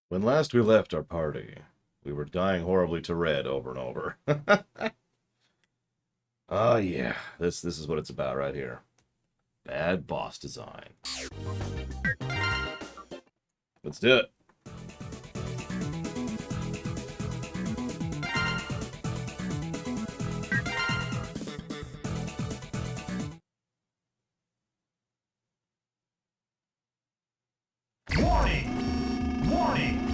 When last we left our party, we were dying horribly to red over and over. Oh yeah, this is what it's about right here. Bad boss design. Let's do it. Warning! Warning!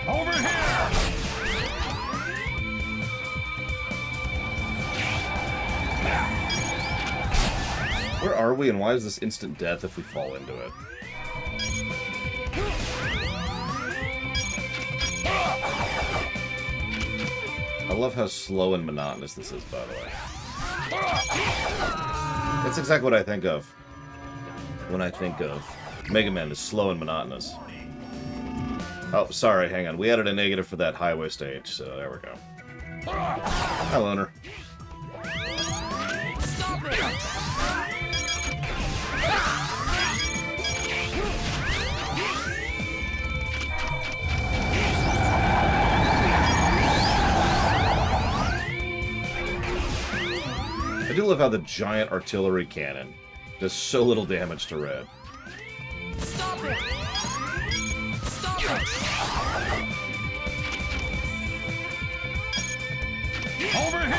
Over here! Where are we, and why is this instant death if we fall into it? I love how slow and monotonous this is, by the way. That's exactly what I think of when I think of Mega Man is slow and monotonous. Oh, sorry, hang on. We added a negative for that highway stage, so there we go. Hi, Loner. Stop it! I do love how the giant artillery cannon does so little damage to red. Stop it! Stop it! Over here!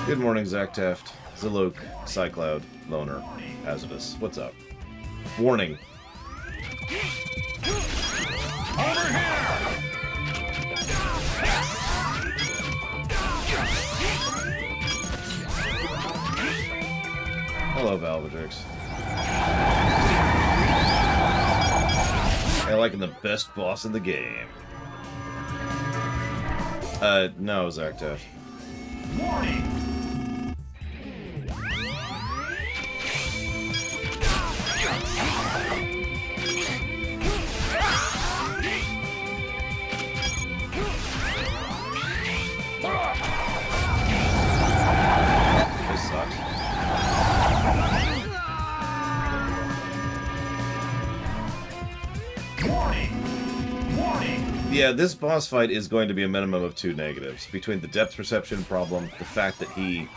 Good morning, Zach Taft, Ziluk, Cycloud, Loner, Hazardous. What's up? Warning. Over here! Hello, Valvedrix. I like the best boss in the game. No, Zach Taft. Warning! This sucks. Warning! Warning! Yeah, this boss fight is going to be a minimum of 2 negatives. Between the depth perception problem, the fact that he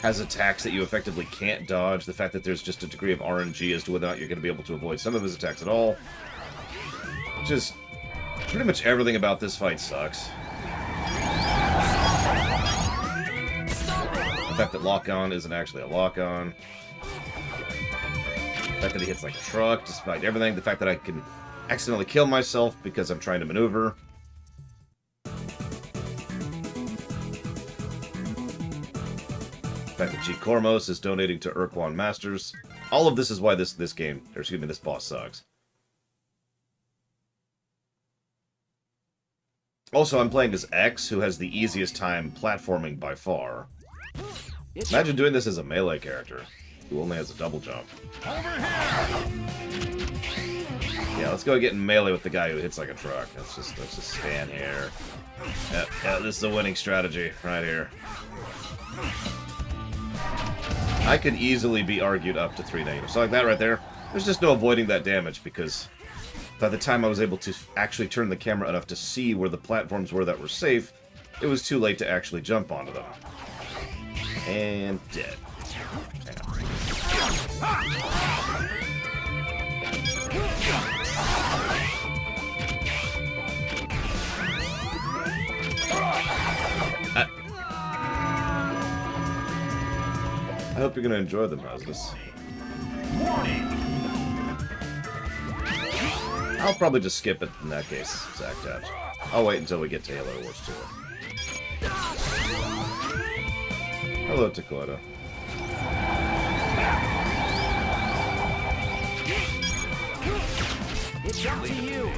has attacks that you effectively can't dodge, the fact that there's just a degree of RNG as to whether or not you're going to be able to avoid some of his attacks at all. Just pretty much everything about this fight sucks. The fact that lock-on isn't actually a lock-on. The fact that he hits like a truck, despite everything. The fact that I can accidentally kill myself because I'm trying to maneuver. The fact that G. Cormos is donating to Urquan Masters. All of this is why this game, or excuse me, this boss sucks. Also, I'm playing as X, who has the easiest time platforming by far. Imagine doing this as a melee character, who only has a double jump. Over here! Yeah, let's go get in melee with the guy who hits like a truck. Let's just stand here. Yeah, this is a winning strategy right here. I could easily be argued up to 3 negatives. So like that right there, there's just no avoiding that damage because by the time I was able to actually turn the camera enough to see where the platforms were that were safe, it was too late to actually jump onto them. And dead. Hang on. I hope you're going to enjoy them, Rasmus. Warning! I'll probably just skip it in that case, Zach Taft. I'll wait until we get to Halo Wars 2. Hello, Dakota. It's up to you!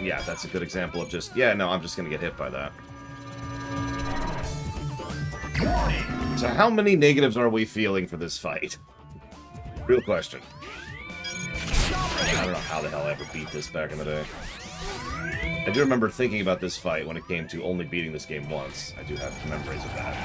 yeah, that's a good example of just, yeah, no, I'm just gonna get hit by that. Warning. So how many negatives are we feeling for this fight? Real question. I don't know how the hell I ever beat this back in the day. I do remember thinking about this fight when it came to only beating this game once. I do have memories of that.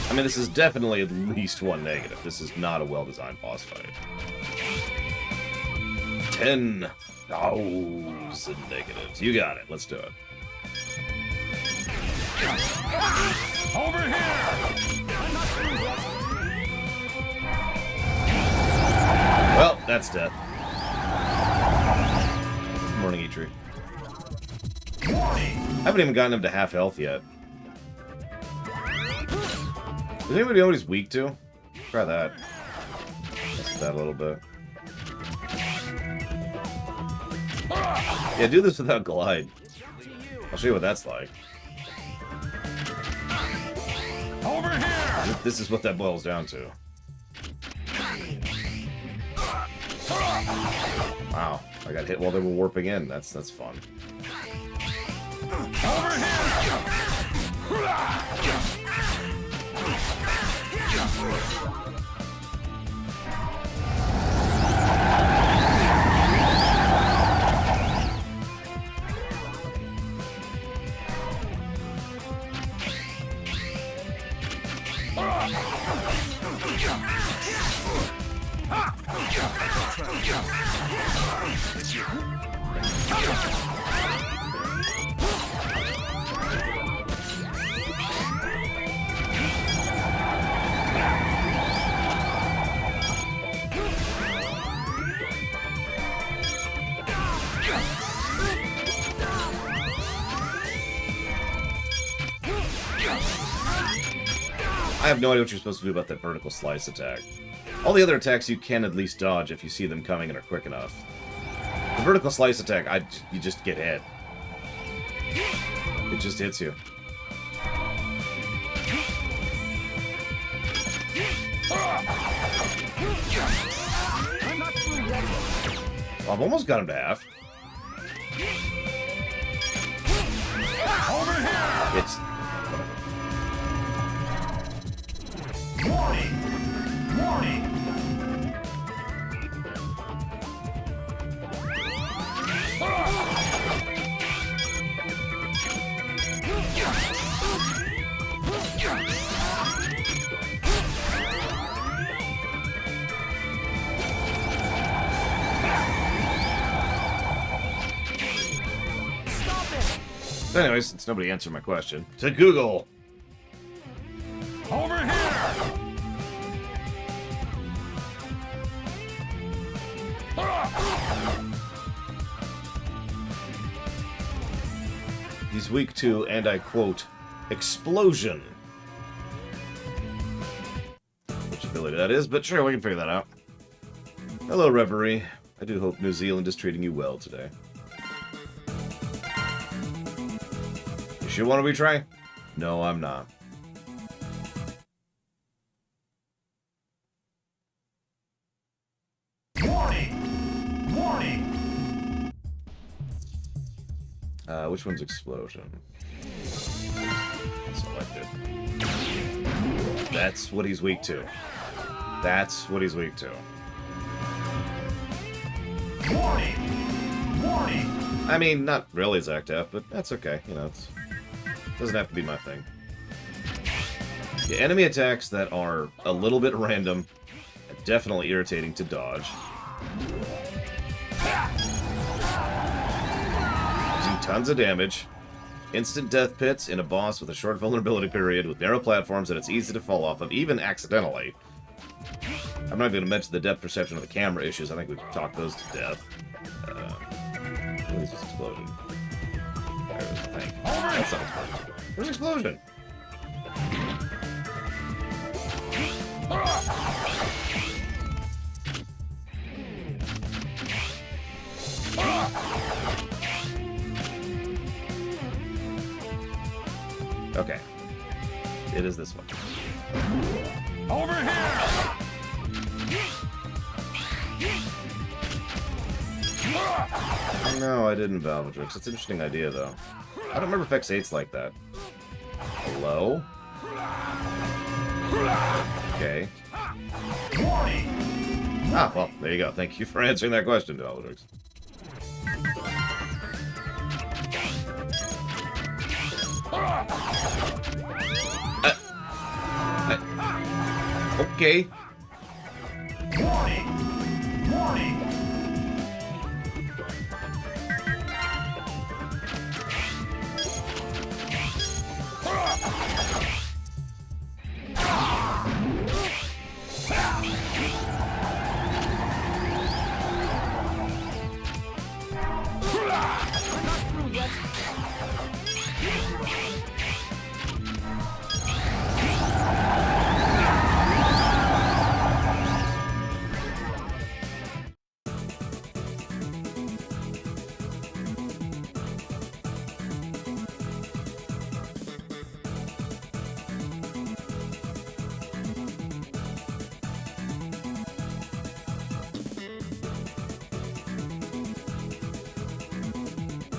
I mean, this is definitely at least one negative. This is not a well-designed boss fight. 10,000 negatives. You got it. Let's do it. Over here. Well, that's death. Good morning, Eitri. Warning. I haven't even gotten him to half health yet. Does anybody know what he's weak to? Try that. Test that a little bit. Yeah, do this without glide. I'll show you what that's like. Over here. This is what that boils down to. Wow, I got hit while they were warping in. That's fun. Over here. I have no idea what you're supposed to do about that vertical slice attack. All the other attacks you can at least dodge if you see them coming and are quick enough. The vertical slice attack, you just get hit. It just hits you. Well, I've almost got him to half. Over here. It's... Warning. Warning. Anyways, since nobody answered my question, to Google. Over here. He's weak to, and I quote, explosion. Which ability that is, but sure, we can figure that out. Hello, Reverie. I do hope New Zealand is treating you well today. You sure want to retry? No, I'm not. Warning. Warning. Which one's explosion? Selected. That's what he's weak to. That's what he's weak to. Warning. Warning. I mean, not really Zac Def, but that's okay. You know, it doesn't have to be my thing. Yeah, enemy attacks that are a little bit random, and definitely irritating to dodge. Do tons of damage. Instant death pits in a boss with a short vulnerability period with narrow platforms that it's easy to fall off of, even accidentally. I'm not going to mention the depth perception of the camera issues. I think we've talked those to death. What is this explosion? There's a tank. That's not explosion. There's an explosion! Okay. It is this one. Over here! No, I didn't Valvatrix. That's an interesting idea, though. I don't remember if X8's like that. Hello? Okay. Ah, well, there you go. Thank you for answering that question, Valvatrix. Okay. Warning! Warning!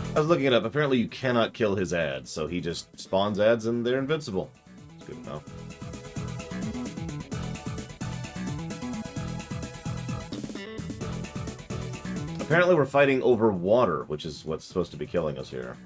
I was looking it up. Apparently you cannot kill his ads, so he just spawns ads and they're invincible. It's good to know. Apparently we're fighting over water, which is what's supposed to be killing us here.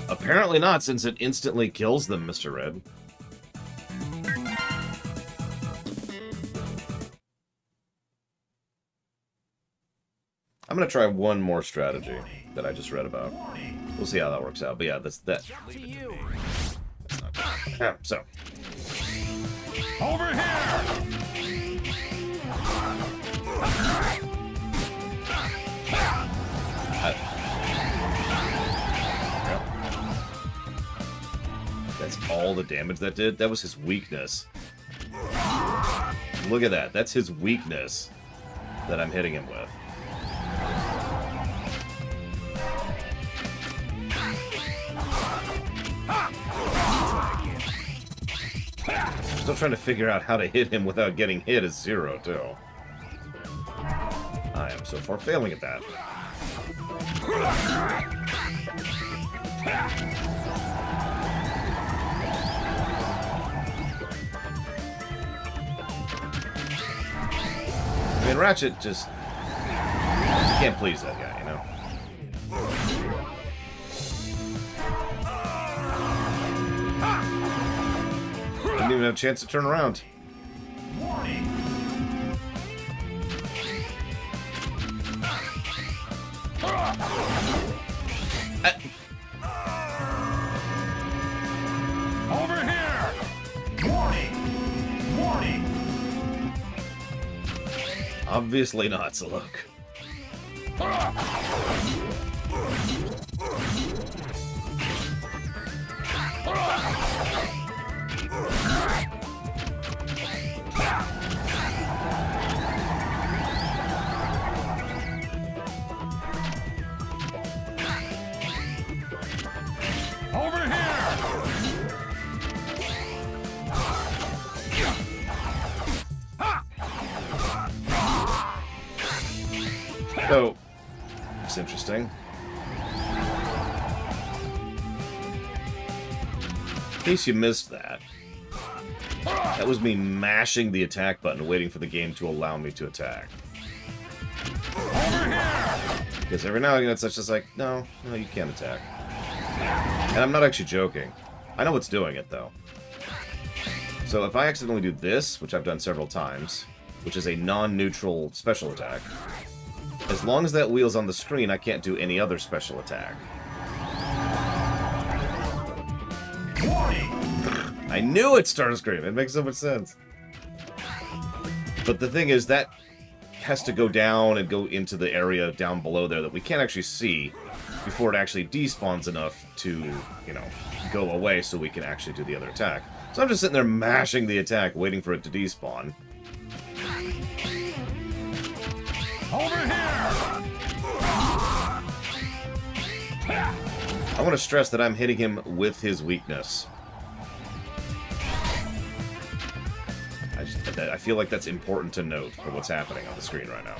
Apparently not, since it instantly kills them, Mr. Red. I'm gonna try one more strategy that I just read about. We'll see how that works out. But yeah, that's that. Yeah, so. Over here! That's all the damage that did? That was his weakness. Look at that. That's his weakness that I'm hitting him with. Still trying to figure out how to hit him without getting hit is zero, too. I am so far failing at that. I mean, Ratchet just can't please that guy, you know? Didn't even have a chance to turn around. Warning! Over here! Warning! Warning! Obviously not, so look. Over here! So, it's interesting. In case you missed that, that was me mashing the attack button, waiting for the game to allow me to attack. Over here! Because every now and again it's just like, no, you can't attack. And I'm not actually joking. I know what's doing it, though. So if I accidentally do this, which I've done several times, which is a non-neutral special attack, as long as that wheel's on the screen, I can't do any other special attack. I knew it, Starscream! It makes so much sense. But the thing is, that has to go down and go into the area down below there that we can't actually see before it actually despawns enough to, you know, go away so we can actually do the other attack. So I'm just sitting there mashing the attack, waiting for it to despawn. Over here! I want to stress that I'm hitting him with his weakness. I feel like that's important to note for what's happening on the screen right now.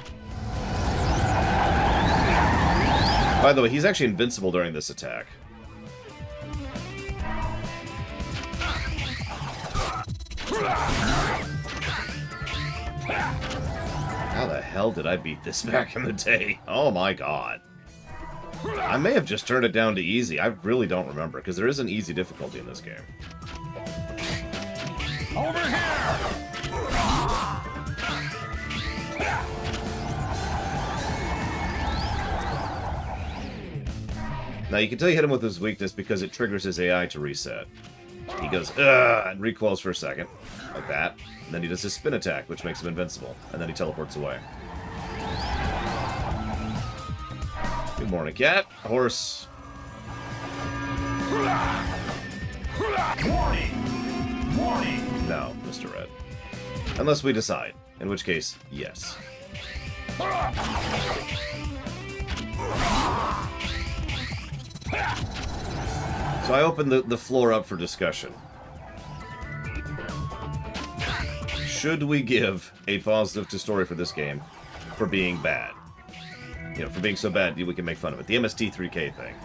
By the way, he's actually invincible during this attack. How the hell did I beat this back in the day? Oh my god. I may have just turned it down to easy. I really don't remember, because there is an easy difficulty in this game. Over here! Now, you can tell you hit him with his weakness because it triggers his AI to reset. He goes, ugh, and recoils for a second, like that. And then he does his spin attack, which makes him invincible. And then he teleports away. Good morning, cat. Horse. Warning! Warning! No, Mr. Red. Unless we decide. In which case, yes. So I opened the floor up for discussion. Should we give a positive to story for this game for being bad? You know, for being so bad we can make fun of it. The MST3K thing.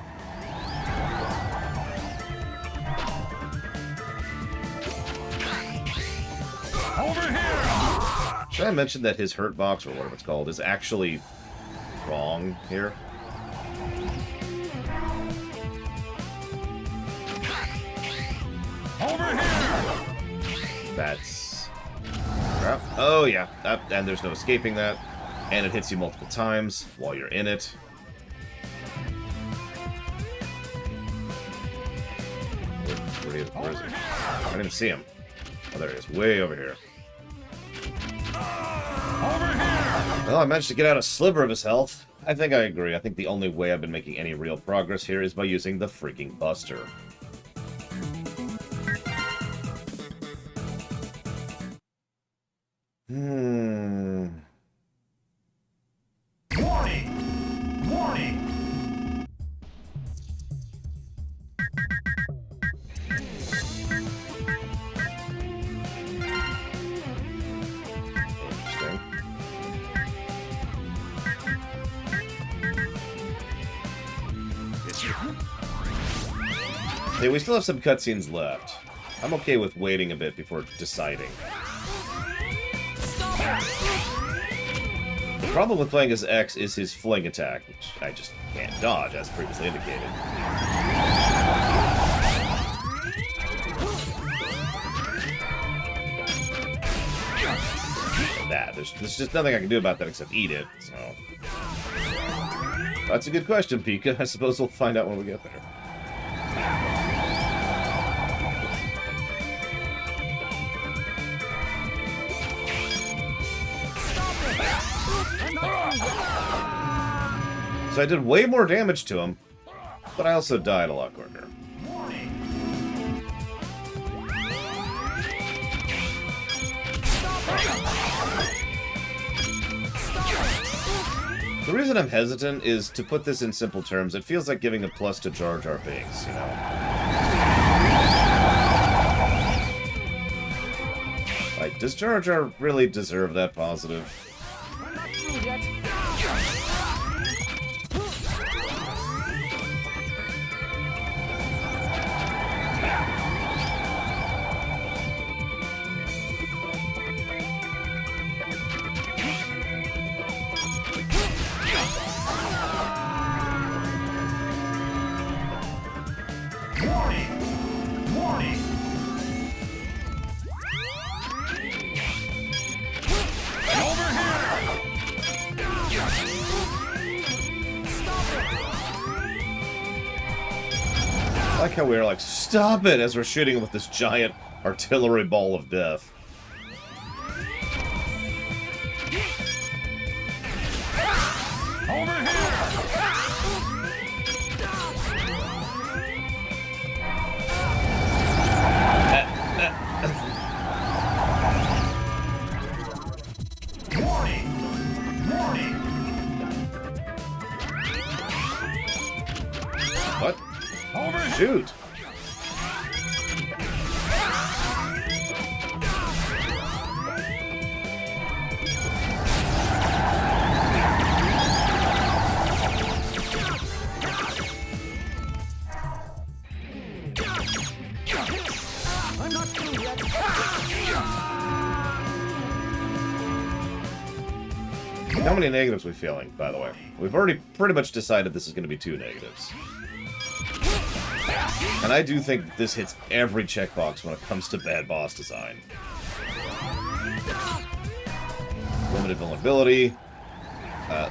Over here! Should I mention that his hurt box, or whatever it's called, is actually wrong here? Over here! That's crap. Oh yeah, and there's no escaping that, and it hits you multiple times while you're in it. Where is he? I didn't even see him. Oh, there he is, way over here. Over here! Well, I managed to get out a sliver of his health. I think I agree. I think the only way I've been making any real progress here is by using the freaking Buster. Warning! Warning! Interesting. Hey, we still have some cutscenes left. I'm okay with waiting a bit before deciding. The problem with playing as X is his fling attack, which I just can't dodge, as previously indicated. That. There's just nothing I can do about that except eat it, so... That's a good question, Pika. I suppose we'll find out when we get there. So I did way more damage to him, but I also died a lot quicker. The reason I'm hesitant is, to put this in simple terms, it feels like giving a plus to Jar Jar Binks, you know? Like, does Jar Jar really deserve that positive? I like how we were like, stop it, as we're shooting with this giant artillery ball of death. Shoot! I'm not through yet. How many negatives are we feeling, by the way? We've already pretty much decided this is going to be 2 negatives. And I do think that this hits every checkbox when it comes to bad boss design. Limited vulnerability.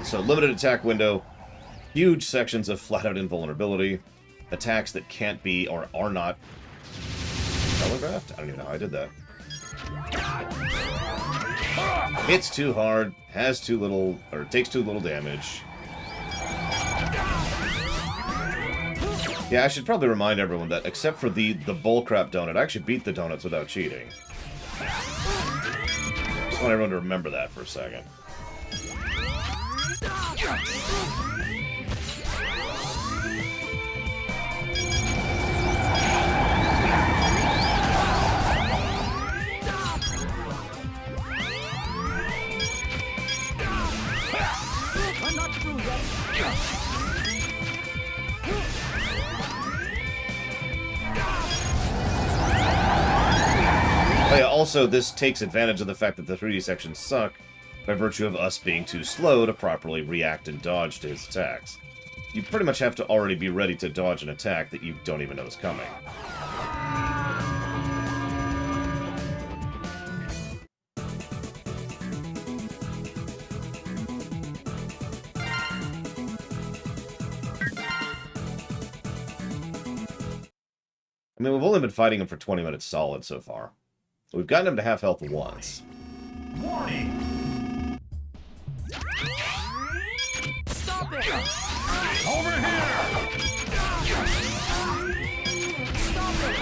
So limited attack window. Huge sections of flat-out invulnerability. Attacks that can't be or are not telegraphed? I don't even know how I did that. Hits too hard, has too little, or takes too little damage. Yeah, I should probably remind everyone that except for the bullcrap donut, I actually beat the donuts without cheating. Just want everyone to remember that for a second. I'm not through yet. Oh yeah, also, this takes advantage of the fact that the 3D sections suck by virtue of us being too slow to properly react and dodge to his attacks. You pretty much have to already be ready to dodge an attack that you don't even know is coming. I mean, we've only been fighting him for 20 minutes solid so far. We've gotten him to half health once. Warning! Stop it! Over here! Stop it!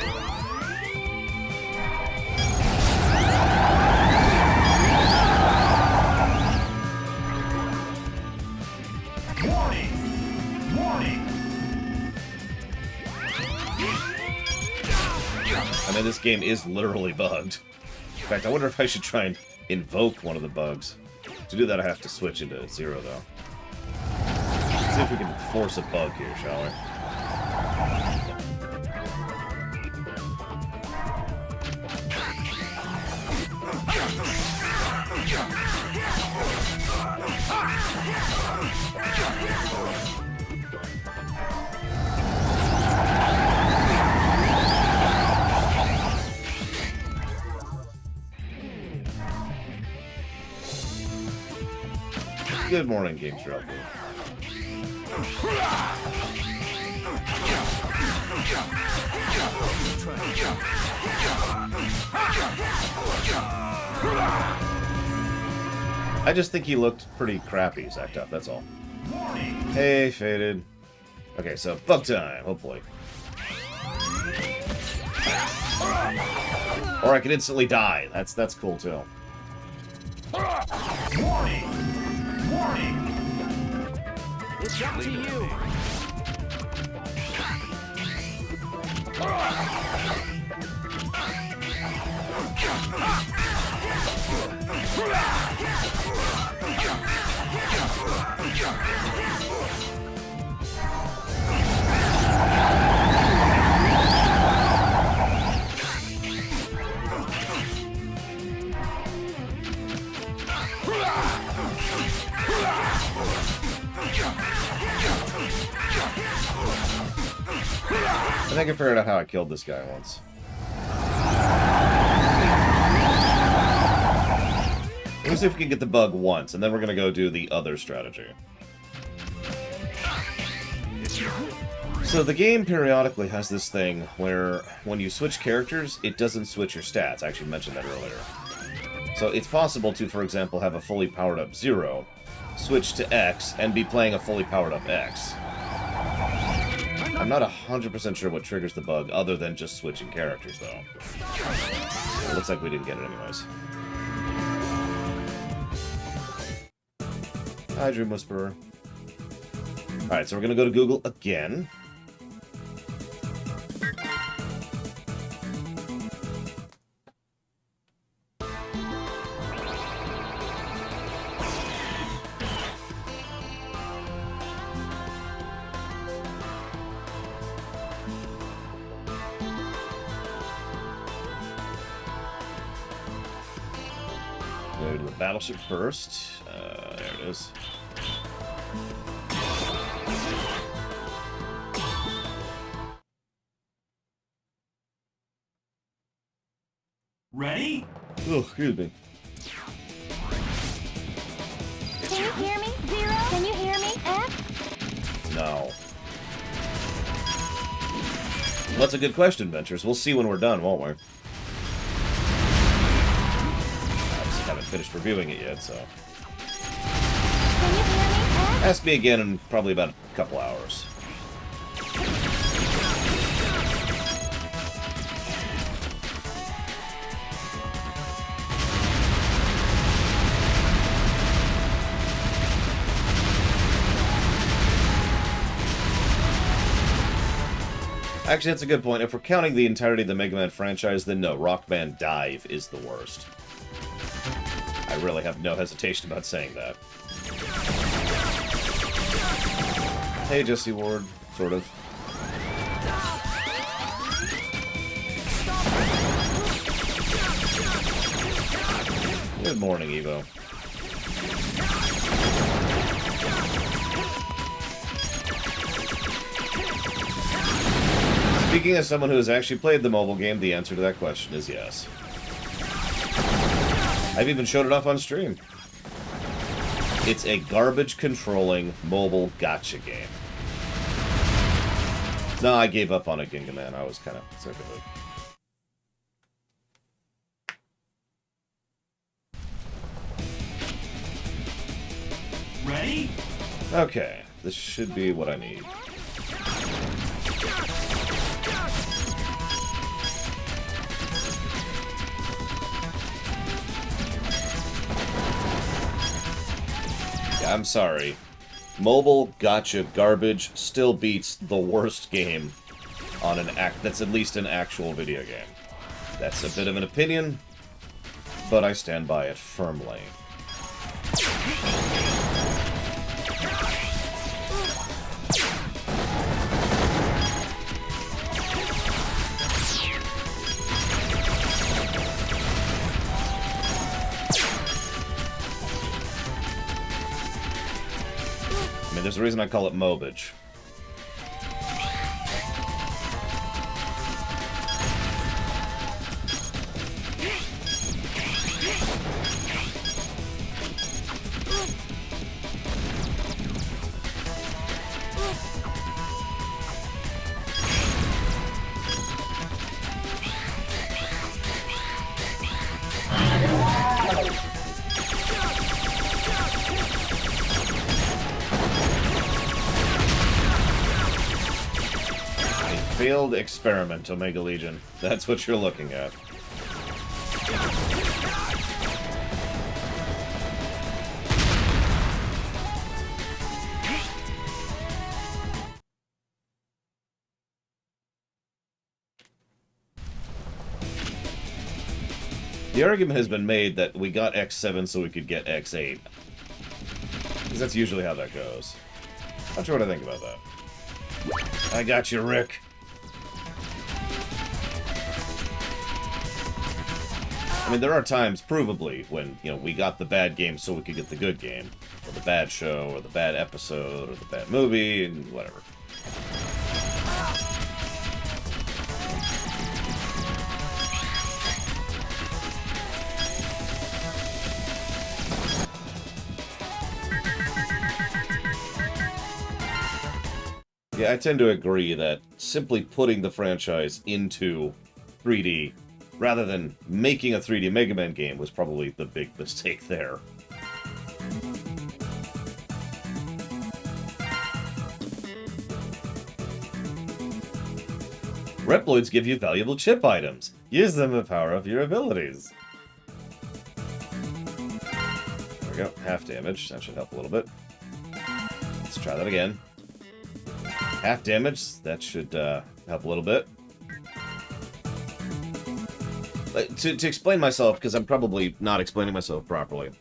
Warning! Warning! I mean, this game is literally bugged. In fact, I wonder if I should try and invoke one of the bugs. To do that, I have to switch into 0, though. Let's see if we can force a bug here, shall we? Good morning, Games Rock. I just think he looked pretty crappy, Zacked Up, that's all. Hey, Faded. Okay, so bug time, hopefully. Or I could instantly die. That's cool too. Warning! Warning! It's up to you. I think I figured out how I killed this guy once. Let me see if we can get the bug once, and then we're gonna go do the other strategy. So the game periodically has this thing where when you switch characters, it doesn't switch your stats. I actually mentioned that earlier. So it's possible to, for example, have a fully powered up 0, switch to X, and be playing a fully powered up X. I'm not 100% sure what triggers the bug, other than just switching characters, though. It looks like we didn't get it anyways. Hi, Dream Whisperer. Alright, so we're gonna go to Google again. go to the battleship first. There it is. Ready? Oh, excuse me. Can you hear me? Zero? Can you hear me? F? No. Well, that's a good question, Ventures. We'll see when we're done, won't we? Obviously haven't finished reviewing it yet, so... Can you hear me? F? Ask me again in probably about a couple hours. Actually, that's a good point. If we're counting the entirety of the Mega Man franchise, then no, Rock Band Dive is the worst. I really have no hesitation about saying that. Hey, Jesse Ward. Sort of. Good morning, Evo. Speaking as someone who has actually played the mobile game, the answer to that question is yes. I've even showed it off on stream. It's a garbage-controlling mobile gacha game. No, I gave up on it, Ginga Man. I was kind of sick of it. Ready? Okay, this should be what I need. Yeah, I'm sorry. Mobile gacha garbage still beats the worst game on an that's at least an actual video game. That's a bit of an opinion, but I stand by it firmly. I mean, there's a reason I call it Mobage. Failed experiment, Omega Legion. That's what you're looking at. The argument has been made that we got X7 so we could get X8. Because that's usually how that goes. Not sure what I think about that. I got you, Rick. I mean, there are times, provably, when, you know, we got the bad game so we could get the good game. Or the bad show, or the bad episode, or the bad movie, and whatever. Yeah, I tend to agree that simply putting the franchise into 3D rather than making a 3D Mega Man game was probably the big mistake there. Reploids give you valuable chip items. Use them to power up your abilities. There we go. Half damage. That should help a little bit. Let's try that again. Half damage. That should help a little bit. To explain myself, because I'm probably not explaining myself properly.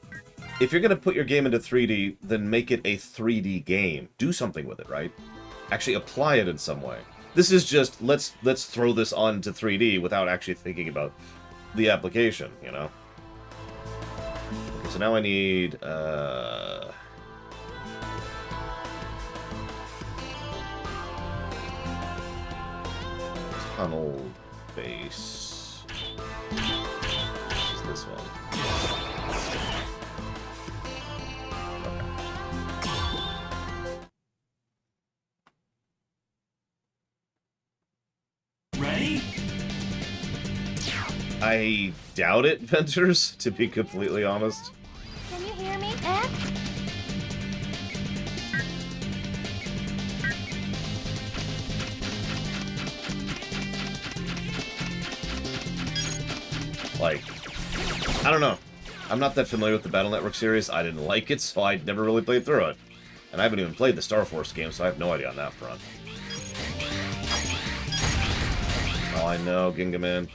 If you're going to put your game into 3D, then make it a 3D game. Do something with it, right? Actually apply it in some way. This is just, let's throw this onto 3D without actually thinking about the application, you know? So now I need, tunnel base. This is this one. Ready? I doubt it, Venters, to be completely honest. Can you hear me, F? Like, I don't know. I'm not that familiar with the Battle Network series. I didn't like it, so I never really played through it. And I haven't even played the Star Force game, so I have no idea on that front. Oh, I know, Ginga Man.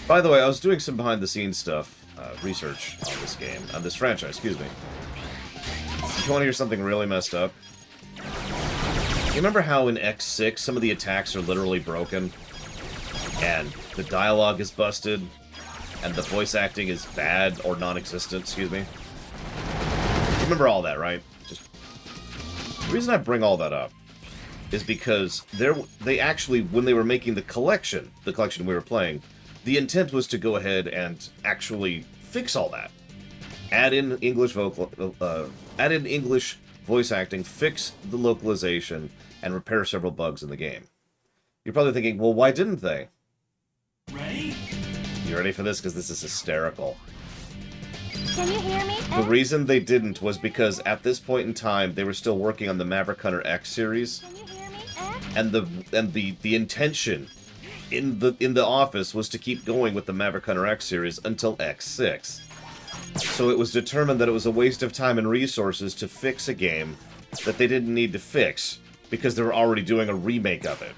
By the way, I was doing some behind-the-scenes stuff, research on this game, on this franchise, excuse me. If you want to hear something really messed up? You remember how in X6 some of the attacks are literally broken? And the dialogue is busted? And the voice acting is bad or non-existent, excuse me? Remember all that, right? Just the reason I bring all that up is because they actually, when they were making the collection we were playing, the intent was to go ahead and actually fix all that. Add in English voice acting, fix the localization, and repair several bugs in the game. You're probably thinking, well, why didn't they? Ready? You ready for this? Because this is hysterical. Can you hear me, The F? reason they didn't was because at this point in time, they were still working on the Maverick Hunter X series, Can you hear me, F? and the intention in the office was to keep going with the Maverick Hunter X series until X6. So it was determined that it was a waste of time and resources to fix a game that they didn't need to fix because they were already doing a remake of it.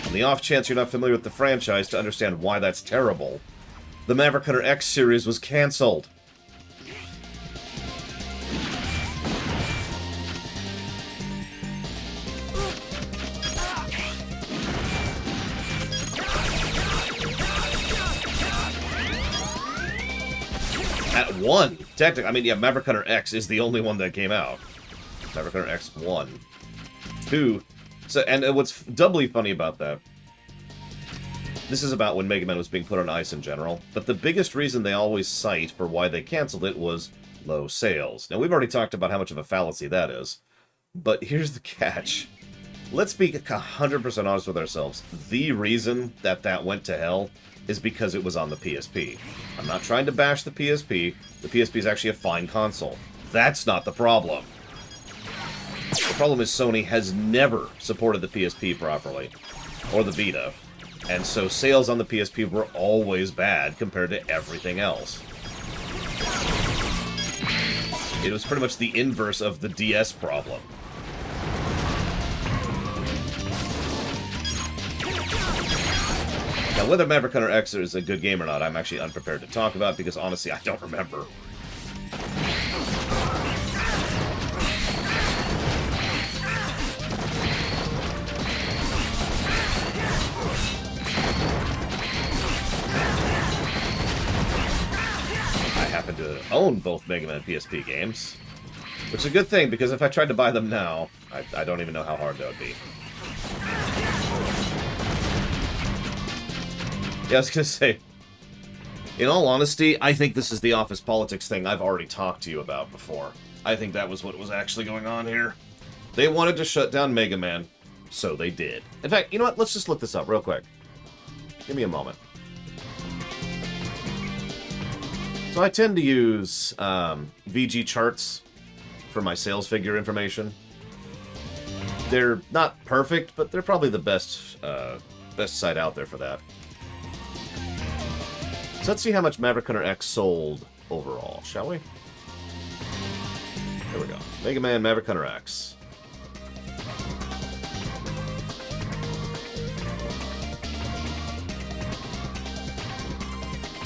On the off chance you're not familiar with the franchise to understand why that's terrible, the Maverick Hunter X series was cancelled. At 1, technically, I mean, yeah, Maverick Hunter X is the only one that came out. Maverick Hunter X 1. 2. So, and what's doubly funny about that, this is about when Mega Man was being put on ice in general, but the biggest reason they always cite for why they canceled it was low sales. Now, we've already talked about how much of a fallacy that is, but here's the catch. Let's be 100% honest with ourselves. The reason that that went to hell is because it was on the PSP. I'm not trying to bash the PSP. The PSP is actually a fine console. That's not the problem. The problem is Sony has never supported the PSP properly, or the Vita, and so sales on the PSP were always bad compared to everything else. It was pretty much the inverse of the DS problem. Now, whether Maverick Hunter X is a good game or not, I'm actually unprepared to talk about because, honestly, I don't remember. I happen to own both Mega Man and PSP games, which is a good thing because if I tried to buy them now, I don't even know how hard that would be. Yeah, I was gonna say, in all honesty, I think this is the office politics thing I've already talked to you about before. I think that was what was actually going on here. They wanted to shut down Mega Man, so they did. In fact, you know what? Let's just look this up real quick. Give me a moment. So I tend to use VG charts for my sales figure information. They're not perfect, but they're probably the best site out there for that. So let's see how much Maverick Hunter X sold overall, shall we? There we go. Mega Man Maverick Hunter X.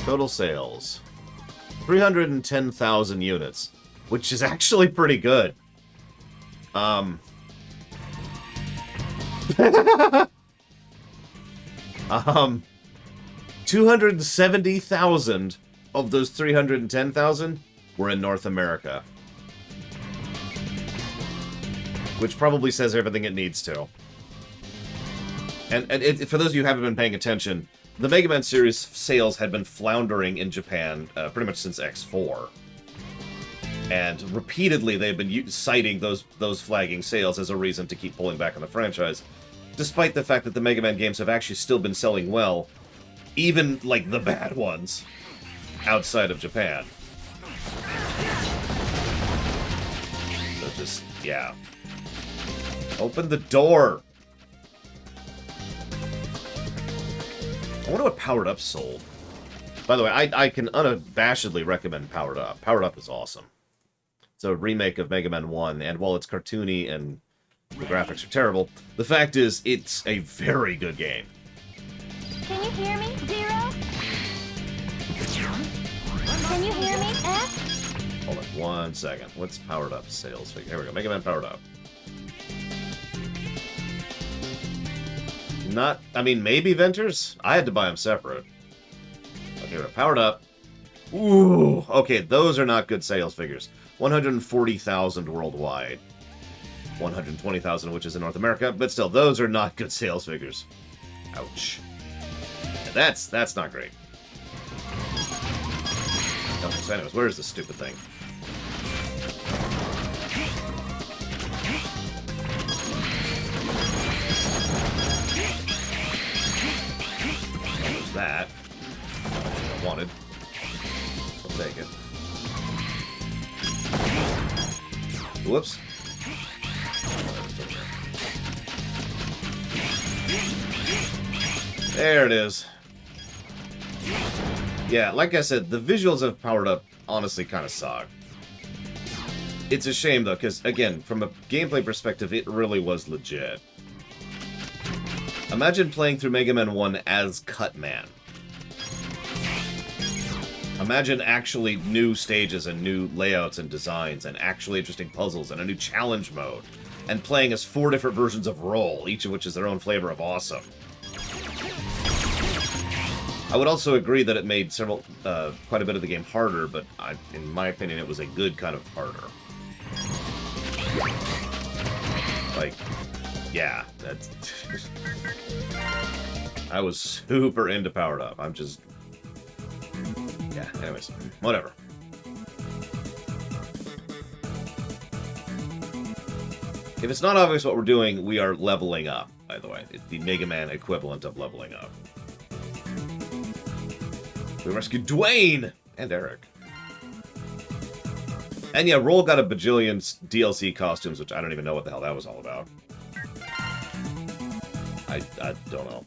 Total sales. 310,000 units, which is actually pretty good. 270,000 of those 310,000 were in North America. Which probably says everything it needs to. And for those of you who haven't been paying attention, the Mega Man series sales had been floundering in Japan pretty much since X4. And repeatedly they've been citing those flagging sales as a reason to keep pulling back on the franchise. Despite the fact that the Mega Man games have actually still been selling well, even, like, the bad ones, outside of Japan. So just, yeah. Open the door! I wonder what Powered Up sold. By the way, I can unabashedly recommend Powered Up. Powered Up is awesome. It's a remake of Mega Man 1, and while it's cartoony and the graphics are terrible, the fact is, it's a very good game. Can you hear me, Zero? Can you hear me, F? Hold on 1 second. What's Powered Up sales figure? Here we go. Mega Man Powered Up. Not, I mean, maybe Venters? I had to buy them separate. Okay, we're Powered Up. Ooh, okay, those are not good sales figures. 140,000 worldwide. 120,000 of which is in North America, but still, those are not good sales figures. Ouch. That's not great. Okay, so anyways, where is this stupid thing? There's that. I wanted. I'll take it. Whoops. There it is. Yeah, like I said, the visuals of Powered Up honestly kind of suck. It's a shame, though, because, again, from a gameplay perspective, it really was legit. Imagine playing through Mega Man 1 as Cutman. Imagine actually new stages and new layouts and designs and actually interesting puzzles and a new challenge mode. And playing as 4 different versions of Roll, each of which is their own flavor of awesome. I would also agree that it made quite a bit of the game harder, but in my opinion, it was a good kind of harder. Like, yeah, that's... I was super into Powered Up. I'm just... Yeah, anyways, whatever. If it's not obvious what we're doing, we are leveling up, by the way. It's the Mega Man equivalent of leveling up. We rescued Dwayne! And Eric. And yeah, Roll got a bajillion DLC costumes, which I don't even know what the hell that was all about. I don't know.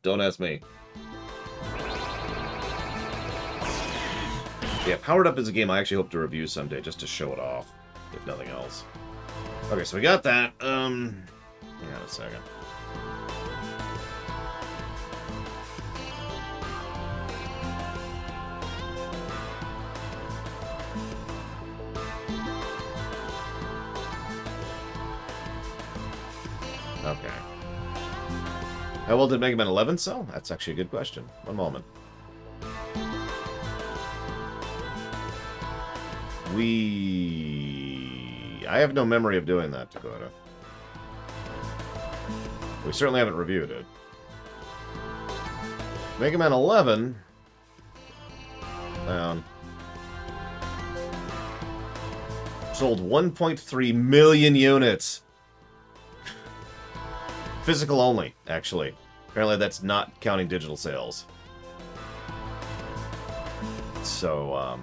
Don't ask me. Yeah, Powered Up is a game I actually hope to review someday, just to show it off, if nothing else. Okay, so we got that. Hang on a second. Okay. How well did Mega Man 11 sell? That's actually a good question. One moment. I have no memory of doing that, Dakota. We certainly haven't reviewed it. Mega Man 11... sold 1.3 million units. Physical only, actually. Apparently that's not counting digital sales. So,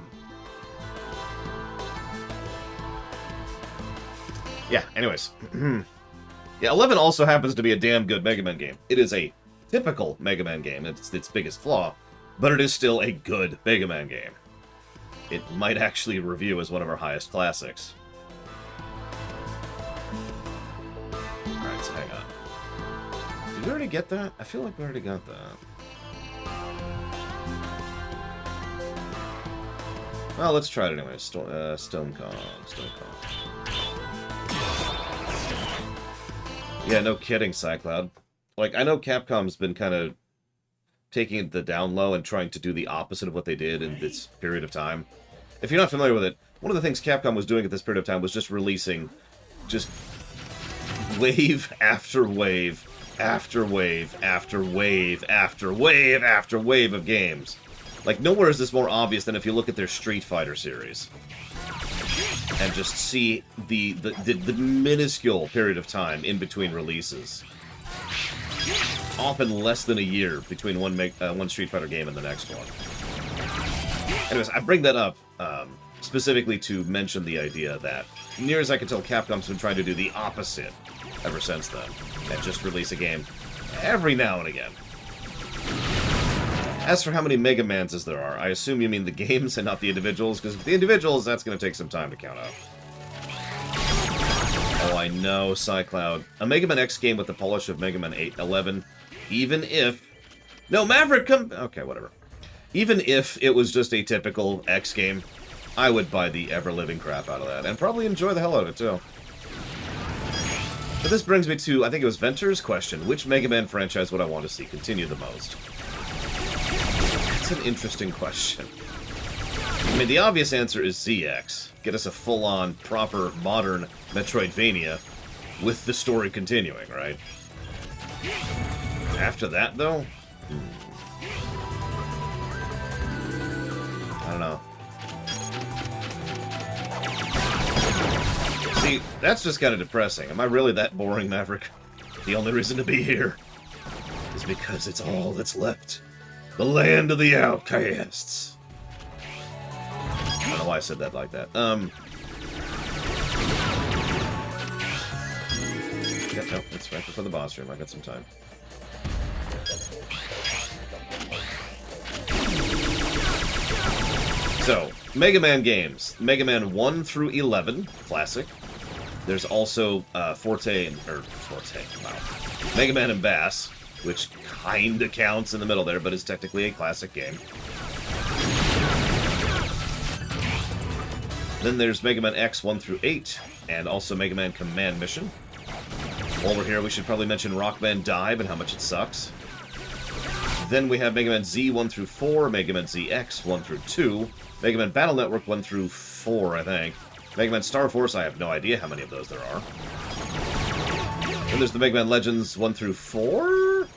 yeah, anyways. Yeah, 11 also happens to be a damn good Mega Man game. It is a typical Mega Man game. It's its biggest flaw, but it is still a good Mega Man game. It might actually review as one of our highest classics. Alright, so hang on. Did we already get that? I feel like we already got that. Well, let's try it anyway. Stone Kong. Yeah, no kidding, Cycloud. Like, I know Capcom's been kind of taking it the down low and trying to do the opposite of what they did in this period of time. If you're not familiar with it, one of the things Capcom was doing at this period of time was just releasing just wave after wave after wave after wave after wave after wave of games. Like, nowhere is this more obvious than if you look at their Street Fighter series and just see the minuscule period of time in between releases. Often less than a year between one Street Fighter game and the next one. Anyways, I bring that up specifically to mention the idea that, near as I can tell, Capcom's been trying to do the opposite ever since then, and just release a game every now and again. As for how many Mega Mans as there are, I assume you mean the games and not the individuals, because the individuals, that's going to take some time to count up. Oh, I know, Cycloud. A Mega Man X game with the polish of Mega Man 11, even if... No, Maverick, come... Okay, whatever. Even if it was just a typical X game, I would buy the ever-living crap out of that, and probably enjoy the hell out of it, too. But this brings me to, I think it was Venter's question, which Mega Man franchise would I want to see continue the most? That's an interesting question. I mean, the obvious answer is ZX. Get us a full-on, proper, modern Metroidvania with the story continuing, right? After that, though? I don't know. See, that's just kind of depressing. Am I really that boring, Maverick? The only reason to be here is because it's all that's left. The land of the outcasts. I don't know why I said that like that. Yep, no, it's right before the boss room. I got some time. So, Mega Man games. Mega Man 1 through 11, classic. There's also Forte, wow. Mega Man and Bass, which kinda counts in the middle there, but is technically a classic game. Then there's Mega Man X 1 through 8, and also Mega Man Command Mission. While we're here, we should probably mention Rock Band Dive and how much it sucks. Then we have Mega Man Z 1 through 4, Mega Man ZX 1 through 2, Mega Man Battle Network 1 through 4, I think. Mega Man Star Force, I have no idea how many of those there are. Then there's the Mega Man Legends 1 through 4?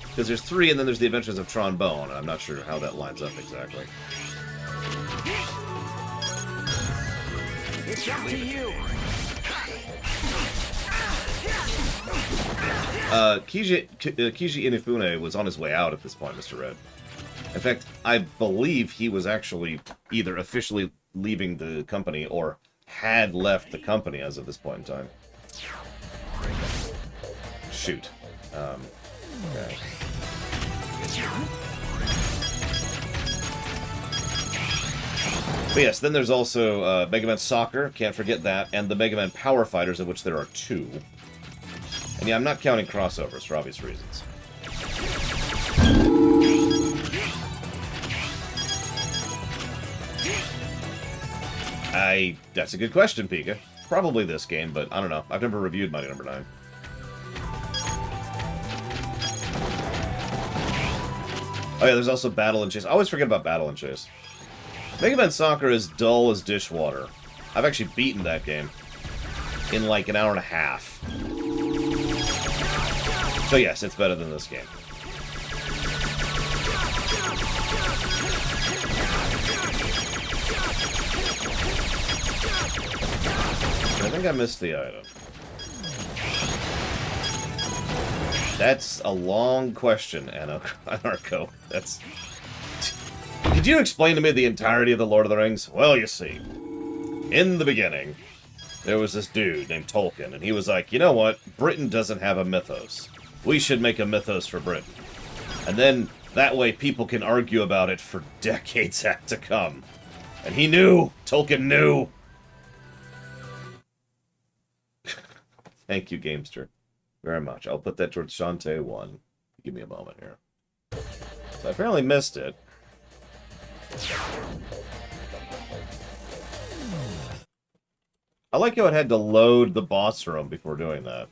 Because there's 3, and then there's the Adventures of Trombone, and I'm not sure how that lines up exactly. It's up to you. Kiji Inafune was on his way out at this point, Mr. Red. In fact, I believe he was actually either officially leaving the company or had left the company as of this point in time. Shoot. Okay. But yes, then there's also Mega Man Soccer, can't forget that, and the Mega Man Power Fighters, of which there are 2. And yeah, I'm not counting crossovers for obvious reasons. That's a good question, Pika. Probably this game, but I don't know. I've never reviewed Mighty Number 9. Oh yeah, there's also Battle and Chase. I always forget about Battle and Chase. Mega Man Soccer is dull as dishwater. I've actually beaten that game in like an hour and a half. So yes, it's better than this game. I think I missed the item. That's a long question, Anarcho. That's... Could you explain to me the entirety of the Lord of the Rings? Well, you see, in the beginning, there was this dude named Tolkien, and he was like, you know what? Britain doesn't have a mythos. We should make a mythos for Britain. And then, that way, people can argue about it for decades to come. And he knew! Tolkien knew! Thank you, Gamester. Very much. I'll put that towards Shantae 1. Give me a moment here. So I apparently missed it. I like how it had to load the boss room before doing that.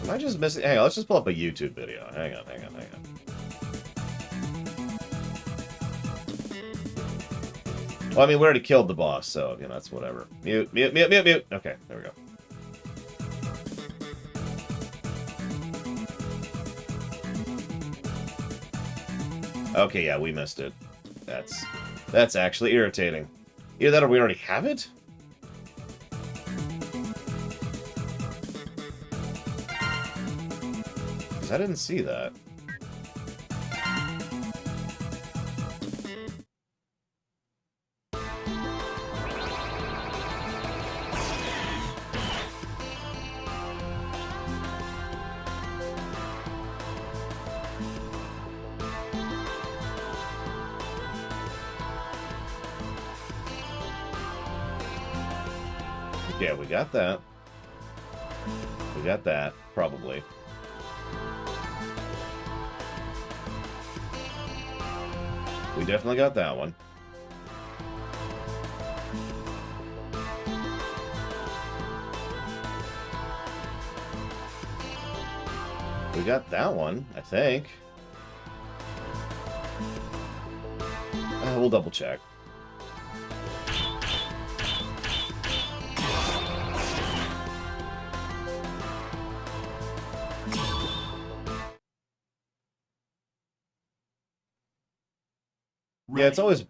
Am I just missing? Hang on, let's just pull up a YouTube video. Hang on. Well, I mean, we already killed the boss, so, you know, that's whatever. Mute. Okay, there we go. Okay, yeah, we missed it. That's actually irritating. Either that or we already have it? Because I didn't see that. Yeah, we got that. We got that, probably. We definitely got that one. We got that one, I think. We'll double check. Yeah, it's always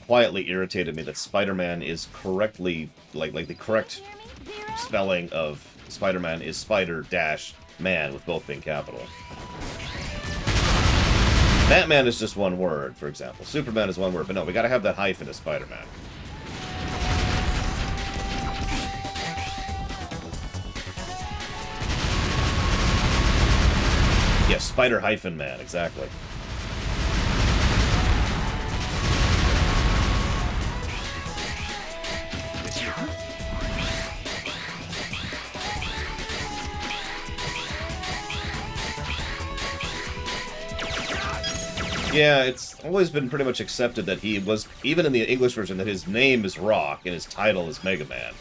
quietly irritated me that Spider-Man is correctly, like the correct spelling of Spider-Man is Spider-Man, with both being capital. Batman is just one word, for example. Superman is one word, but no, we gotta have that hyphen as Spider-Man. Yes, Spider-Man, exactly. Yeah, it's always been pretty much accepted that he was, even in the English version, that his name is Rock and his title is Mega Man.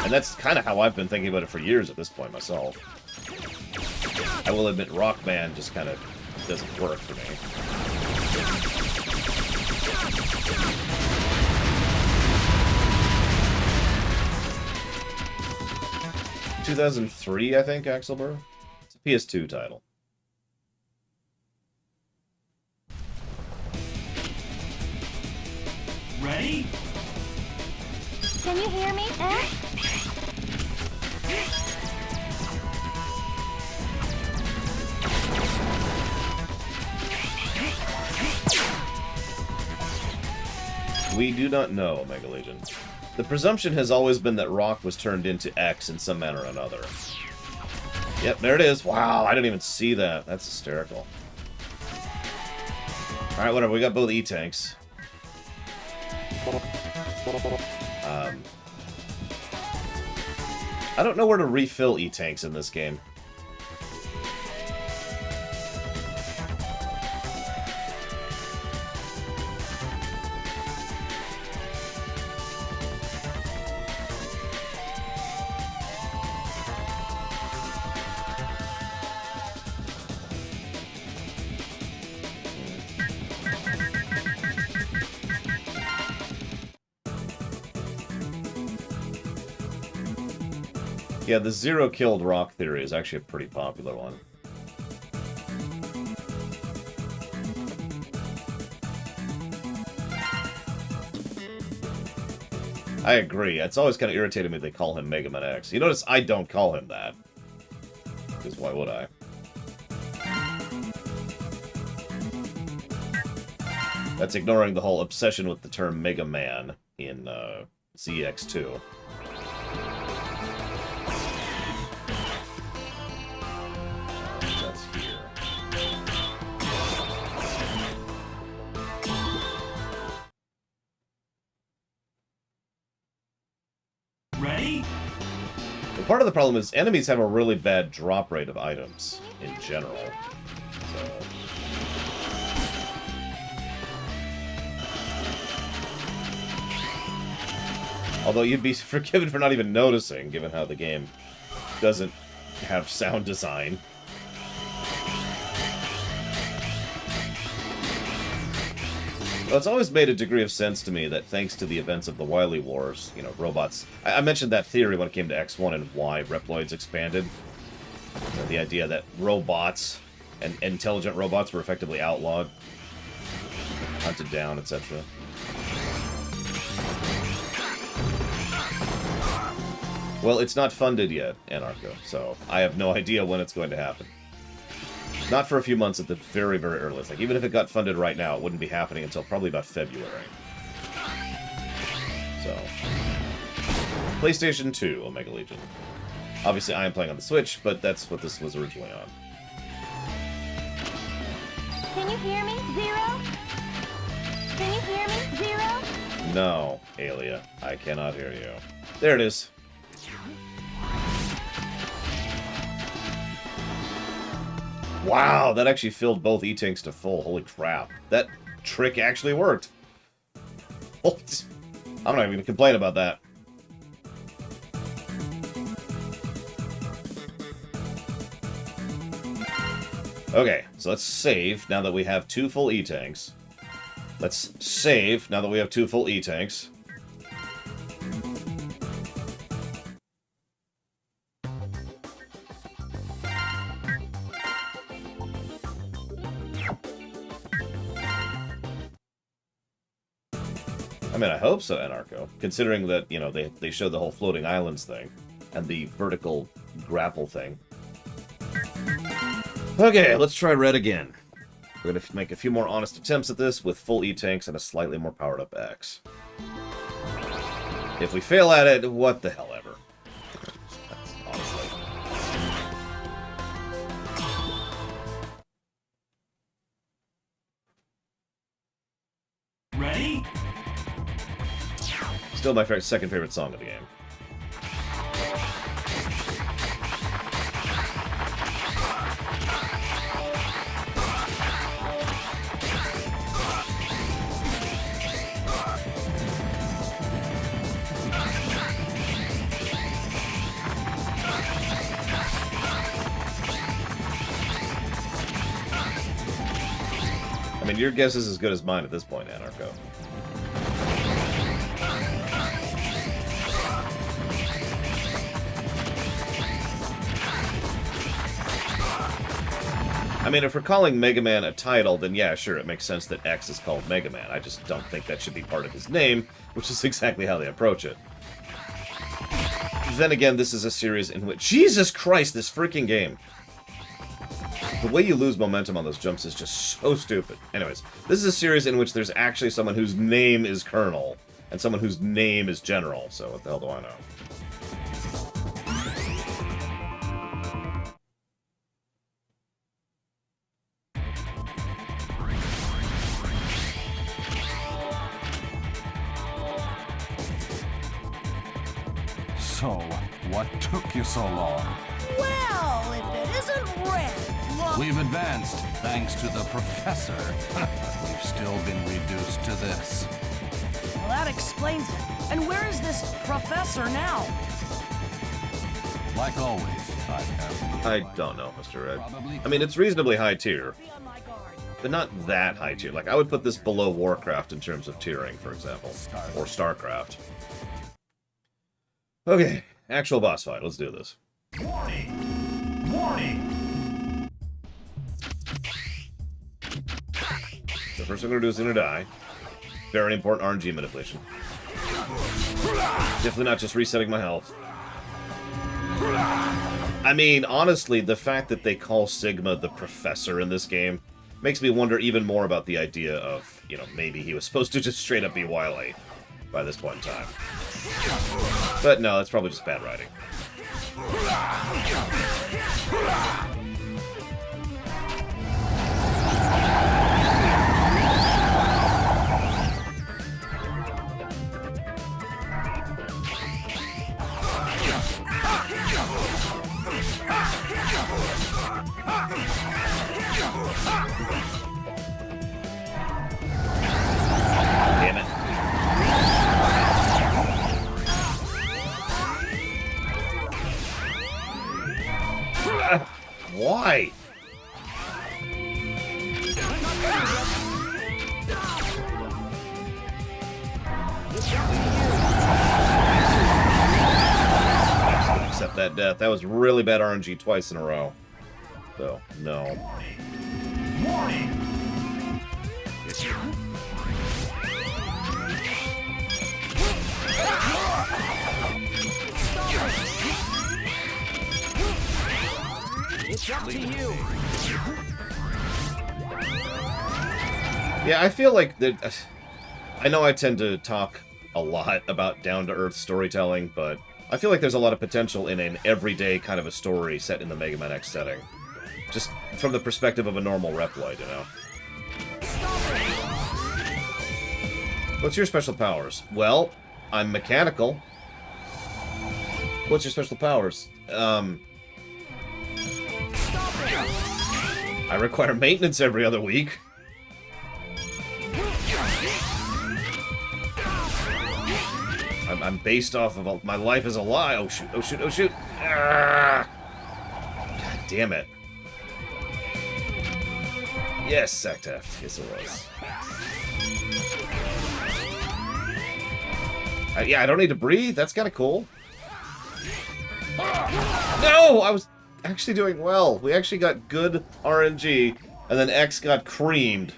And that's kind of how I've been thinking about it for years at this point myself. I will admit Rockman just kind of doesn't work for me. 2003, I think, Axelber? It's a PS2 title. Ready? Can you hear me, Ash? We do not know, Mega Legion. The presumption has always been that Rock was turned into X in some manner or another. Yep, there it is. Wow, I didn't even see that. That's hysterical. Alright, whatever. We got both E-Tanks. I don't know where to refill E-Tanks in this game. Yeah, the zero-killed Rock theory is actually a pretty popular one. I agree. It's always kind of irritated me they call him Mega Man X. You notice I don't call him that. Because why would I? That's ignoring the whole obsession with the term Mega Man in ZX2. Ready? Part of the problem is enemies have a really bad drop rate of items in general. So. Although you'd be forgiven for not even noticing, given how the game doesn't have sound design. Well, it's always made a degree of sense to me that thanks to the events of the Wily Wars, you know, robots... I mentioned that theory when it came to X1 and why Reploids expanded. You know, the idea that robots and intelligent robots were effectively outlawed, hunted down, etc. Well, it's not funded yet, Anarcho, so I have no idea when it's going to happen. Not for a few months at the very, very earliest. Like, even if it got funded right now, it wouldn't be happening until probably about February. So, PlayStation 2, Omega Legion. Obviously, I am playing on the Switch, but that's what this was originally on. Can you hear me, Zero? Can you hear me, Zero? No, Alia, I cannot hear you. There it is. Wow, that actually filled both E-Tanks to full. Holy crap. That trick actually worked. I'm not even going to complain about that. Okay, so let's save now that we have 2 full E-Tanks. Let's save now that we have 2 full E-Tanks. I mean, I hope so, Anarcho. Considering that, you know, they showed the whole floating islands thing. And the vertical grapple thing. Okay, let's try red again. We're going to make a few more honest attempts at this with full E-Tanks and a slightly more powered up X. If we fail at it, what the hell ever. Honestly. Ready? Still my second favorite song of the game. I mean, your guess is as good as mine at this point, Anarcho. I mean, if we're calling Mega Man a title, then yeah, sure, it makes sense that X is called Mega Man. I just don't think that should be part of his name, which is exactly how they approach it. Then again, this is a series in which... Jesus Christ, this freaking game! The way you lose momentum on those jumps is just so stupid. Anyways, this is a series in which there's actually someone whose name is Colonel, and someone whose name is General, so what the hell do I know? So, what took you so long? Well, if it isn't red, look. We've advanced, thanks to the professor. But we've still been reduced to this. Well, that explains it. And where is this professor now? Like always, I have... I don't know, Mr. Red. I mean, it's reasonably high tier, Be on my guard. but not that high tier. Like, I would put this below Warcraft in terms of tiering, for example. Or StarCraft. Okay, actual boss fight. Let's do this. Warning! Warning! The first thing we're going to do is going to die. Very important RNG manipulation. Definitely not just resetting my health. I mean, honestly, the fact that they call Sigma the Professor in this game makes me wonder even more about the idea of, you know, maybe he was supposed to just straight up be Wily by this point in time. But no, that's probably just bad writing. Damn it. Accept that death. That was really bad RNG twice in a row. So, no. Warning! It's up to you. Yeah, I feel like that. I know I tend to talk a lot about down-to-earth storytelling, but I feel like there's a lot of potential in an everyday kind of a story set in the Mega Man X setting. Just from the perspective of a normal Reploid, you know? What's your special powers? Well, I'm mechanical. What's your special powers? I require maintenance every other week. I'm based off of my life is a lie. Oh shoot! Oh shoot! Oh shoot! Ah! God damn it! Yes, Secteft. Yes, it was. Yeah, I don't need to breathe. That's kind of cool. No, I was actually doing well. We actually got good RNG, and then X got creamed.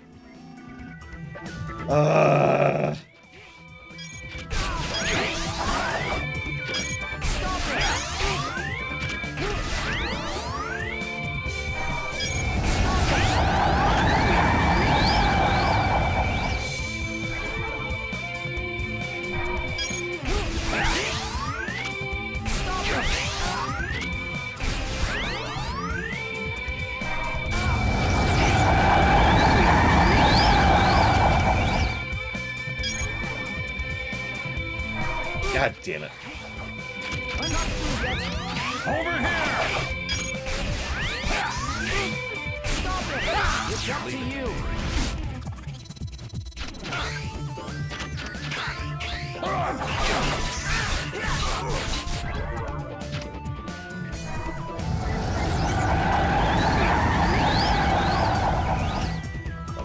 God damn it. Over here! It's up to you. Come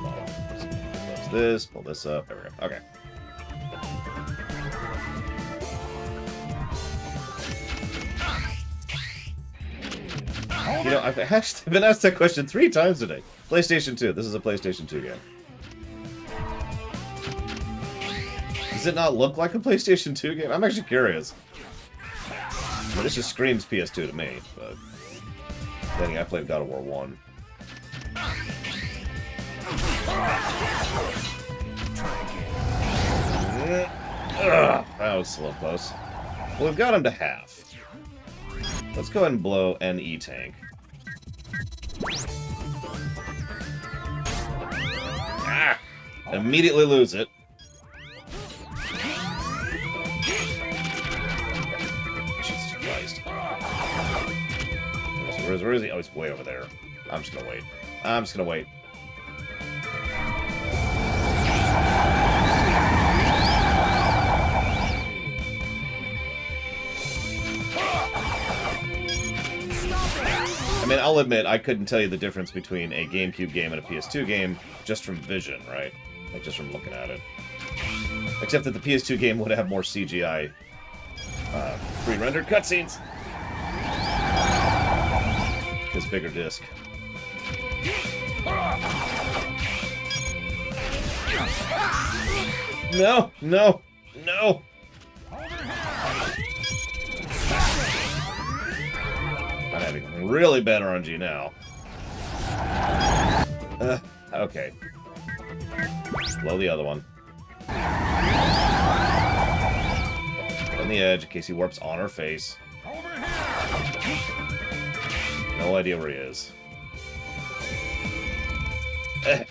on. Close this, pull this up. There we go. Okay. You know, I've been asked that question 3 times today. PlayStation 2. This is a PlayStation 2 game. Does it not look like a PlayStation 2 game? I'm actually curious. I mean, this just screams PS2 to me, but then again, I played God of War 1. Ugh, that was so close. Well, we've got him to half. Let's go ahead and blow an E-Tank. Ah! Immediately lose it. Jesus Christ. Where is he? Oh, he's way over there. I'm just gonna wait. I'm just gonna wait. I mean, I'll admit, I couldn't tell you the difference between a GameCube game and a PS2 game just from vision, right? Like, just from looking at it. Except that the PS2 game would have more CGI pre-rendered cutscenes. Because bigger disc. No, no, no! I'm having really bad RNG now. Okay. Blow the other one. On the edge in case he warps on her face. No idea where he is. Okay.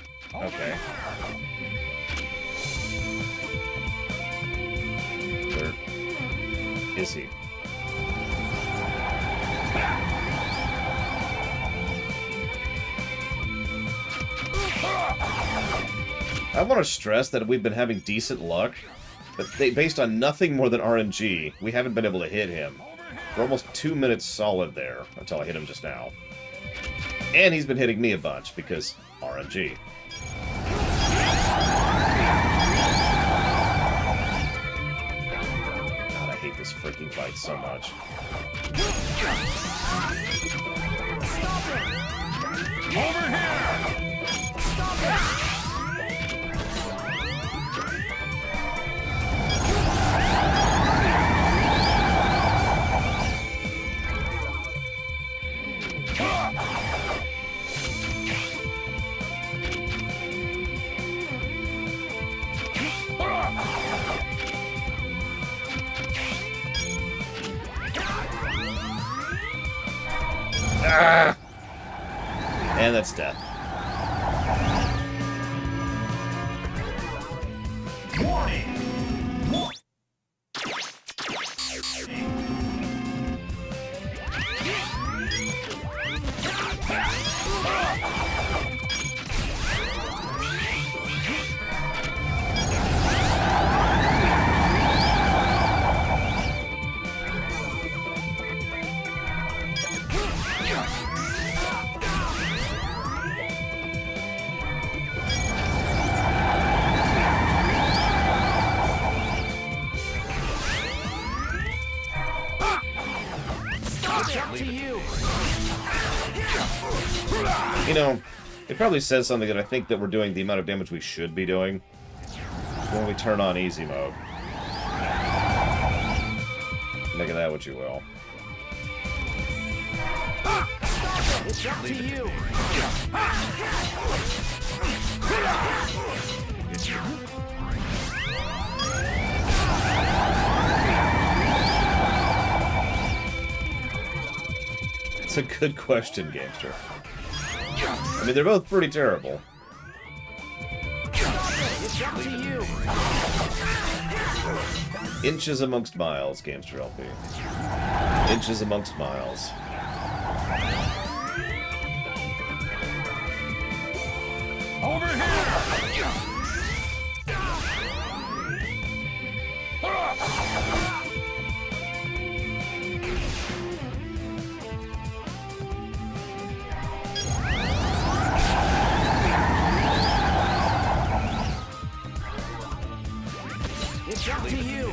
Where is he? I want to stress that we've been having decent luck, but based on nothing more than RNG, we haven't been able to hit him. For almost 2 minutes solid there, until I hit him just now. And he's been hitting me a bunch, because RNG. fight so much. Over here! Stop it! Ah! And that's death. Warning! It's up to you. You know, it probably says something that I think that we're doing the amount of damage we should be doing when we turn on easy mode. Make of that what you will. It's up to you. It's a good question, Gamester. I mean, they're both pretty terrible. It's up to you. Inches amongst miles, Gamester LP. Inches amongst miles. Over here! It's up to you.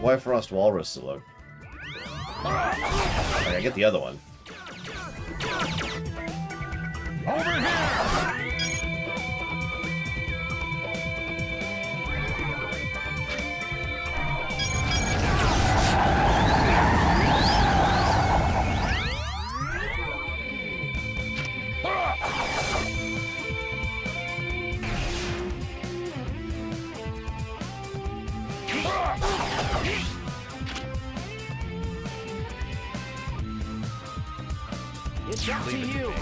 Why Frost Walrus to look? I get the other one. Over here! It's up to you.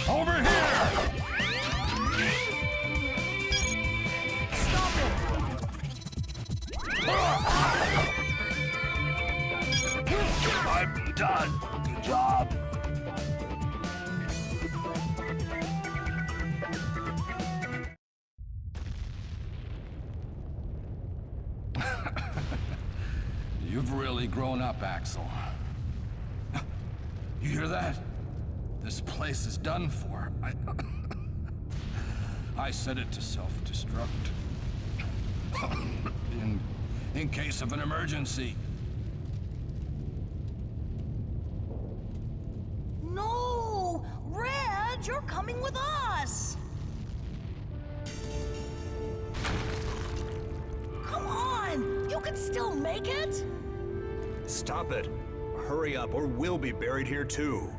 Over here! Stop it. I'm done. Good job. You've really grown up, Axel. You hear that? This place is done for. I set it to self-destruct. in case of an emergency. No! Red, you're coming with us! Come on! You can still make it! Stop it. Hurry up, or we'll be buried here too.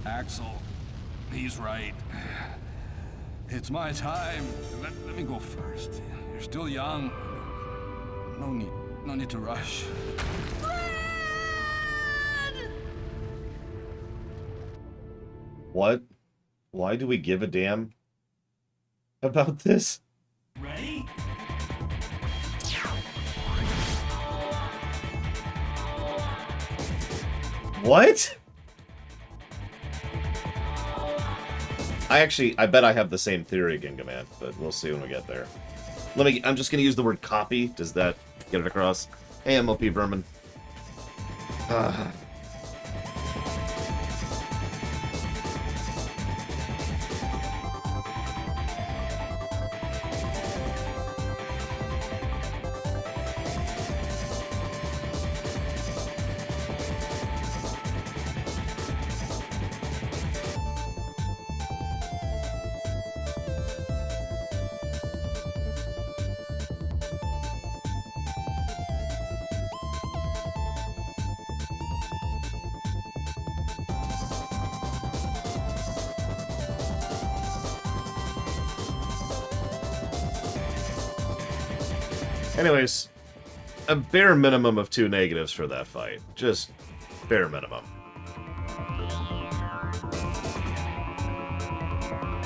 Axel, he's right. It's my time. Let me go first. You're still young. No need to rush. Red! What? Why do we give a damn about this? Ready? What? I bet I have the same theory, Ginga Man, but we'll see when we get there. I'm just gonna use the word copy. Does that get it across? Hey, MOP Vermin. Anyways, a bare minimum of 2 negatives for that fight. Just bare minimum.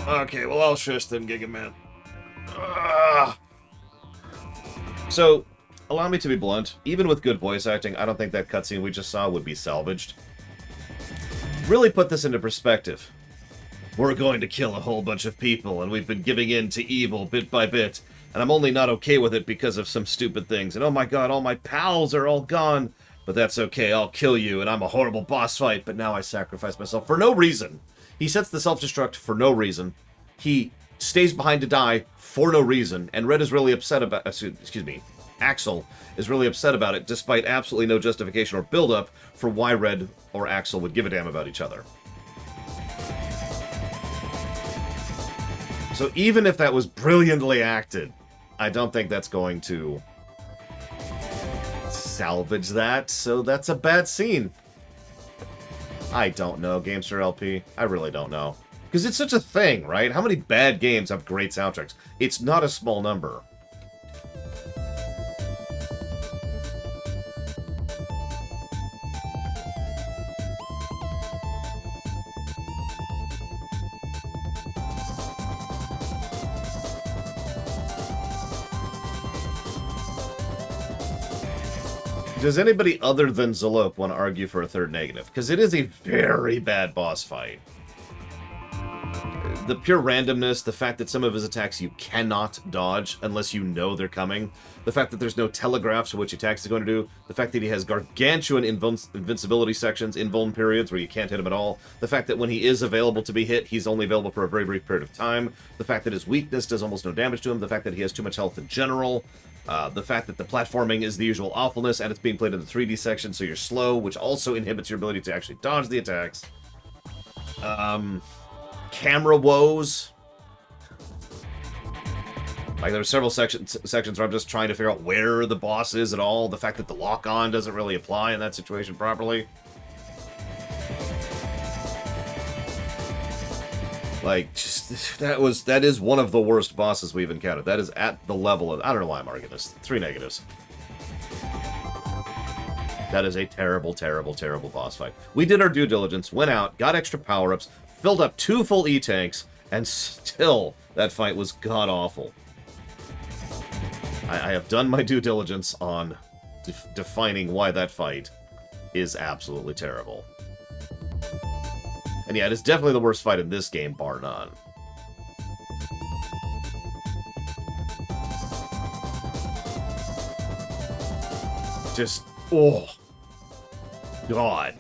Okay, well, I'll shush then, Giga Man. So, allow me to be blunt. Even with good voice acting, I don't think that cutscene we just saw would be salvaged. Really put this into perspective. We're going to kill a whole bunch of people, and we've been giving in to evil bit by bit. And I'm only not okay with it because of some stupid things. And oh my god, all my pals are all gone. But that's okay, I'll kill you, and I'm a horrible boss fight. But now I sacrifice myself for no reason. He sets the self-destruct for no reason. He stays behind to die for no reason. And Red is really upset about... excuse me. Axel is really upset about it, despite absolutely no justification or build-up for why Red or Axel would give a damn about each other. So even if that was brilliantly acted, I don't think that's going to salvage that, so that's a bad scene. I don't know, Gamester LP. I really don't know. Because it's such a thing, right? How many bad games have great soundtracks? It's not a small number. Does anybody other than Zalope want to argue for a third negative? Because it is a very bad boss fight. The pure randomness, the fact that some of his attacks you cannot dodge unless you know they're coming, the fact that there's no telegraphs for which attacks he's going to do, the fact that he has gargantuan invincibility sections, invuln periods where you can't hit him at all, the fact that when he is available to be hit, he's only available for a very brief period of time, the fact that his weakness does almost no damage to him, the fact that he has too much health in general, the fact that the platforming is the usual awfulness and it's being played in the 3D section, so you're slow, which also inhibits your ability to actually dodge the attacks. Camera woes. Like, there are several sections where I'm just trying to figure out where the boss is at all. The fact that the lock-on doesn't really apply in that situation properly. Like, just, that is one of the worst bosses we've encountered. That is at the level of... I don't know why I'm arguing this. 3 negatives. That is a terrible, terrible, terrible boss fight. We did our due diligence, went out, got extra power-ups, filled up 2 full E-tanks, and still that fight was god-awful. I have done my due diligence on defining why that fight is absolutely terrible. And yeah, it is definitely the worst fight in this game, bar none. Just, oh, God.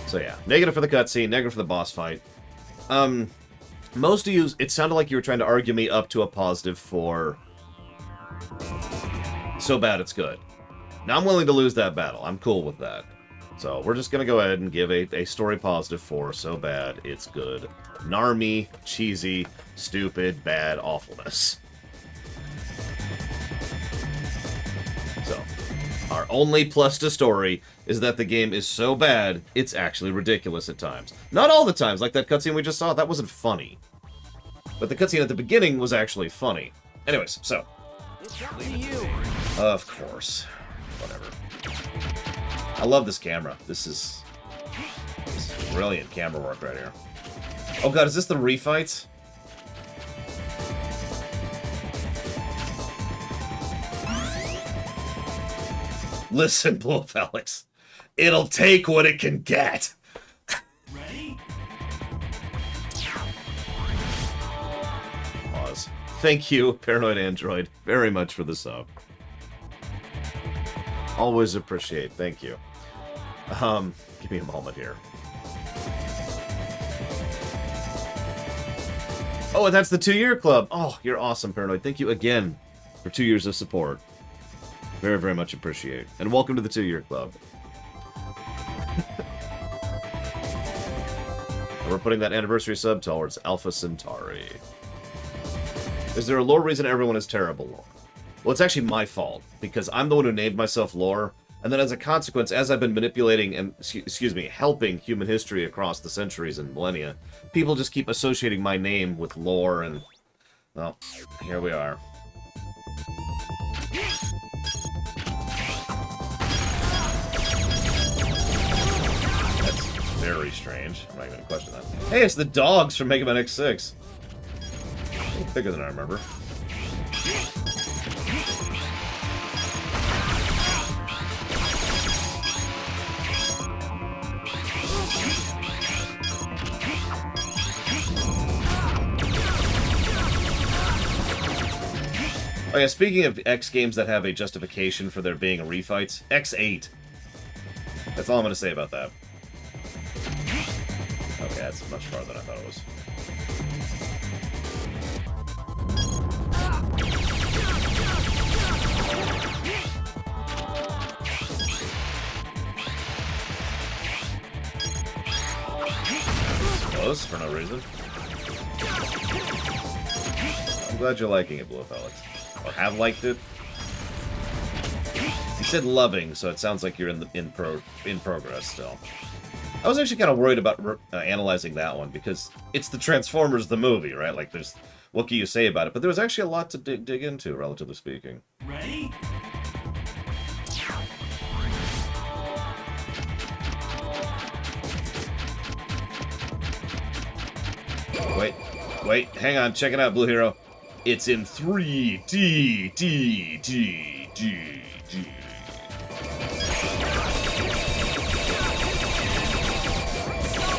So yeah, negative for the cutscene, negative for the boss fight. Most of you, it sounded like you were trying to argue me up to a positive for so bad it's good. Now I'm willing to lose that battle. I'm cool with that. So we're just gonna go ahead and give a story positive for so bad it's good. Narmy, cheesy, stupid, bad awfulness. So, our only plus to story is that the game is so bad, it's actually ridiculous at times. Not all the times, like that cutscene we just saw, that wasn't funny. But the cutscene at the beginning was actually funny. Anyways, so. It's up to you. Of course. Whatever. I love this camera. This is brilliant camera work right here. Oh god, is this the refights? Listen, Blue Alex. It'll take what it can get. Ready? Pause. Thank you, Paranoid Android, very much for the sub. Always appreciate. Thank you. Give me a moment here. Oh, and that's the 2-year club. Oh, you're awesome, Paranoid. Thank you again for 2 years of support. Very, very much appreciate. And welcome to the 2-year club. And we're putting that anniversary sub towards Alpha Centauri. Is there a lore reason everyone is terrible lore? Well, it's actually my fault, because I'm the one who named myself lore, and then as a consequence, as I've been manipulating and, excuse me, helping human history across the centuries and millennia, people just keep associating my name with lore, and, well, here we are. That's very strange. I'm not even gonna question that. Hey, it's the dogs from Mega Man X6. A little bigger than I remember. Oh yeah, speaking of X games that have a justification for there being a refights, X8. That's all I'm going to say about that. Okay, that's much farther than I thought it was. Close for no reason. I'm glad you're liking it, Blue Felix. Or have liked it. You said loving, so it sounds like you're in progress still. I was actually kind of worried about analyzing that one because it's the Transformers the movie, right? Like, there's what can you say about it? But there was actually a lot to dig into, relatively speaking. Ready? Wait, hang on, check it out, Blue Hero. It's in 3D, D.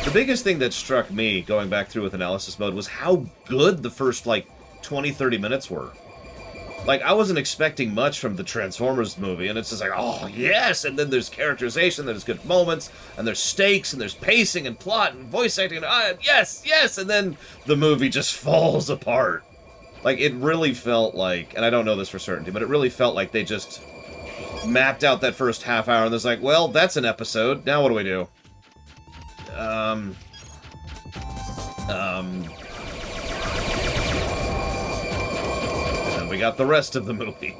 The biggest thing that struck me going back through with analysis mode was how good the first, like, 20-30 minutes were. Like, I wasn't expecting much from the Transformers movie, and it's just like, oh, yes! And then there's characterization, there's good moments, and there's stakes, and there's pacing, and plot, and voice acting, and yes! And then the movie just falls apart. Like, it really felt like, and I don't know this for certainty, but it really felt like they just mapped out that first half hour, and there's like, well, that's an episode, now what do we do? And we got the rest of the movie.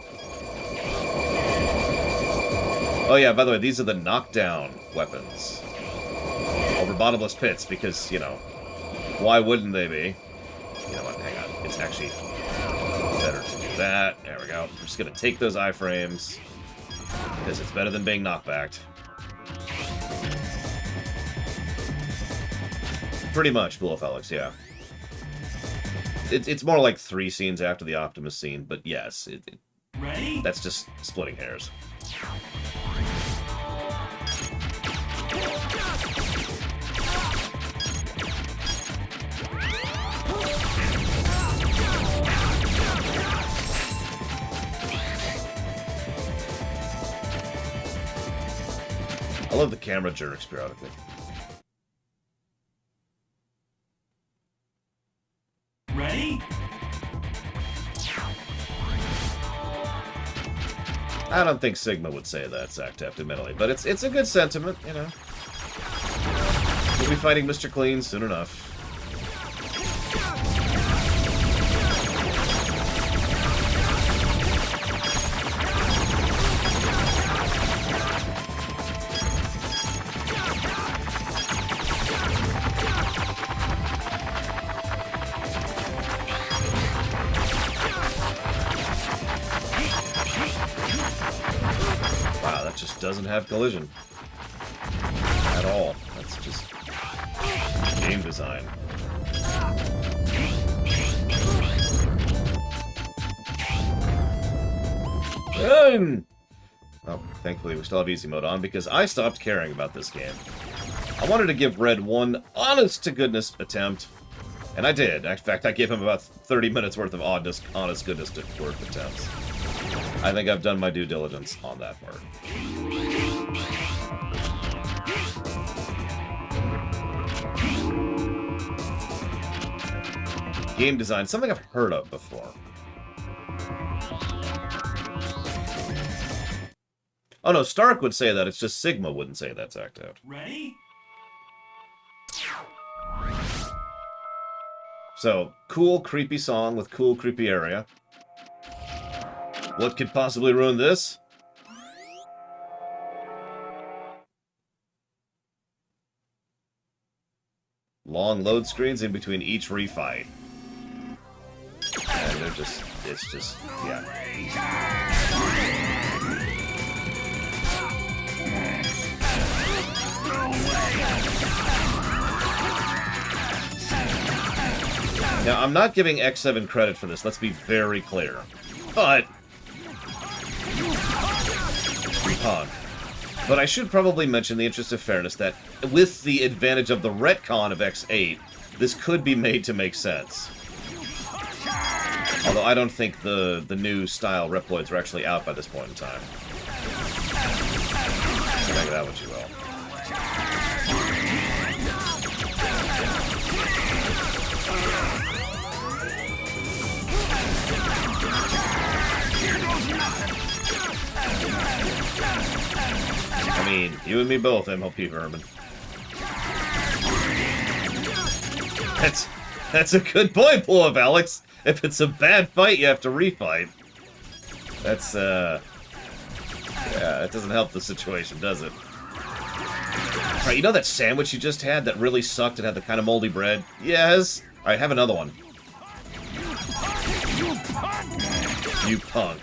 Oh yeah, by the way, these are the knockdown weapons. Over bottomless pits, because, you know, why wouldn't they be? You know what, hang on, it's actually better to do that. There we go. I'm just gonna take those iframes, because it's better than being knockbacked. Pretty much, Blue Felix, yeah. It's more like 3 scenes after the Optimus scene, but yes, Ready? that's just splitting hairs. I love the camera jerks periodically. Ready? I don't think Sigma would say that, Zacteft, admittedly, but it's a good sentiment, you know. We'll be fighting Mr. Clean soon enough. Wow, that just doesn't have collision. At all. That's just game design. Oh, thankfully we still have easy mode on, because I stopped caring about this game. I wanted to give Red one honest-to-goodness attempt, and I did. In fact, I gave him about 30 minutes worth of honest-goodness worth attempts. I think I've done my due diligence on that part. Game design, something I've heard of before. Oh no, Stark would say that, it's just Sigma wouldn't say that's act out. Ready? So, cool, creepy song with cool, creepy area. What could possibly ruin this? Long load screens in between each refight. And they're just, it's just, yeah. Now, I'm not giving X7 credit for this, let's be very clear. But... Punk. But I should probably mention, in the interest of fairness, that with the advantage of the retcon of X8, this could be made to make sense. Although I don't think the new style Reploids are actually out by this point in time. So make that what you will. I mean, you and me both, MLP Vermin. That's a good point, pull up, Alex. If it's a bad fight, you have to refight. That's, yeah, it doesn't help the situation, does it? Alright, you know that sandwich you just had that really sucked and had the kind of moldy bread? Yes! Alright, have another one. You punk.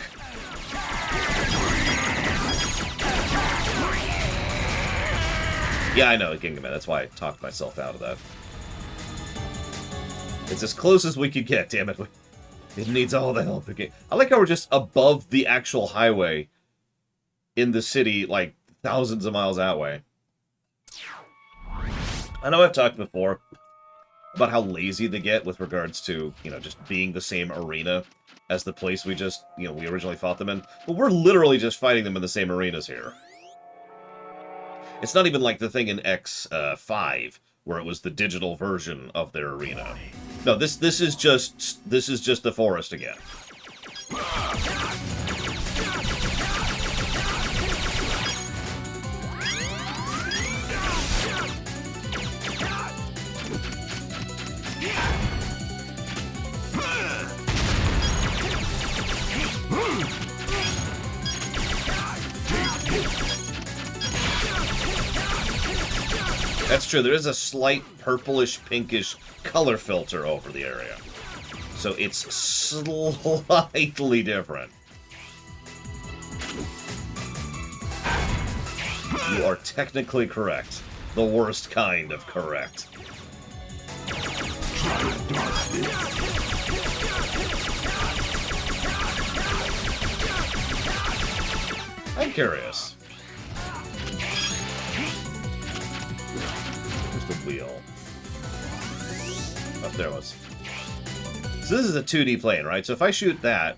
Yeah, I know, Gingaman. That's why I talked myself out of that. It's as close as we could get, damn it. It needs all the help it can. I like how we're just above the actual highway in the city, like, thousands of miles that way. I know I've talked before about how lazy they get with regards to, you know, just being the same arena as the place we just, you know, we originally fought them in. But we're literally just fighting them in the same arenas here. It's not even like the thing in X5, where it was the digital version of their arena. No, this is just the forest again. That's true, there is a slight purplish, pinkish color filter over the area. So it's slightly different. You are technically correct. The worst kind of correct. I'm curious. Where's the wheel? Oh, there it was. So this is a 2D plane, right? So if I shoot that...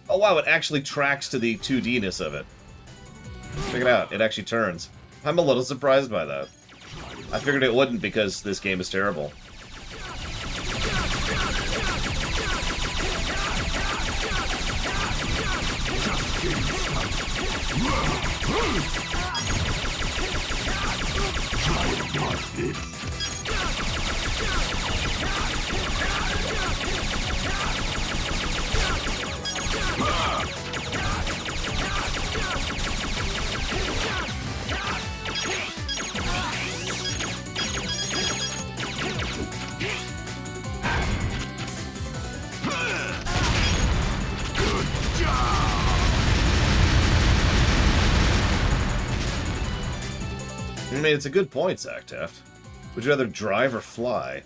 Oh wow, it actually tracks to the 2D-ness of it. Check it out, it actually turns. I'm a little surprised by that. I figured it wouldn't because this game is terrible. I mean, it's a good point, Zach Taft. Would you rather drive or fly?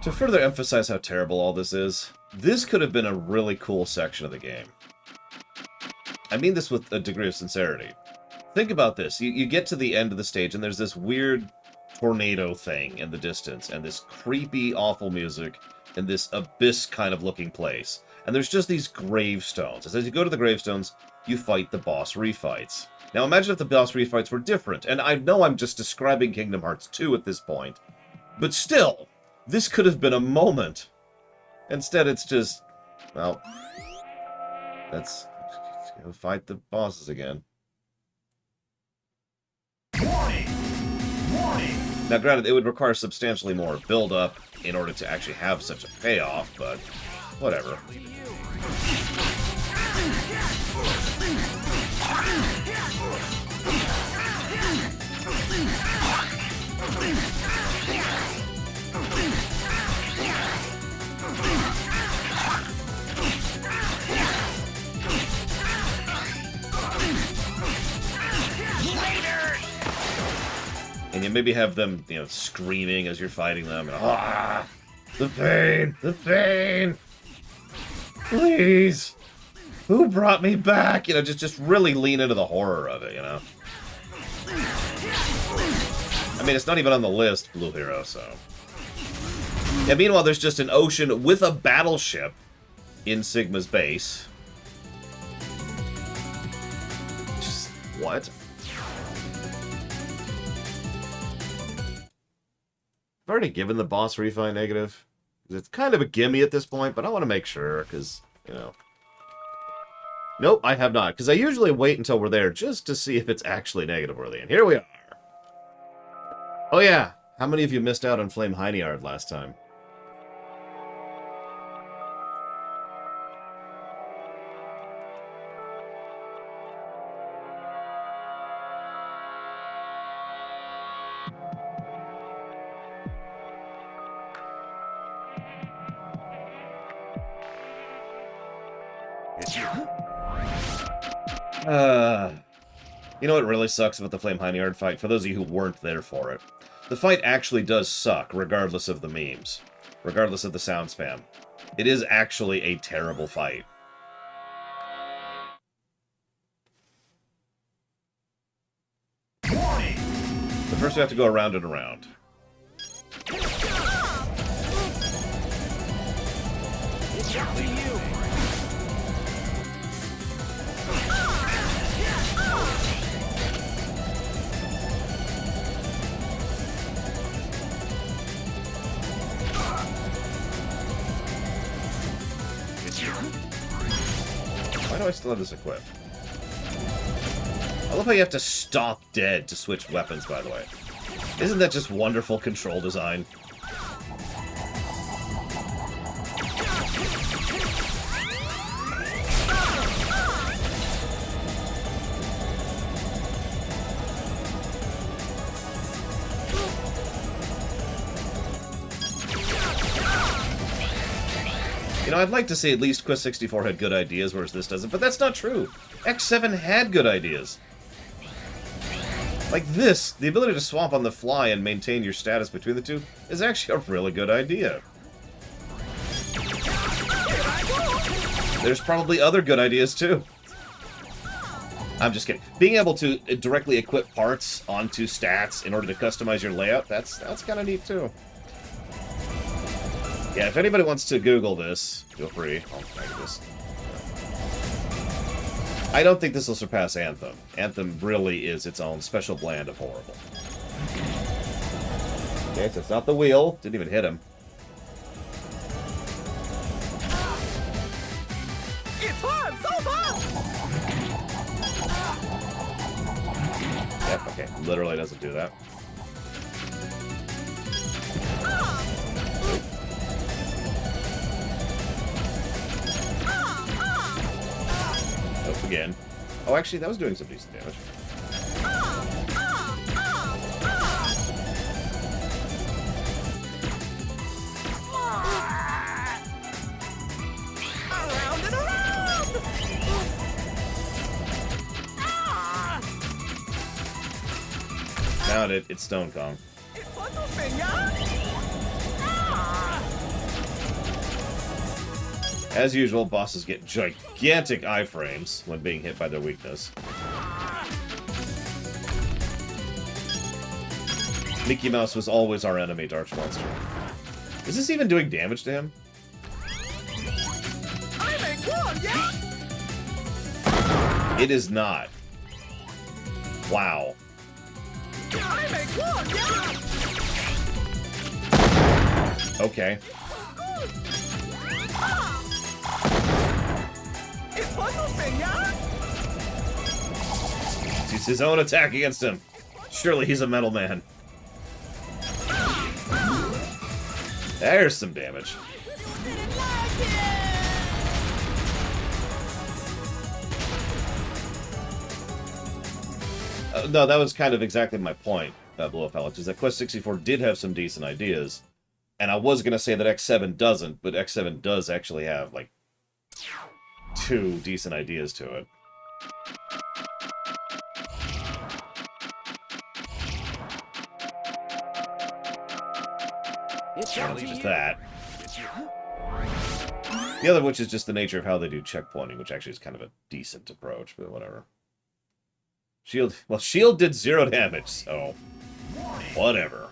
To further emphasize how terrible all this is, this could have been a really cool section of the game. I mean this with a degree of sincerity. Think about this. You get to the end of the stage, and there's this weird tornado thing in the distance, and this creepy, awful music, and this abyss kind of looking place. And there's just these gravestones. As you go to the gravestones, you fight the boss refights. Now imagine if the boss refights were different, and I know I'm just describing Kingdom Hearts 2 at this point, but still, this could have been a moment. Instead, it's just, well, let's go fight the bosses again. Warning! Warning! Now, granted, it would require substantially more build-up in order to actually have such a payoff, but whatever. And you maybe have them, you know, screaming as you're fighting them. And, ah, the pain, the pain. Please, who brought me back? You know, just really lean into the horror of it. You know. I mean, it's not even on the list, Blue Hero. So. Yeah. Meanwhile, there's just an ocean with a battleship in Sigma's base. Just what? I've already given the boss refight negative. It's kind of a gimme at this point, but I want to make sure, because, you know. Nope, I have not, because I usually wait until we're there just to see if it's actually negative worthy. And here we are. Oh yeah, how many of you missed out on Flame Heinyard last time? You know what really sucks about the Flame Heinyard fight? For those of you who weren't there for it, the fight actually does suck, regardless of the memes. Regardless of the sound spam. It is actually a terrible fight. Warning! But first we have to go around and around. It's up to you. Why do I still have this equipped? I love how you have to stop dead to switch weapons, by the way. Isn't that just wonderful control design? You know, I'd like to say at least Quest 64 had good ideas, whereas this doesn't, but that's not true. X7 had good ideas. Like this, the ability to swap on the fly and maintain your status between the two is actually a really good idea. There's probably other good ideas, too. I'm just kidding. Being able to directly equip parts onto stats in order to customize your layout, that's kind of neat, too. Yeah, if anybody wants to Google this, feel free. I'll make this. I don't think this will surpass Anthem. Anthem really is its own special blend of horrible. Okay, so it's not the wheel. Didn't even hit him. It's fun! So fun! Yep, okay. Literally doesn't do that. Nope, again. Oh, actually, that was doing some decent damage. Around and around! Found it. It's Stone Kong. It's fun to sing, yeah? As usual, bosses get gigantic iframes when being hit by their weakness. Mickey Mouse was always our enemy, Dark Monster. Is this even doing damage to him? It is not. Wow. Okay. It's his own attack against him. Surely he's a metal man. There's some damage. No, that was kind of exactly my point, Blow Up Alex, is that Quest 64 did have some decent ideas. And I was going to say that X7 doesn't, but X7 does actually have, like, 2 decent ideas to it. It's Or up at to least you. that. The other of which is just the nature of how they do checkpointing, which actually is kind of a decent approach, but whatever. Shield... Well, Shield did 0 damage, so... Whatever.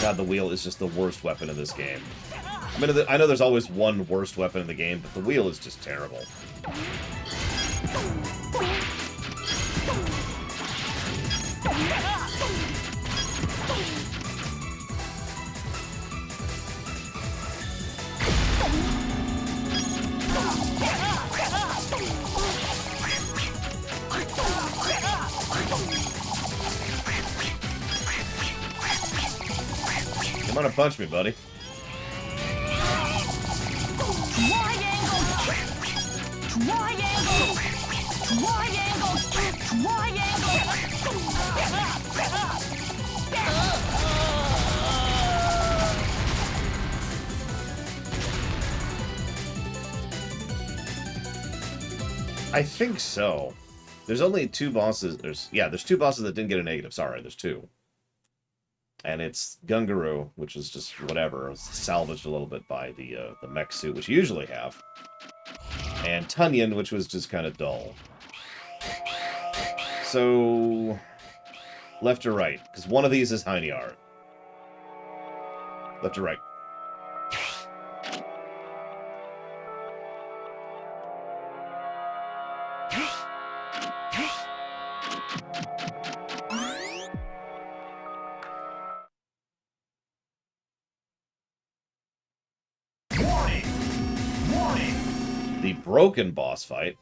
God, the wheel is just the worst weapon in this game. I mean, I know there's always one worst weapon in the game, but the wheel is just terrible. Come on and punch me, buddy. I think so. There's only 2 bosses. There's 2 bosses that didn't get a negative. Sorry, there's 2. And it's Gungaroo, which is just whatever. It's salvaged a little bit by the mech suit, which you usually have. And Tunyon, which was just kind of dull. So... left or right? Because one of these is Heine Art. Left or right? The broken boss fight.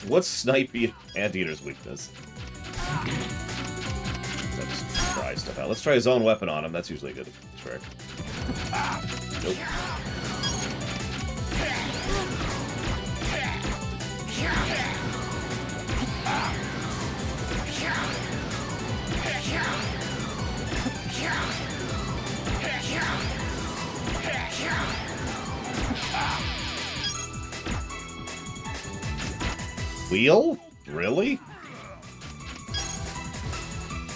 What's Snipey Anteater's weakness? Let's try stuff out. Let's try his own weapon on him. That's usually a good trick. Nope. Wheel? Really?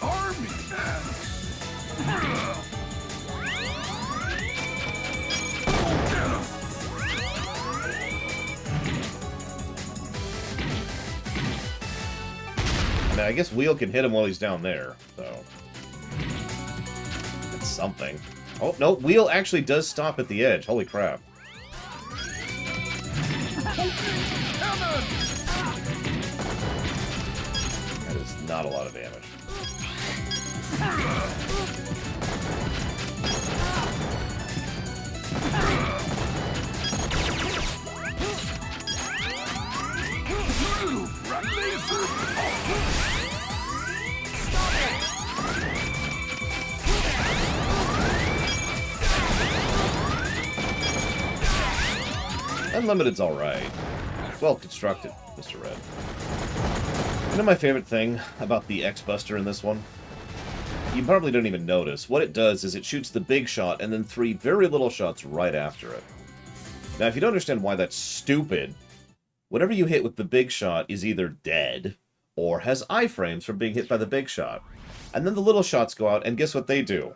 Army I mean, I guess Wheel can hit him while he's down there, so... It's something. Oh, no, Wheel actually does stop at the edge. Holy crap. That is not a lot of damage. Unlimited's alright. Well constructed, Mr. Red. You know my favorite thing about the X-Buster in this one? you probably don't even notice. What it does is it shoots the big shot and then 3 very little shots right after it. Now, if you don't understand why that's stupid, whatever you hit with the big shot is either dead or has iframes from being hit by the big shot. And then the little shots go out, and guess what they do?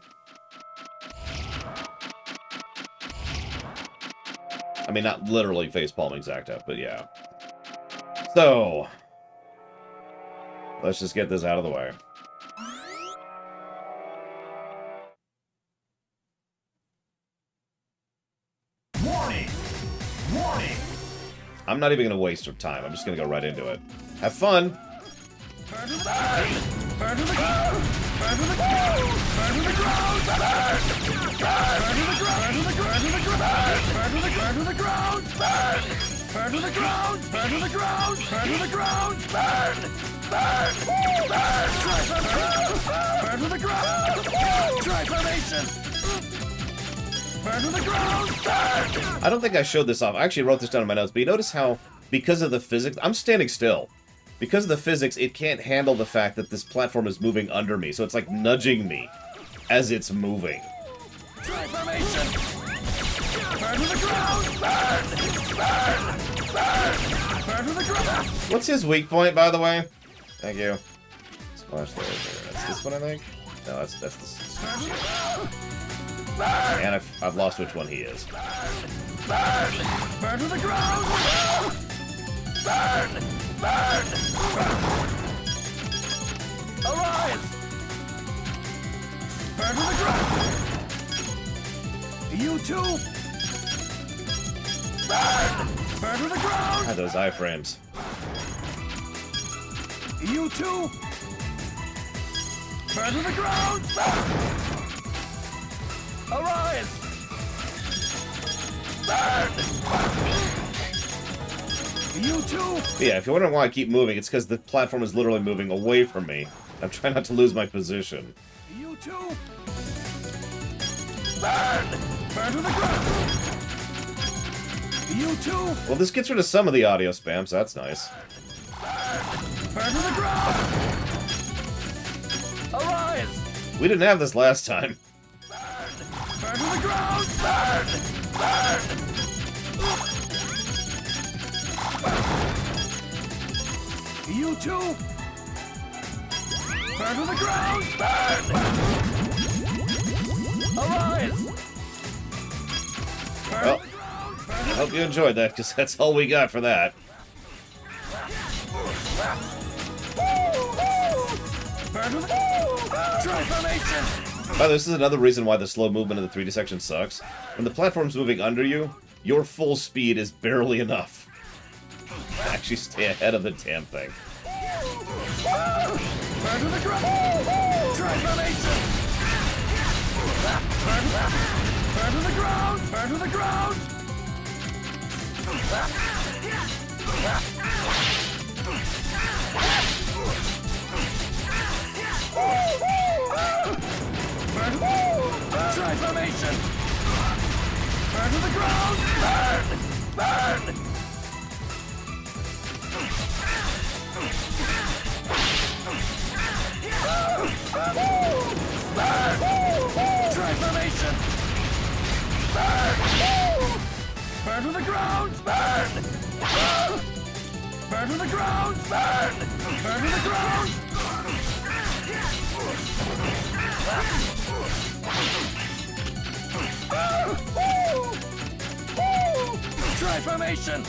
I mean, not literally facepalming Zacta, but yeah. So, let's just get this out of the way. Warning! Warning! I'm not even going to waste your time. I'm just going to go right into it. Have fun! Burn to the ground! Burn to the ground! Burn to the ground! Burn to the ground! Burn to the ground! Burn to the ground! Burn to the ground! Burn to the ground! Burn to the ground! Burn to the ground! Burn to the ground! Burn! Burn! Burn! Burn to the ground! Transformation! Burn to the ground! Burn! I don't think I showed this off. I actually wrote this down in my notes, but you notice how, because of the physics... I'm standing still. Because of the physics, it can't handle the fact that this platform is moving under me, so it's like nudging me as it's moving. Transformation! Burn to the ground! Burn! Burn! Burn! Burn to the ground! What's his weak point, by the way? Thank you. Splash there. That's this one, I think? No, that's the... Burn to the ground! Burn! And I've lost which one he is. Burn! Burn to the ground! Burn! Burn! Arise! Burn to the ground! You too! Burn! Burn to the ground! Ah, those iframes. You too! Burn to the ground! Arise! Burn! You too! Yeah, if you're wondering why I keep moving, it's because the platform is literally moving away from me. I'm trying not to lose my position. You too! Burn! Burn to the ground! You too! Well, this gets rid of some of the audio spam, so that's nice. Burn to the ground! Arise! We didn't have this last time. Burn to the ground! Burn! Burn! You too! Burn to the ground! Burn! Arise! Burn Well, to the ground! I hope you enjoyed that, because that's all we got for that. Burn to the transformation! By the way, this is another reason why the slow movement of the 3D section sucks. When the platform's moving under you, your full speed is barely enough to actually stay ahead of the damn thing. Burn to the ground! Transformation! Burn to the ground! Burn to the ground! Transformation! Burn to the ground! Burn! Burn! Burn! Transformation! Burn! Burn to the ground! Burn! Burn to the ground! Burn! Burn to the ground! Transformation!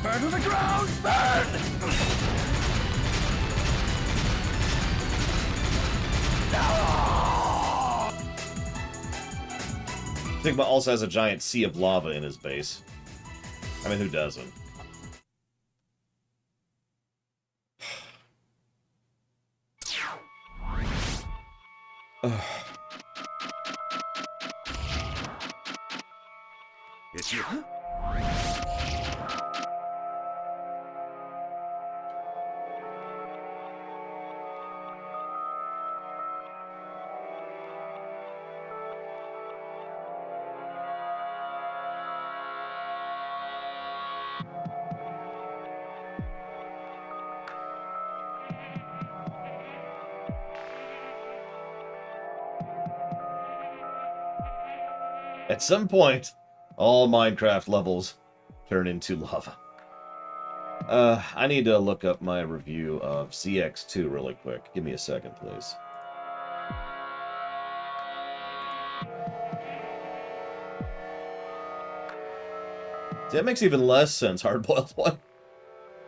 Burn to the ground! Burn! Sigma also has a giant sea of lava in his base. I mean, who doesn't? It's you. At some point, all Minecraft levels turn into lava. I need to look up my review of CX2 really quick. Give me a second, please. See, that makes even less sense, Hardboiled One.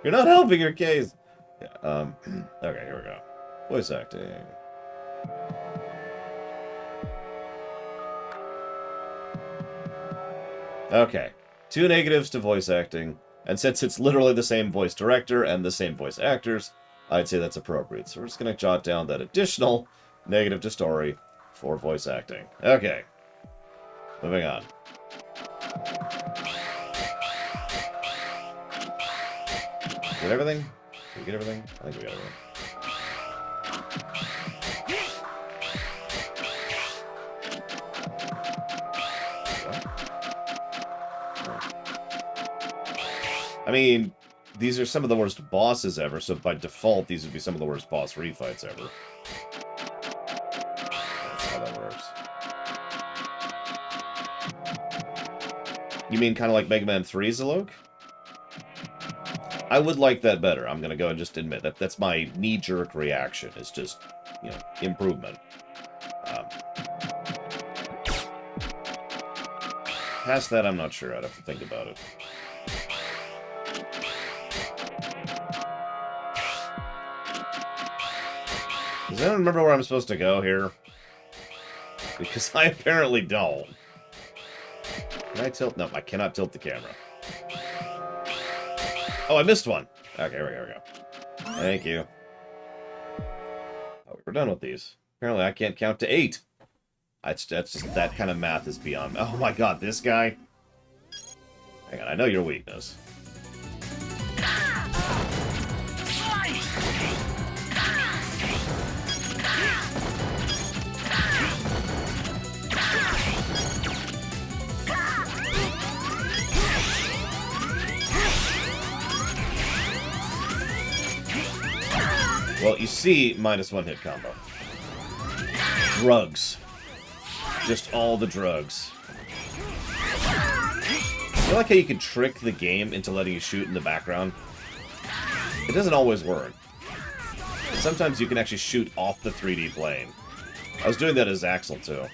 You're not helping your case. Yeah, okay, here we go. Voice acting. Okay. 2 negatives to voice acting. And since it's literally the same voice director and the same voice actors, I'd say that's appropriate. So we're just going to jot down that additional negative to story for voice acting. Okay. Moving on. Get everything? Did we get everything? I think we got everything. I mean, these are some of the worst bosses ever, so by default, these would be some of the worst boss refights ever. That's how that works. You mean kind of like Mega Man 3, Zalok? I would like that better. I'm gonna go and just admit that that's my knee-jerk reaction. It's just, you know, improvement. Past that, I'm not sure. I'd have to think about it. Does anyone remember where I'm supposed to go here? Because I apparently don't. Can I tilt? No, I cannot tilt the camera. Oh, I missed one. Okay, here we go. Thank you. Oh, we're done with these. Apparently, I can't count to 8. That's just, that kind of math is beyond. Oh my god, this guy. Hang on, I know your weakness. Well, you see, -1 hit combo. Drugs. Just all the drugs. I like how you can trick the game into letting you shoot in the background. It doesn't always work. Sometimes you can actually shoot off the 3D plane. I was doing that as Axel, too.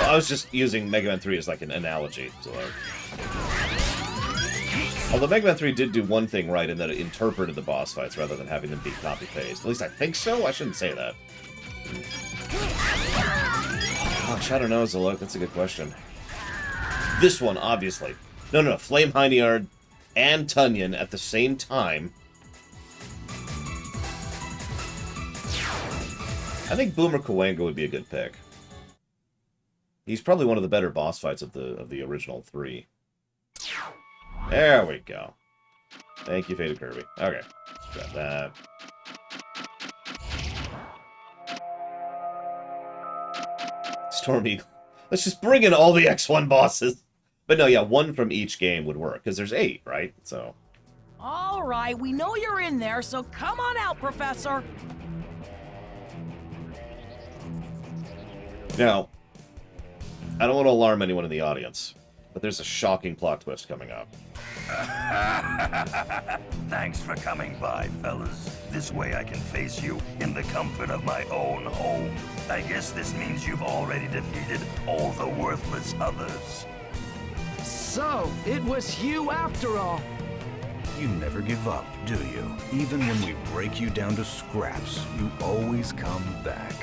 I was just using Mega Man 3 as like an analogy. So, although Mega Man 3 did do one thing right in that it interpreted the boss fights rather than having them be copy-paste. At least I think so? I shouldn't say that. Gosh, I don't know, Zalok. That's a good question. This one, obviously. No. Flame Heiniard and Tunyon at the same time. I think Boomer Kawanga would be a good pick. He's probably one of the better boss fights of the original 3. There we go. Thank you, Faded Kirby. Okay, let's grab that. Storm Eagle. Let's just bring in all the X1 bosses. But no, yeah, 1 from each game would work, because there's 8, right? So. All right, we know you're in there, so come on out, Professor. Now, I don't want to alarm anyone in the audience, but there's a shocking plot twist coming up. Thanks for coming by, fellas. This way I can face you in the comfort of my own home. I guess this means you've already defeated all the worthless others. So, it was you after all. You never give up, do you? Even when we break you down to scraps, you always come back.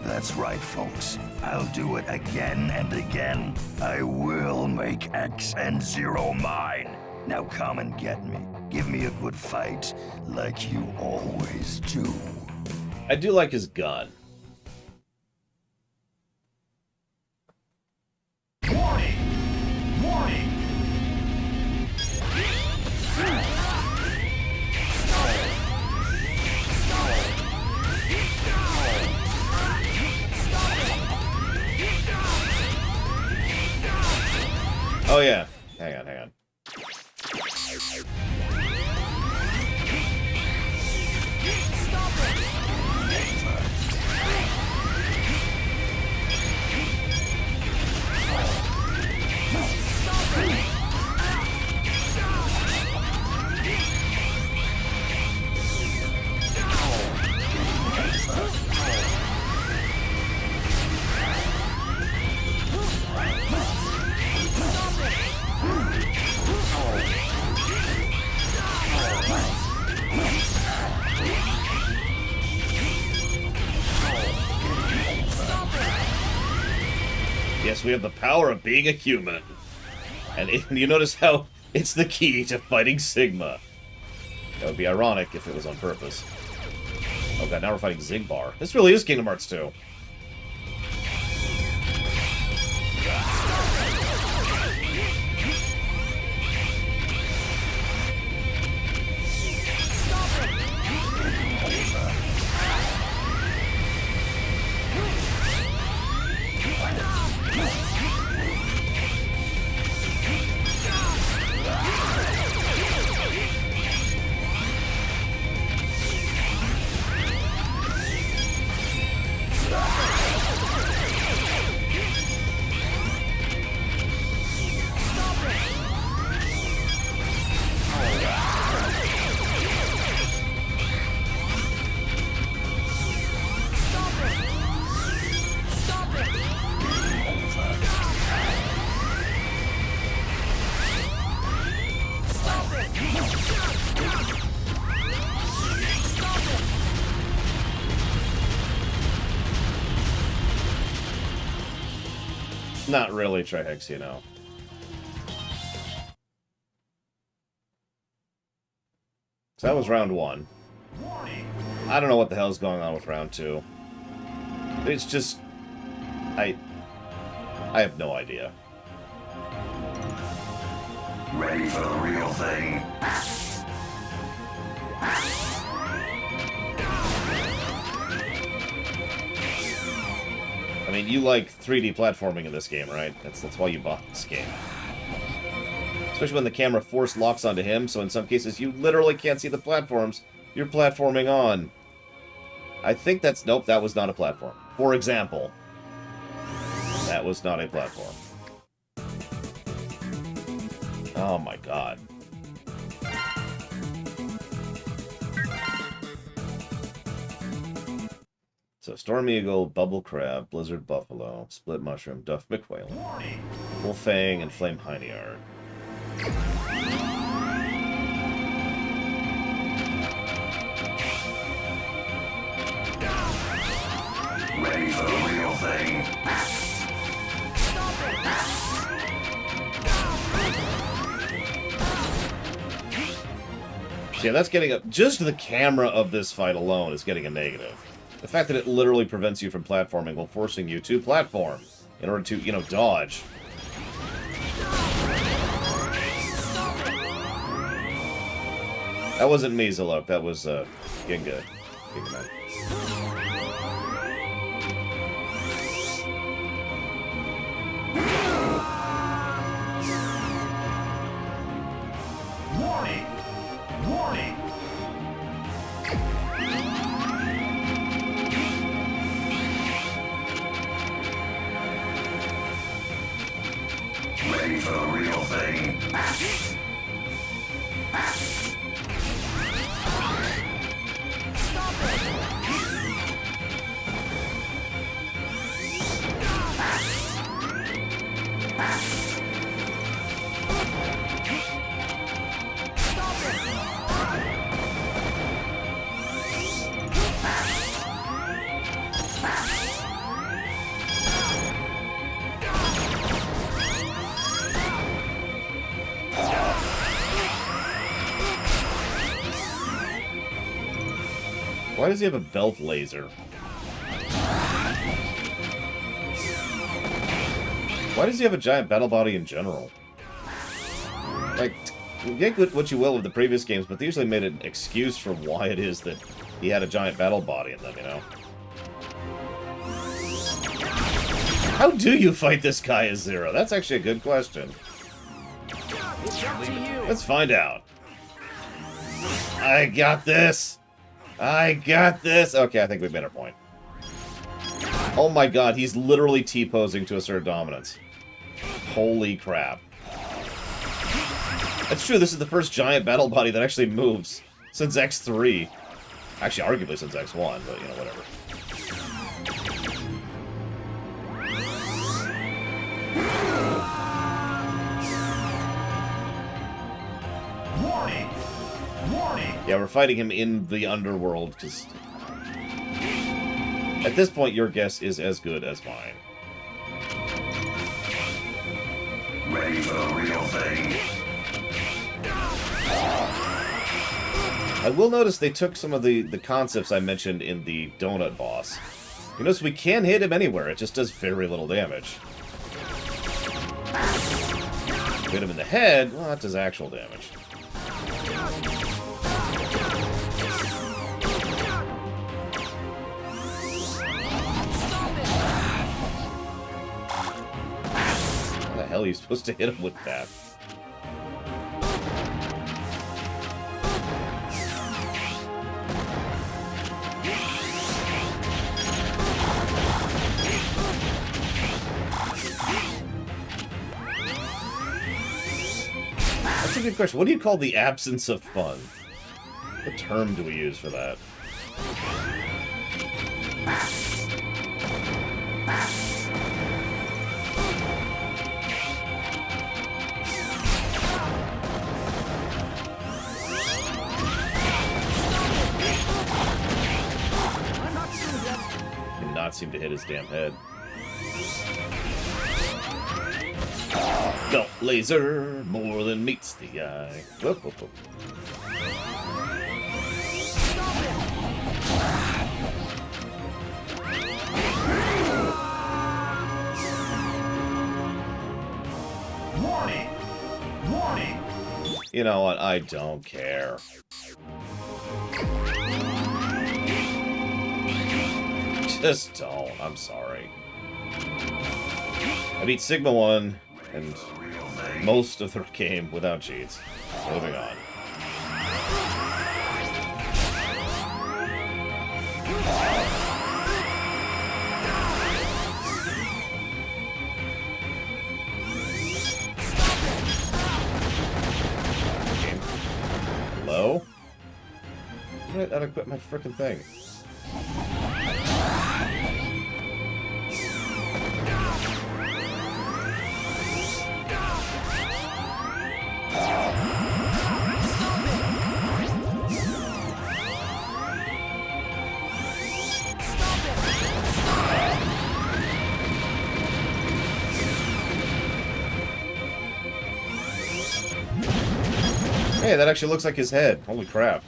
That's right, folks. I'll do it again and again. I will make X and Zero mine. Now come and get me. Give me a good fight, like you always do. I do like his gun. Warning! Warning! Yes, we have the power of being a human. And you notice how it's the key to fighting Sigma. That would be ironic if it was on purpose. Oh god, now we're fighting Zigbar. This really is Kingdom Hearts 2. Not really, Trihex, you know. So that was round 1. I don't know what the hell's going on with round 2. It's just... I have no idea. Ready for the real thing? I mean, you like 3D platforming in this game, right? That's why you bought this game. Especially when the camera force locks onto him, so in some cases you literally can't see the platforms you're platforming on. I think that's... Nope, that was not a platform. For example, that was not a platform. Oh my god. So, Storm Eagle, Bubble Crab, Blizzard Buffalo, Split Mushroom, Duff McWhale, Wolfang, and Flame Hyniard. Ready for the real thing? Yeah, that's getting a... Just the camera of this fight alone is getting a negative. The fact that it literally prevents you from platforming while forcing you to platform in order to, you know, dodge. That wasn't me, Zalok. That was, Ginga. Ginga Man. Ready for the real thing? Why does he have a belt laser? Why does he have a giant battle body in general? Like, get what you will of the previous games, but they usually made an excuse for why it is that he had a giant battle body in them, you know? How do you fight this guy as Zero? That's actually a good question. It's up to you. Let's find out. I got this! I got this! Okay, I think we've made our point. Oh my god, he's literally T-posing to assert dominance. Holy crap. That's true, this is the first giant battle body that actually moves since X3. Actually, arguably since X1, but, you know, whatever. Warning! Warning! Yeah, we're fighting him in the underworld, because... At this point, your guess is as good as mine. ready for the real thing? I will notice they took some of the concepts I mentioned in the donut boss. You notice we can hit him anywhere, it just does very little damage. Hit him in the head, well, that does actual damage. How the hell are you supposed to hit him with that? That's a good question. What do you call the absence of fun? What term do we use for that? Did not seem to hit his damn head. Belt laser more than meets the eye. Whoop, whoop, whoop. Warning! Warning! You know what? I don't care. Just don't. I'm sorry. I beat Sigma 1 and most of the game without cheats. Moving on. Game. Hello? Why did I unequip my frickin' thing? Hey, that actually looks like his head. Holy crap.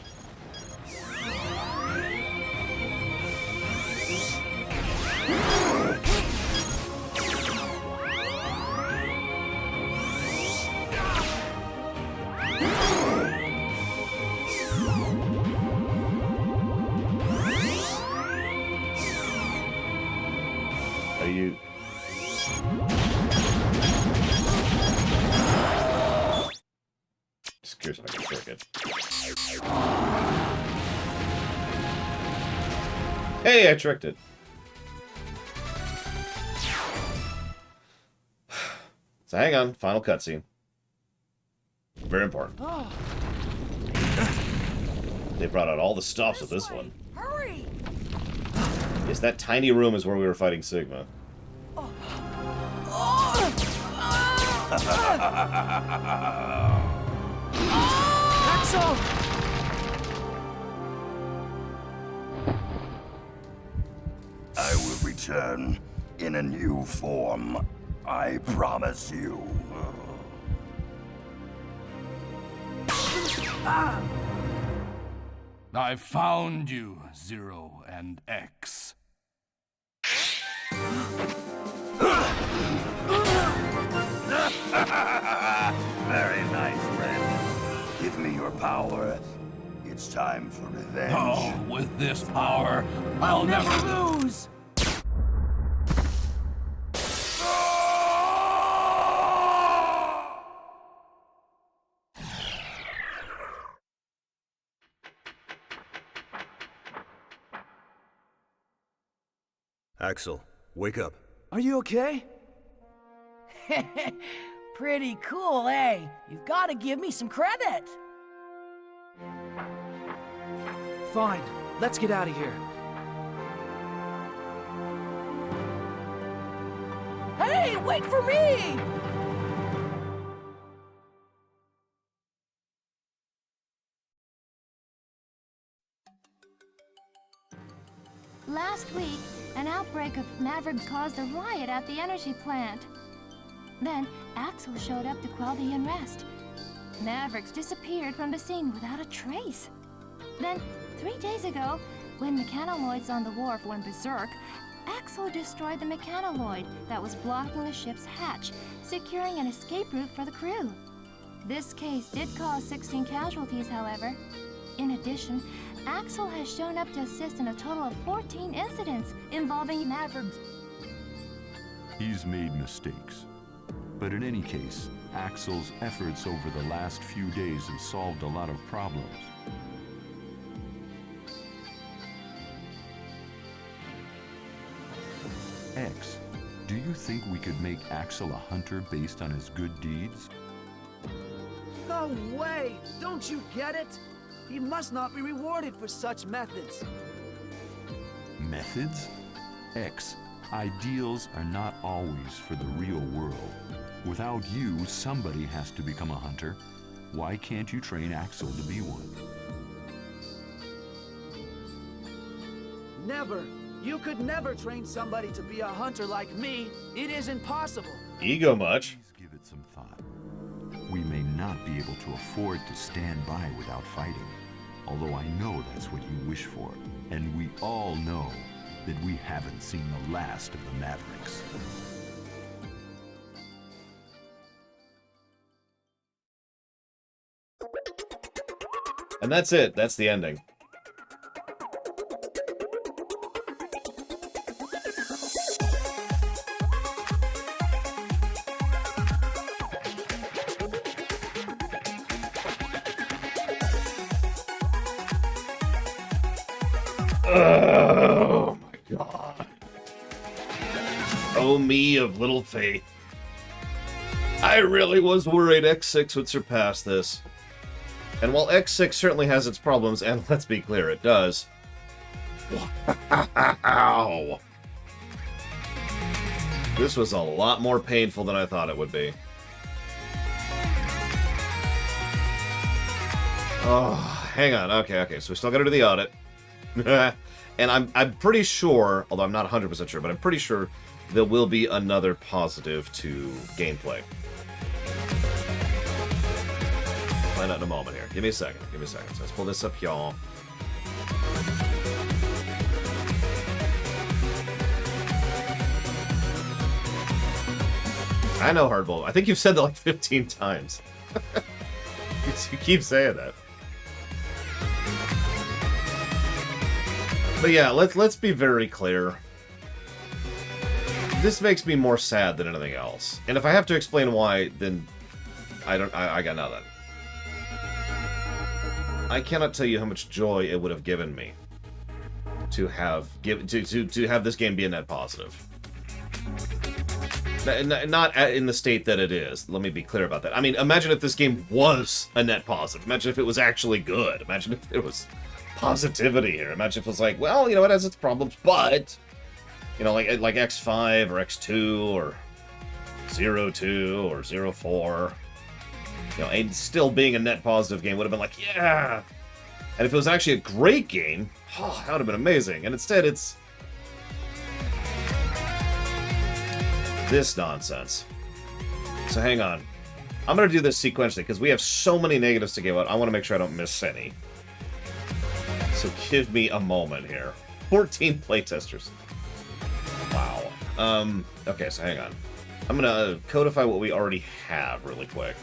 Are you... Just curious if I can trick it. Hey, I tricked it. So hang on, final cutscene. Very important. They brought out all the stops with this one. Hurry! Yes, that tiny room is where we were fighting Sigma. Axel! I will return in a new form. I promise you. I found you, Zero and X. Very nice, friend. Give me your power. It's time for revenge. Oh, with this power, I'll never lose! Axel, wake up. Are you okay? Pretty cool, eh? You've got to give me some credit. Fine, let's get out of here. Hey, wait for me! Last week, an outbreak of Maverick caused a riot at the energy plant. Then, Axel showed up to quell the unrest. Mavericks disappeared from the scene without a trace. Then, 3 days ago, when mechanoloids on the wharf went berserk, Axel destroyed the mechanoloid that was blocking the ship's hatch, securing an escape route for the crew. This case did cause 16 casualties, however. In addition, Axel has shown up to assist in a total of 14 incidents involving Mavericks. He's made mistakes. But in any case, Axel's efforts over the last few days have solved a lot of problems. X, do you think we could make Axel a hunter based on his good deeds? No way! Don't you get it? He must not be rewarded for such methods. Methods? X, ideals are not always for the real world. Without you, somebody has to become a hunter. Why can't you train Axel to be one? Never. You could never train somebody to be a hunter like me. It isn't possible. Ego much. Please give it some thought. We may not be able to afford to stand by without fighting, although I know that's what you wish for. And we all know that we haven't seen the last of the Mavericks. And that's it. That's the ending. Oh my god. Oh me of little faith. I really was worried X6 would surpass this. And while X6 certainly has its problems, and let's be clear, it does. Wow. This was a lot more painful than I thought it would be. Oh, hang on. Okay, so we still gotta do the audit. And I'm pretty sure, although I'm not 100% sure, but I'm pretty sure there will be another positive to gameplay. Find out in a moment here. Give me a second. So let's pull this up, y'all. I know, Hardball. I think you've said that like 15 times. You keep saying that. But yeah, let's be very clear. This makes me more sad than anything else. And if I have to explain why, then I got nothing. I cannot tell you how much joy it would have given me to have this game be a net positive. Not in the state that it is. Let me be clear about that. I mean, imagine if this game was a net positive. Imagine if it was actually good. Imagine if there was positivity here. Imagine if it was like, well, you know, it has its problems, but, you know, like X5 or X2 or 02 or 04, you know, and still being a net positive game would have been like, yeah. And if it was actually a great game, oh, that would have been amazing. And instead, it's this nonsense. So hang on. I'm going to do this sequentially because we have so many negatives to give out. I want to make sure I don't miss any. So give me a moment here. 14 playtesters. Wow. Okay, so hang on. I'm going to codify what we already have really quick.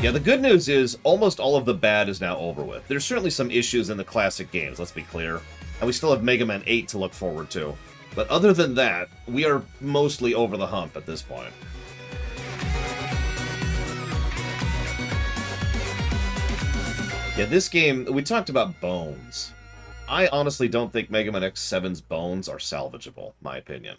Yeah, the good news is almost all of the bad is now over with. There's certainly some issues in the classic games, let's be clear. And we still have Mega Man 8 to look forward to. But other than that, we are mostly over the hump at this point. Yeah, this game, we talked about bones. I honestly don't think Mega Man X7's bones are salvageable, my opinion.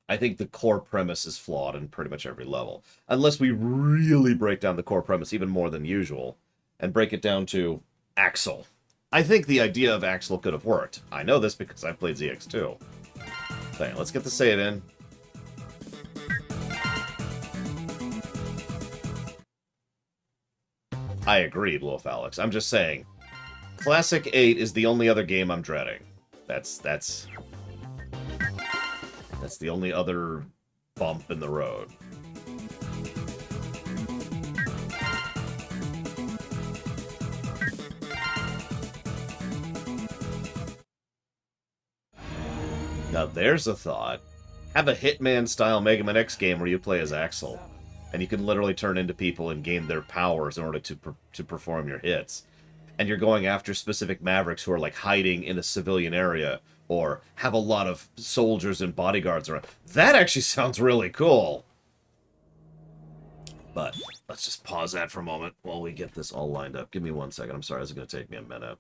I think the core premise is flawed in pretty much every level. Unless we really break down the core premise even more than usual, and break it down to Axel. I think the idea of Axel could have worked. I know this because I played ZX2. Dang, let's get the save in. I agree, Wolf Alex. I'm just saying, Classic 8 is the only other game I'm dreading. That's That's the only other bump in the road. Now there's a thought. Have a Hitman-style Mega Man X game where you play as Axel. And you can literally turn into people and gain their powers in order to perform your hits. And you're going after specific Mavericks who are like hiding in a civilian area or have a lot of soldiers and bodyguards around. That actually sounds really cool. But let's just pause that for a moment while we get this all lined up. Give me 1 second. I'm sorry, this is going to take me a minute.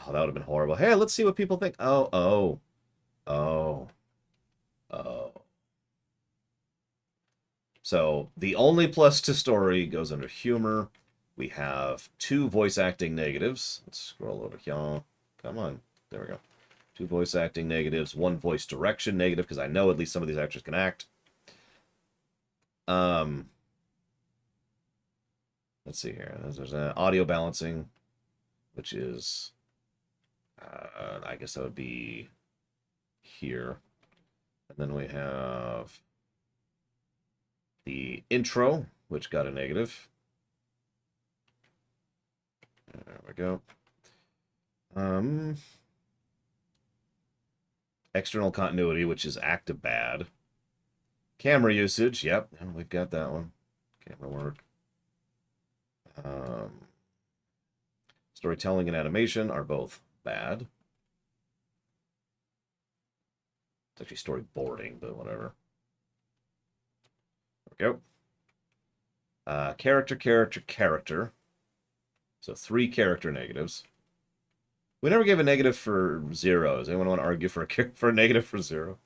Oh, that would have been horrible. Hey, let's see what people think. Oh. So, the only plus to story goes under humor. We have 2 voice acting negatives. Let's scroll over here. Come on. There we go. 2 voice acting negatives. 1 voice direction negative, because I know at least some of these actors can act. Let's see here. There's an audio balancing, which is... I guess that would be here. And then we have the intro, which got a negative. There we go. External continuity, which is active bad. Camera usage, yep, we've got that one. Camera work. Storytelling and animation are both bad. It's actually storyboarding, but whatever. There we go. Character. So 3 character negatives. We never gave a negative for 0. Does anyone want to argue for a negative for 0?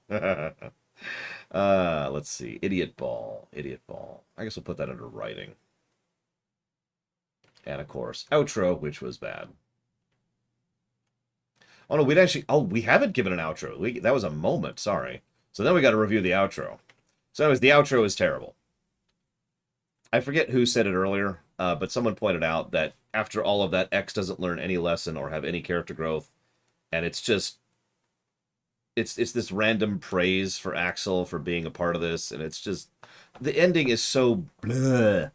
Let's see. Idiot ball. I guess we'll put that under writing. And of course, outro, which was bad. Oh no, we haven't given an outro. That was a moment, sorry. So then we got to review the outro. So anyways, the outro is terrible. I forget who said it earlier, but someone pointed out that after all of that, X doesn't learn any lesson or have any character growth, and it's just... It's this random praise for Axel for being a part of this, and it's just... The ending is so bleh.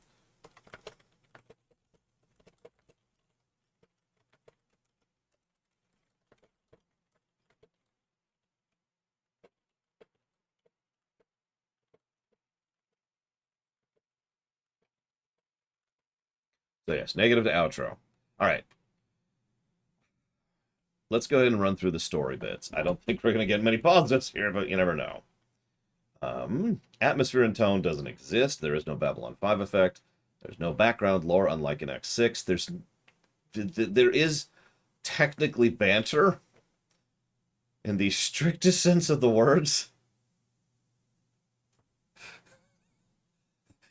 So yes, negative to outro. All right. Let's go ahead and run through the story bits. I don't think we're going to get many positives here, but you never know. Atmosphere and tone doesn't exist. There is no Babylon 5 effect. There's no background lore, unlike in X6. There is technically banter in the strictest sense of the words.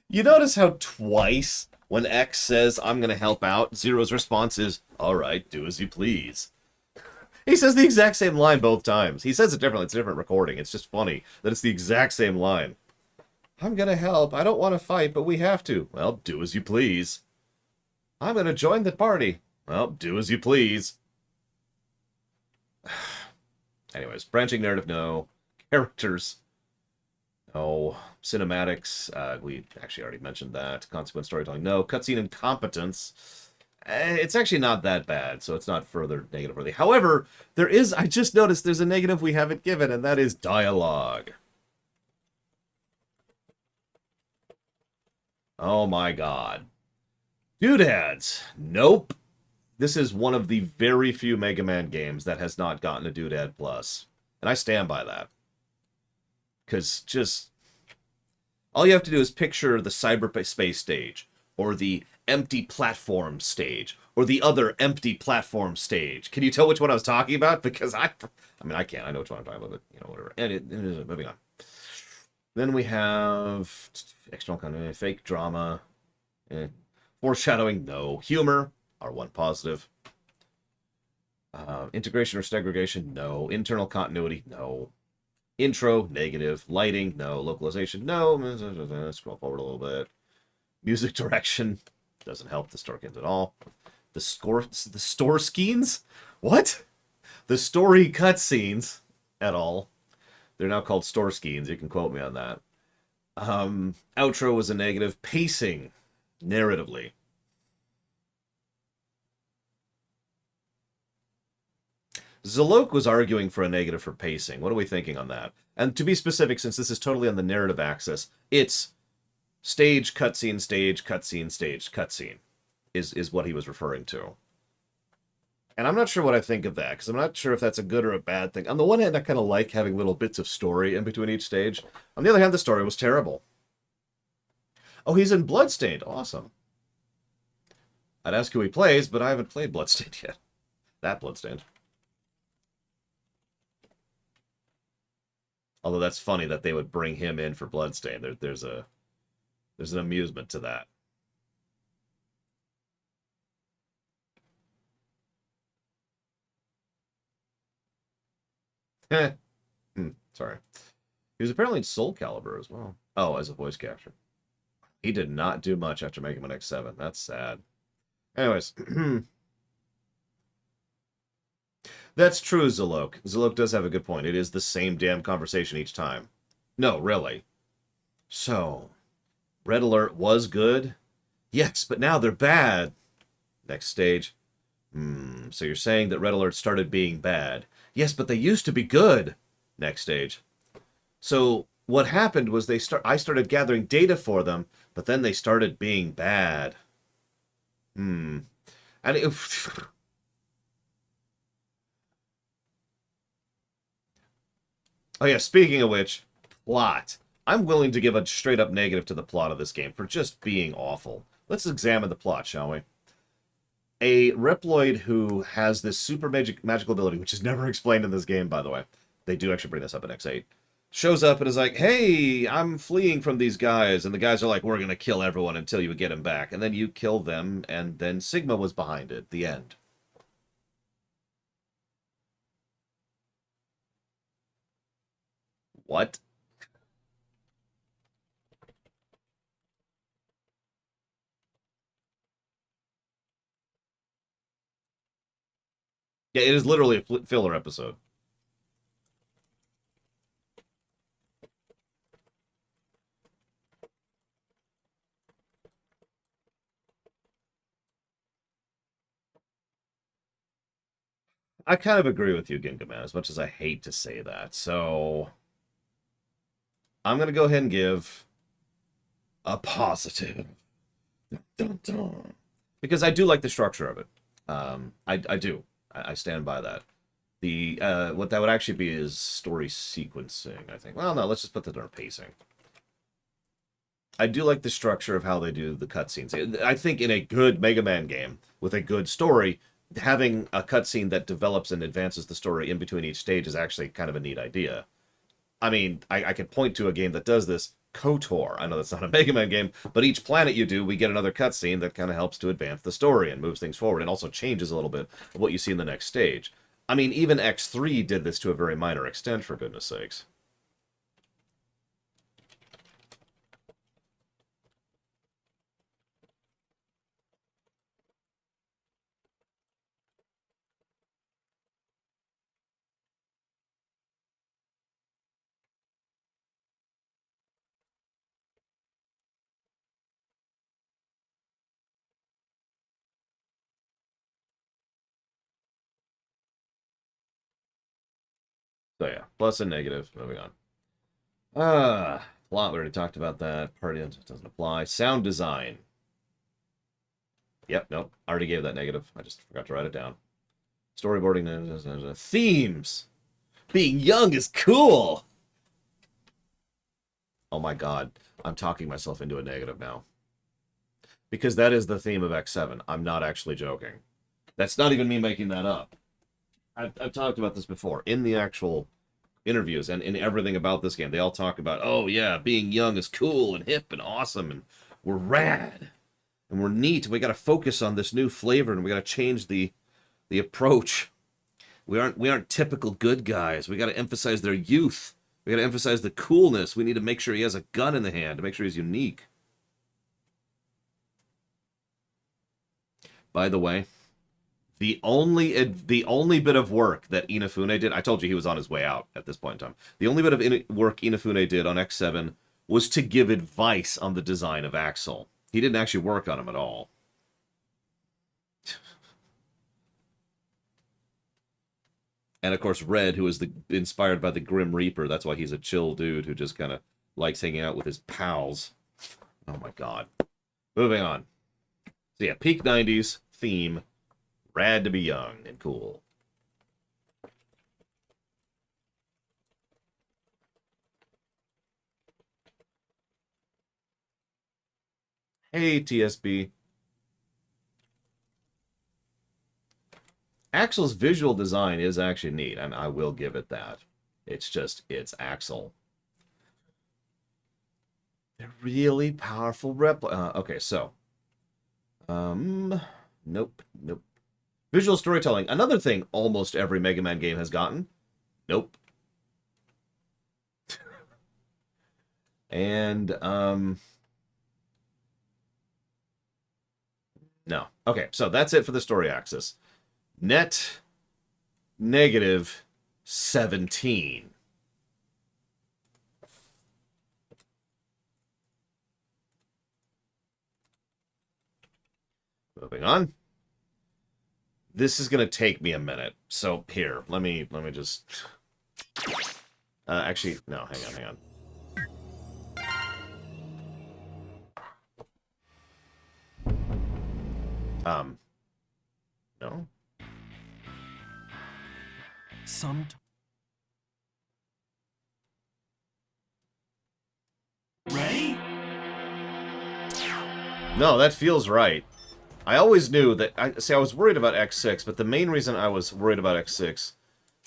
You notice how twice, when X says, I'm going to help out, Zero's response is, all right, do as you please. He says the exact same line both times. He says it differently. It's a different recording. It's just funny that it's the exact same line. I'm going to help. I don't want to fight, but we have to. Well, do as you please. I'm going to join the party. Well, do as you please. Anyways, branching narrative, no. Characters, no. Cinematics, we actually already mentioned that. Consequent storytelling, no. Cutscene incompetence. It's actually not that bad, so it's not further negative worthy. However, I just noticed there's a negative we haven't given, and that is dialogue. Oh my god. Doodads. Nope. This is one of the very few Mega Man games that has not gotten a Doodad Plus. And I stand by that. Because just... all you have to do is picture the cyberspace stage, or the empty platform stage, or the other empty platform stage. Can you tell which one I was talking about? Because I mean, I can't. I know which one I'm talking about, but, you know, whatever. And moving on. Then we have external continuity, fake drama, foreshadowing, no. Humor, R1 positive. Integration or segregation, no. Internal continuity, no. Intro, negative. Lighting, no. Localization, no. Scroll forward a little bit. Music direction doesn't help the Storkins at all. The store skeins? What? The story cutscenes at all. They're now called store skeins. You can quote me on that. Outro was a negative. Pacing, narratively. Zalok was arguing for a negative for pacing. What are we thinking on that? And to be specific, since this is totally on the narrative axis, it's stage, cutscene, stage, cutscene, stage, cutscene is what he was referring to. And I'm not sure what I think of that, because I'm not sure if that's a good or a bad thing. On the one hand, I kind of like having little bits of story in between each stage. On the other hand, the story was terrible. Oh, he's in Bloodstained. Awesome. I'd ask who he plays, but I haven't played Bloodstained yet. That Bloodstained. Although that's funny that they would bring him in for Bloodstained. There's an amusement to that. Sorry. He was apparently in Soul Calibur as well. Oh, as a voice capture. He did not do much after Mega Man X7. That's sad. Anyways. That's true, Zalok. Zalok does have a good point. It is the same damn conversation each time. No, really. So, Red Alert was good? Yes, but now they're bad. Next stage. So you're saying that Red Alert started being bad. Yes, but they used to be good. Next stage. So what happened was I started gathering data for them, but then they started being bad. And it... Oh yeah, speaking of which, plot. I'm willing to give a straight-up negative to the plot of this game for just being awful. Let's examine the plot, shall we? A Reploid who has this super magical ability, which is never explained in this game, by the way. They do actually bring this up in X8. Shows up and is like, hey, I'm fleeing from these guys. And the guys are like, we're going to kill everyone until you get him back. And then you kill them, and then Sigma was behind it. The end. What? Yeah, it is literally a filler episode. I kind of agree with you, Gingaman, as much as I hate to say that. So, I'm going to go ahead and give a positive. Dun, dun, dun. Because I do like the structure of it. I do. I stand by that. The what that would actually be is story sequencing, I think. Well, no, let's just put that under pacing. I do like the structure of how they do the cutscenes. I think in a good Mega Man game with a good story, having a cutscene that develops and advances the story in between each stage is actually kind of a neat idea. I mean, I could point to a game that does this, KOTOR. I know that's not a Mega Man game, but each planet you do, we get another cutscene that kind of helps to advance the story and moves things forward and also changes a little bit of what you see in the next stage. I mean, even X3 did this to a very minor extent, for goodness sakes. So yeah, plus and negative. Moving on. Plot, we already talked about that. Party doesn't apply. Sound design. Yep, nope. Already gave that negative. I just forgot to write it down. Storyboarding. Themes. Being young is cool. Oh my god. I'm talking myself into a negative now. Because that is the theme of X7. I'm not actually joking. That's not even me making that up. I've talked about this before. In the actual interviews and in everything about this game, they all talk about, oh yeah, being young is cool and hip and awesome and we're rad and we're neat. We got to focus on this new flavor and we got to change the approach. We aren't typical good guys. We got to emphasize their youth. We got to emphasize the coolness. We need to make sure he has a gun in the hand to make sure he's unique. By the way, The only bit of work that Inafune did, I told you he was on his way out at this point in time. The only bit of work Inafune did on X7 was to give advice on the design of Axel. He didn't actually work on him at all. And of course, Red, who is inspired by the Grim Reaper. That's why he's a chill dude who just kind of likes hanging out with his pals. Oh my god. Moving on. So yeah, peak 90s theme. Rad to be young and cool. Hey, TSB. Axel's visual design is actually neat, and I will give it that. It's it's Axel. They're really powerful okay, so. Nope. Visual storytelling. Another thing almost every Mega Man game has gotten. Nope. And, no. Okay, so that's it for the story axis. Net negative 17. Moving on. This is going to take me a minute. So here, let me just actually no, hang on. No. Ready? No, that feels right. I always knew that... I was worried about X6, but the main reason I was worried about X6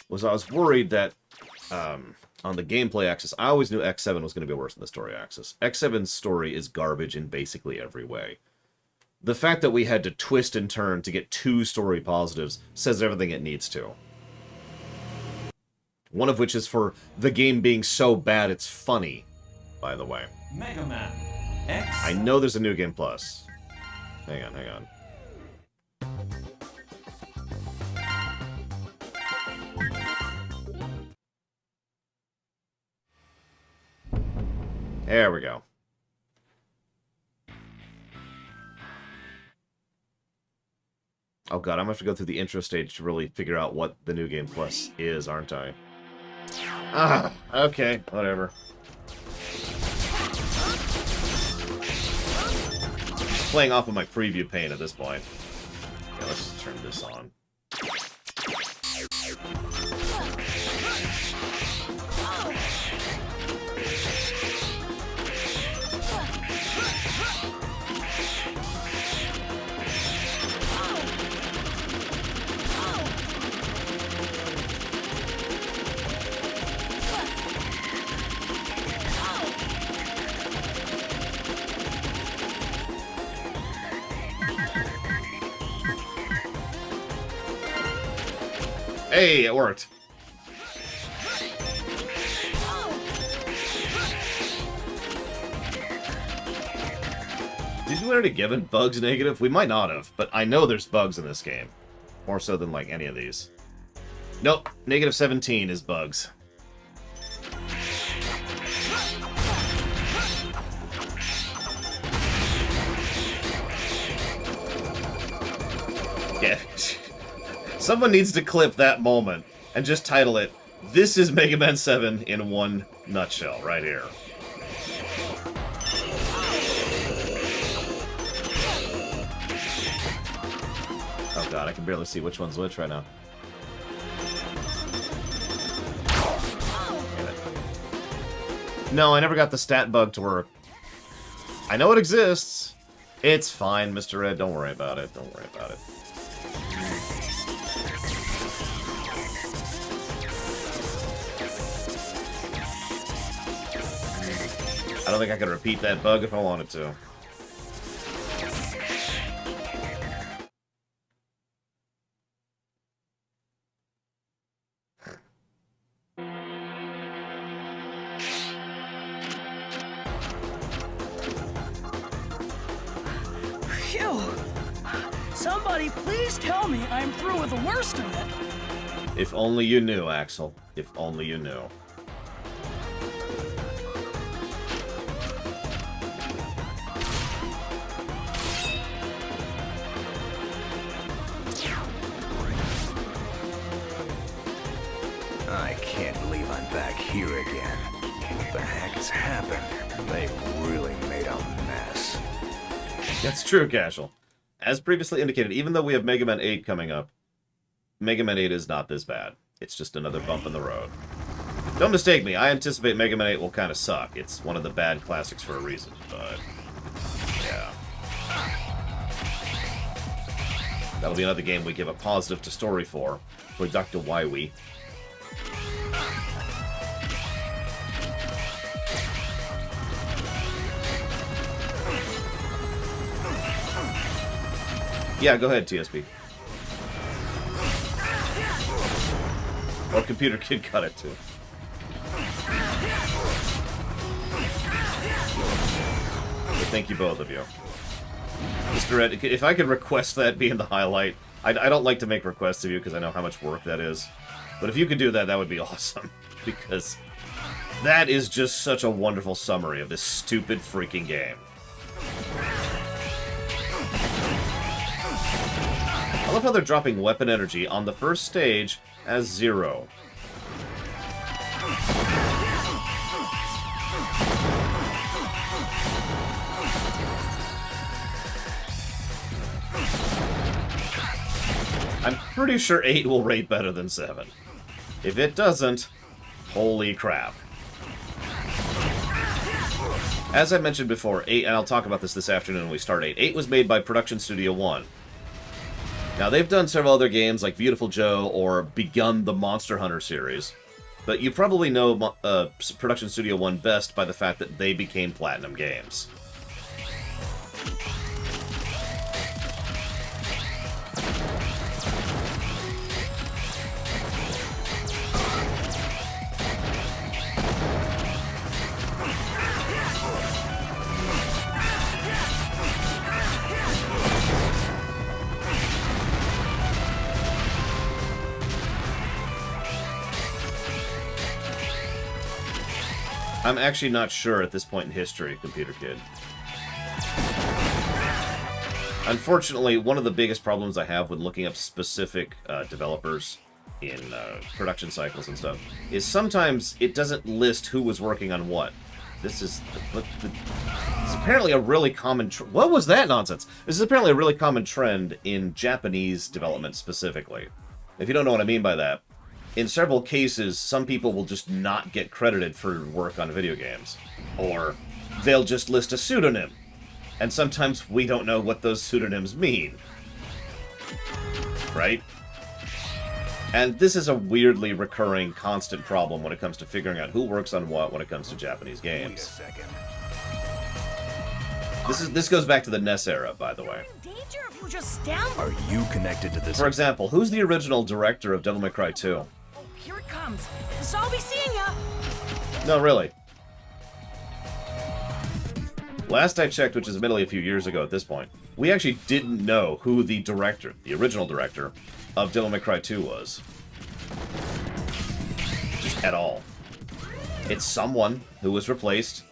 was I was worried that, on the gameplay axis, I always knew X7 was going to be worse than the story axis. X7's story is garbage in basically every way. The fact that we had to twist and turn to get 2 story positives says everything it needs to. One of which is for the game being so bad it's funny, by the way. Mega Man X. I know there's a New Game Plus. Hang on. There we go. Oh god, I'm gonna have to go through the intro stage to really figure out what the New Game Plus is, aren't I? Ah, okay, whatever. Playing off of my preview pane at this point. Okay, let's just turn this on. Hey, it worked. Did we already give it bugs negative? We might not have, but I know there's bugs in this game. More so than, like, any of these. Nope, negative 17 is bugs. Yeah. Someone needs to clip that moment and just title it, "This is Mega Man 7 in one nutshell," right here. Oh god, I can barely see which one's which right now. Damn it. No, I never got the stat bug to work. I know it exists. It's fine, Mr. Red. Don't worry about it. Don't worry about it. I don't think I could repeat that bug if I wanted to. Phew! Somebody please tell me I'm through with the worst of it. If only you knew, Axel. If only you knew. I can't believe I'm back here again. What the heck has happened? They really made a mess. That's true, Casual. As previously indicated, even though we have Mega Man 8 coming up, Mega Man 8 is not this bad. It's just another bump in the road. Don't mistake me, I anticipate Mega Man 8 will kind of suck. It's one of the bad classics for a reason, but... yeah. That'll be another game we give a positive to story for Dr. Waiwi. Yeah, go ahead, TSP. Or Computer Kid cut it too. But thank you, both of you. Mr. Ed, if I could request that be in the highlight, I don't like to make requests of you because I know how much work that is. But if you could do that, that would be awesome. Because that is just such a wonderful summary of this stupid freaking game. I love how they're dropping weapon energy on the first stage as 0. I'm pretty sure 8 will rate better than 7. If it doesn't, holy crap. As I mentioned before, 8, and I'll talk about this afternoon when we start 8, 8 was made by Production Studio 1. Now, they've done several other games like Beautiful Joe or begun the Monster Hunter series, but you probably know Production Studio 1 best by the fact that they became Platinum Games. I'm actually not sure at this point in history, Computer Kid. Unfortunately, one of the biggest problems I have when looking up specific developers in production cycles and stuff is sometimes it doesn't list who was working on what. This is it's apparently a really common... What was that nonsense? This is apparently a really common trend in Japanese development specifically. If you don't know what I mean by that, in several cases, some people will just not get credited for work on video games. Or they'll just list a pseudonym. And sometimes we don't know what those pseudonyms mean. Right? And this is a weirdly recurring, constant problem when it comes to figuring out who works on what when it comes to Japanese games. Wait a second. This goes back to the NES era, by the way. In danger if you just stand. Are you connected to this? For example, who's the original director of Devil May Cry 2? Oh, here it comes. So I'll be seeing ya. No, really. Last I checked, which is admittedly a few years ago at this point, we actually didn't know who the director, the original director, of Devil May Cry 2 was. Just at all. It's someone who was replaced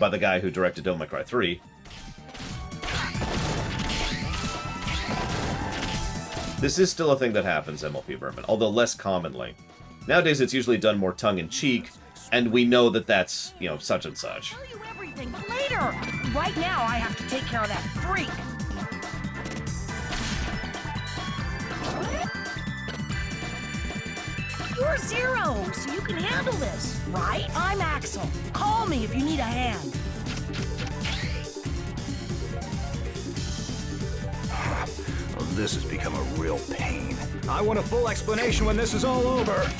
by the guy who directed Devil May Cry 3. This is still a thing that happens, MLP Berman, although less commonly. Nowadays it's usually done more tongue-in-cheek, and we know that that's, you know, such and such. I'll tell you everything, but later. Right now, I have to take care of that freak. You're Zero, so you can handle this, right? I'm Axel. Call me if you need a hand. Oh, this has become a real pain. I want a full explanation when this is all over.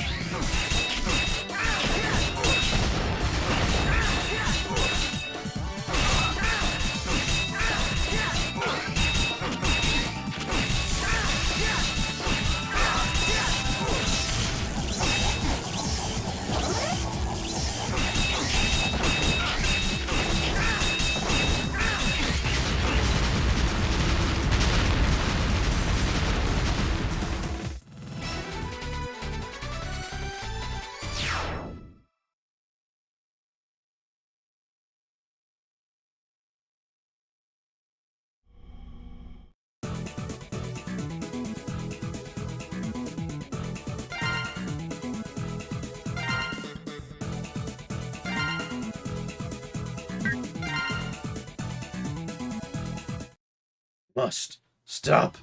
Must stop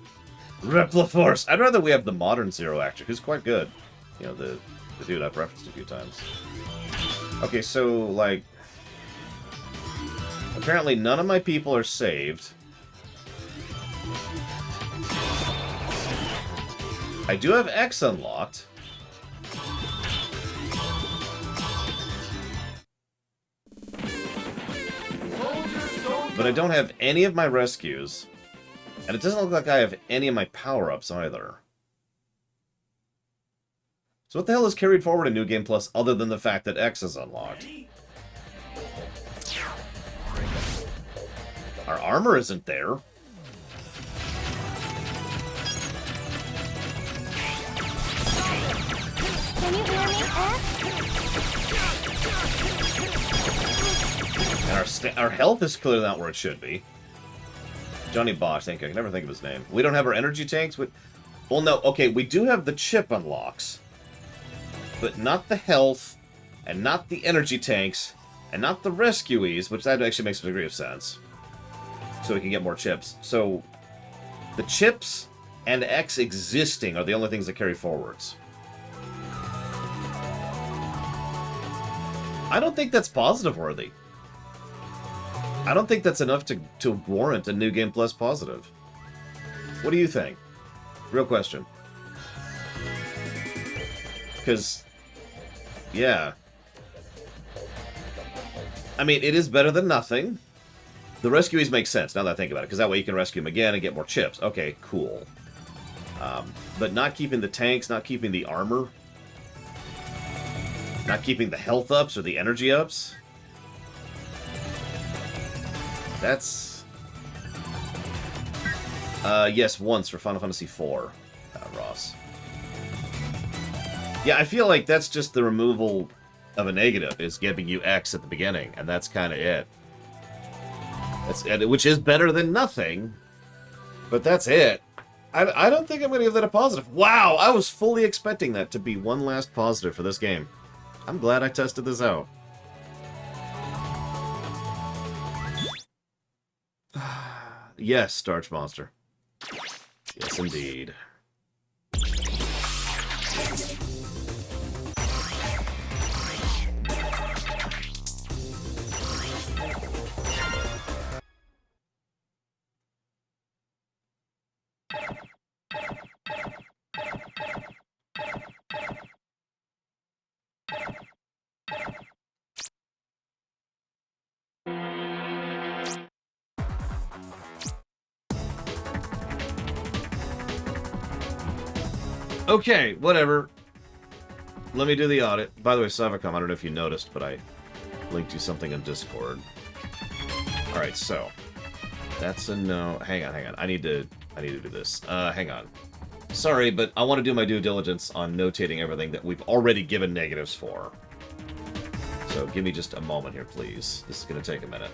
Repliforce. I'd rather we have the modern Zero Actor, who's quite good. You know, the dude I've referenced a few times. Okay, so, like... apparently none of my people are saved. I do have X unlocked. But I don't have any of my rescues. And it doesn't look like I have any of my power-ups either. So what the hell is carried forward in New Game Plus other than the fact that X is unlocked? Our armor isn't there. Can you hear me, X? And our health is clearly not where it should be. Johnny Bosch, I can never think of his name. We don't have our energy tanks? Well, no, okay, we do have the chip unlocks. But not the health, and not the energy tanks, and not the rescuees, which that actually makes a degree of sense. So we can get more chips. So, the chips and X existing are the only things that carry forwards. I don't think that's positive worthy. I don't think that's enough to warrant a New Game Plus positive. What do you think? Real question. Because, yeah. I mean, it is better than nothing. The rescuees make sense, now that I think about it, because that way you can rescue them again and get more chips. Okay, cool. But not keeping the tanks, not keeping the armor, not keeping the health ups or the energy ups. That's... yes, once for Final Fantasy IV, Ross. Yeah, I feel like that's just the removal of a negative, is giving you X at the beginning, and that's kind of it. Which is better than nothing, but that's it. I don't think I'm going to give that a positive. Wow, I was fully expecting that to be one last positive for this game. I'm glad I tested this out. Yes, Starch Monster. Yes, indeed. Okay, whatever. Let me do the audit. By the way, Savicom, I don't know if you noticed, but I linked you something on Discord. Alright, so. That's a no. Hang on. I need to do this. Hang on. Sorry, but I want to do my due diligence on notating everything that we've already given negatives for. So give me just a moment here, please. This is going to take a minute.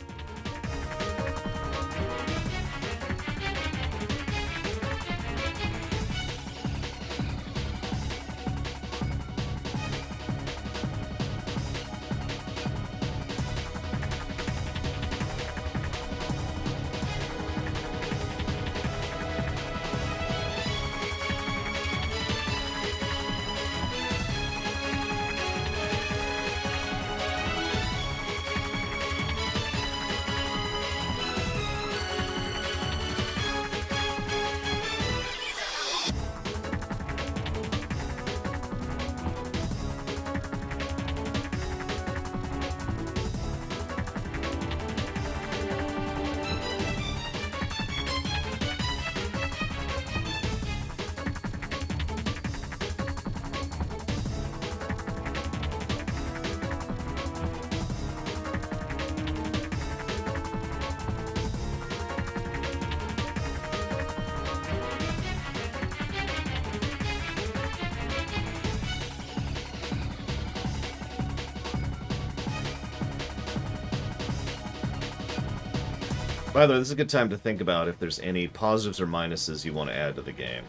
By the way, this is a good time to think about if there's any positives or minuses you want to add to the game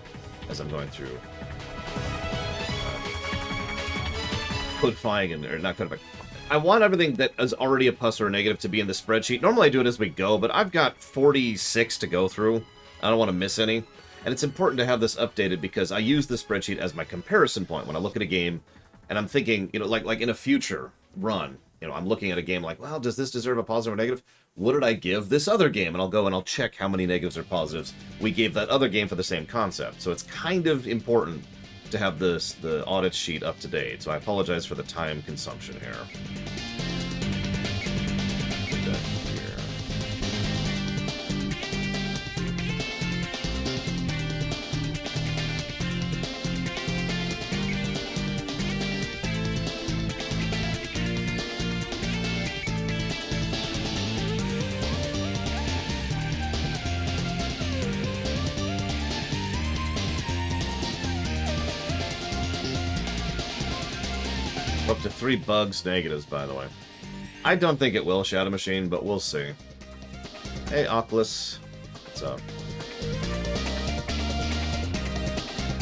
as I'm going through codifying or not codifying. I want everything that is already a plus or a negative to be in the spreadsheet. Normally I do it as we go, but I've got 46 to go through. I don't want to miss any. And it's important to have this updated because I use this spreadsheet as my comparison point when I look at a game and I'm thinking, you know, like in a future run, you know, I'm looking at a game like, well, does this deserve a positive or negative? What did I give this other game? And I'll go and I'll check how many negatives or positives we gave that other game for the same concept. So it's kind of important to have the audit sheet up to date. So I apologize for the time consumption here. Put that here. Up to 3 bugs negatives, by the way. I don't think it will, Shadow Machine, but we'll see. Hey, Oculus. What's up?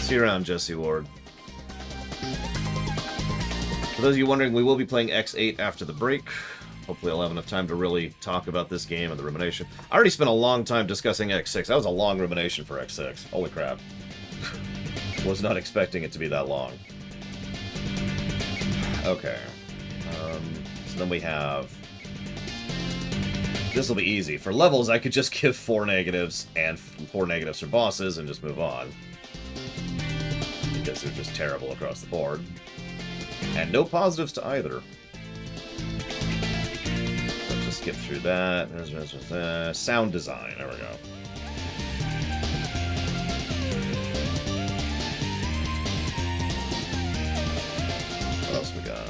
See you around, Jesse Ward. For those of you wondering, we will be playing X8 after the break. Hopefully I'll have enough time to really talk about this game and the rumination. I already spent a long time discussing X6. That was a long rumination for X6. Holy crap. Was not expecting it to be that long. Okay. So then we have... This will be easy. For levels, I could just give 4 negatives and 4 negatives for bosses and just move on. Because they're just terrible across the board. And no positives to either. So let's just skip through that. There's sound design. There we go. What else we got?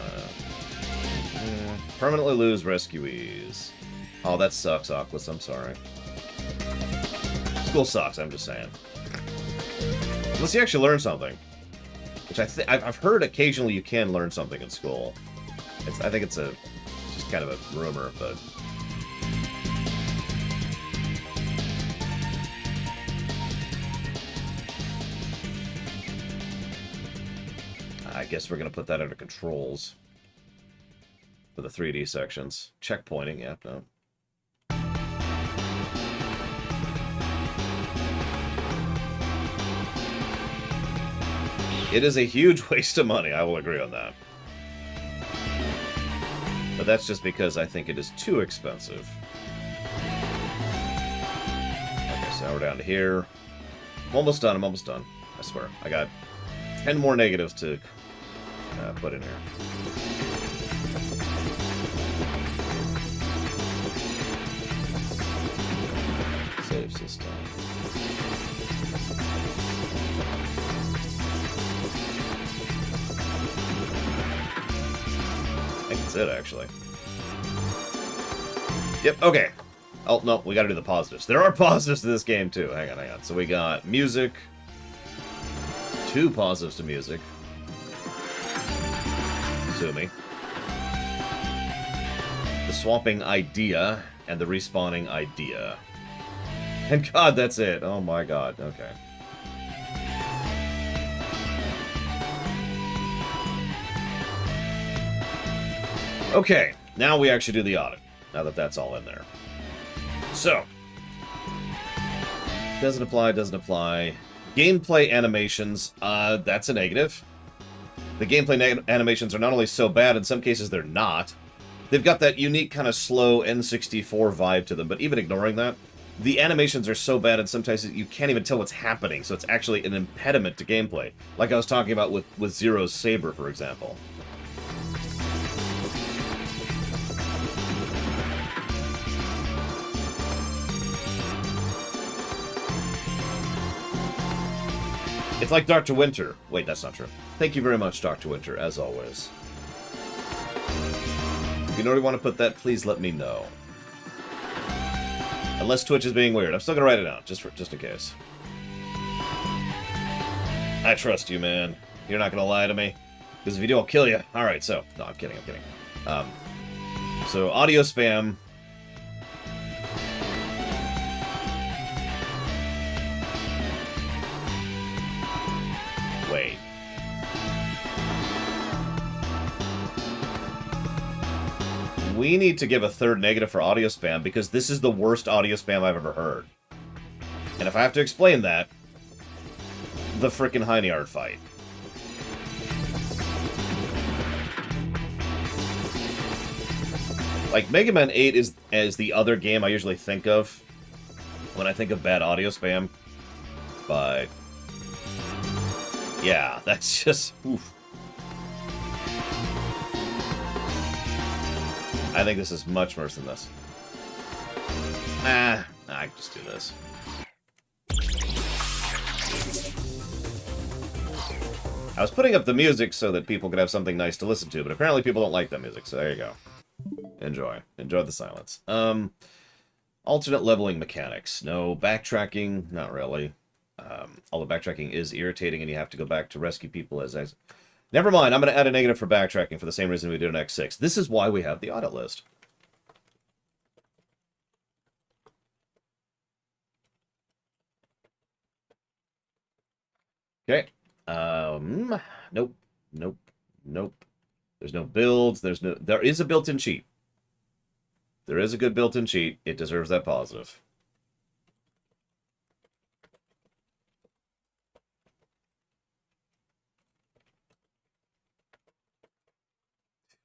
Permanently lose rescuees. Oh, that sucks, Oculus. I'm sorry. School sucks, I'm just saying. Unless you actually learn something. Which I've heard occasionally you can learn something in school. I think it's just kind of a rumor, but... I guess we're going to put that under controls. For the 3D sections. Checkpointing, yeah, no. It is a huge waste of money, I will agree on that. But that's just because I think it is too expensive. Okay, so now we're down to here. I'm almost done, I swear. I got 10 more negatives to put in here. Save system. I think that's it, actually. Yep, okay. Oh, no, we gotta do the positives. There are positives to this game, too. Hang on. So we got music. 2 positives to music. Sumi. The swapping idea and the respawning idea. And God, that's it. Oh my God. Okay. Okay, now we actually do the audit. Now that that's all in there. So. Doesn't apply, doesn't apply. Gameplay animations, that's a negative. The gameplay animations are not only so bad, in some cases they're not. They've got that unique kind of slow N64 vibe to them, but even ignoring that, the animations are so bad and sometimes you can't even tell what's happening, so it's actually an impediment to gameplay. Like I was talking about with Zero's Saber, for example. It's like Dr. Winter. Wait, that's not true. Thank you very much, Dr. Winter, as always. If you know where you want to put that, please let me know. Unless Twitch is being weird. I'm still gonna write it down, just in case. I trust you, man. You're not gonna lie to me. Because if you do, I'll kill you. Alright, so... No, I'm kidding. So, audio spam... Wait. We need to give a third negative for audio spam because this is the worst audio spam I've ever heard. And if I have to explain that, the frickin' Heinyard fight. Like, Mega Man 8 is the other game I usually think of when I think of bad audio spam. But yeah, that's just oof. I think this is much worse than this. I can just do this. I was putting up the music so that people could have something nice to listen to, but apparently people don't like that music, so there you go. Enjoy. Enjoy the silence. Alternate leveling mechanics. No backtracking, not really. Although backtracking is irritating and you have to go back to rescue people as... Never mind, I'm going to add a negative for backtracking for the same reason we did in X6. This is why we have the audit list. Okay. Nope. Nope. Nope. There's no builds. There is a built-in cheat. There is a good built-in cheat. It deserves that positive.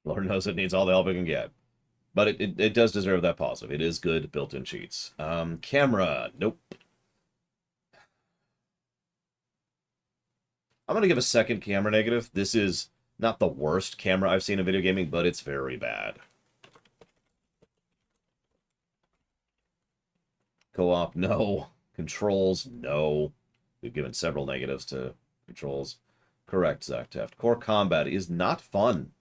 Lord knows it needs all the help it can get. But it does deserve that positive. It is good built-in cheats. Camera. Nope. I'm going to give a second camera negative. This is not the worst camera I've seen in video gaming, but it's very bad. Co-op, no. Controls, no. We've given several negatives to controls. Correct, Zach Teft. Core combat is not fun.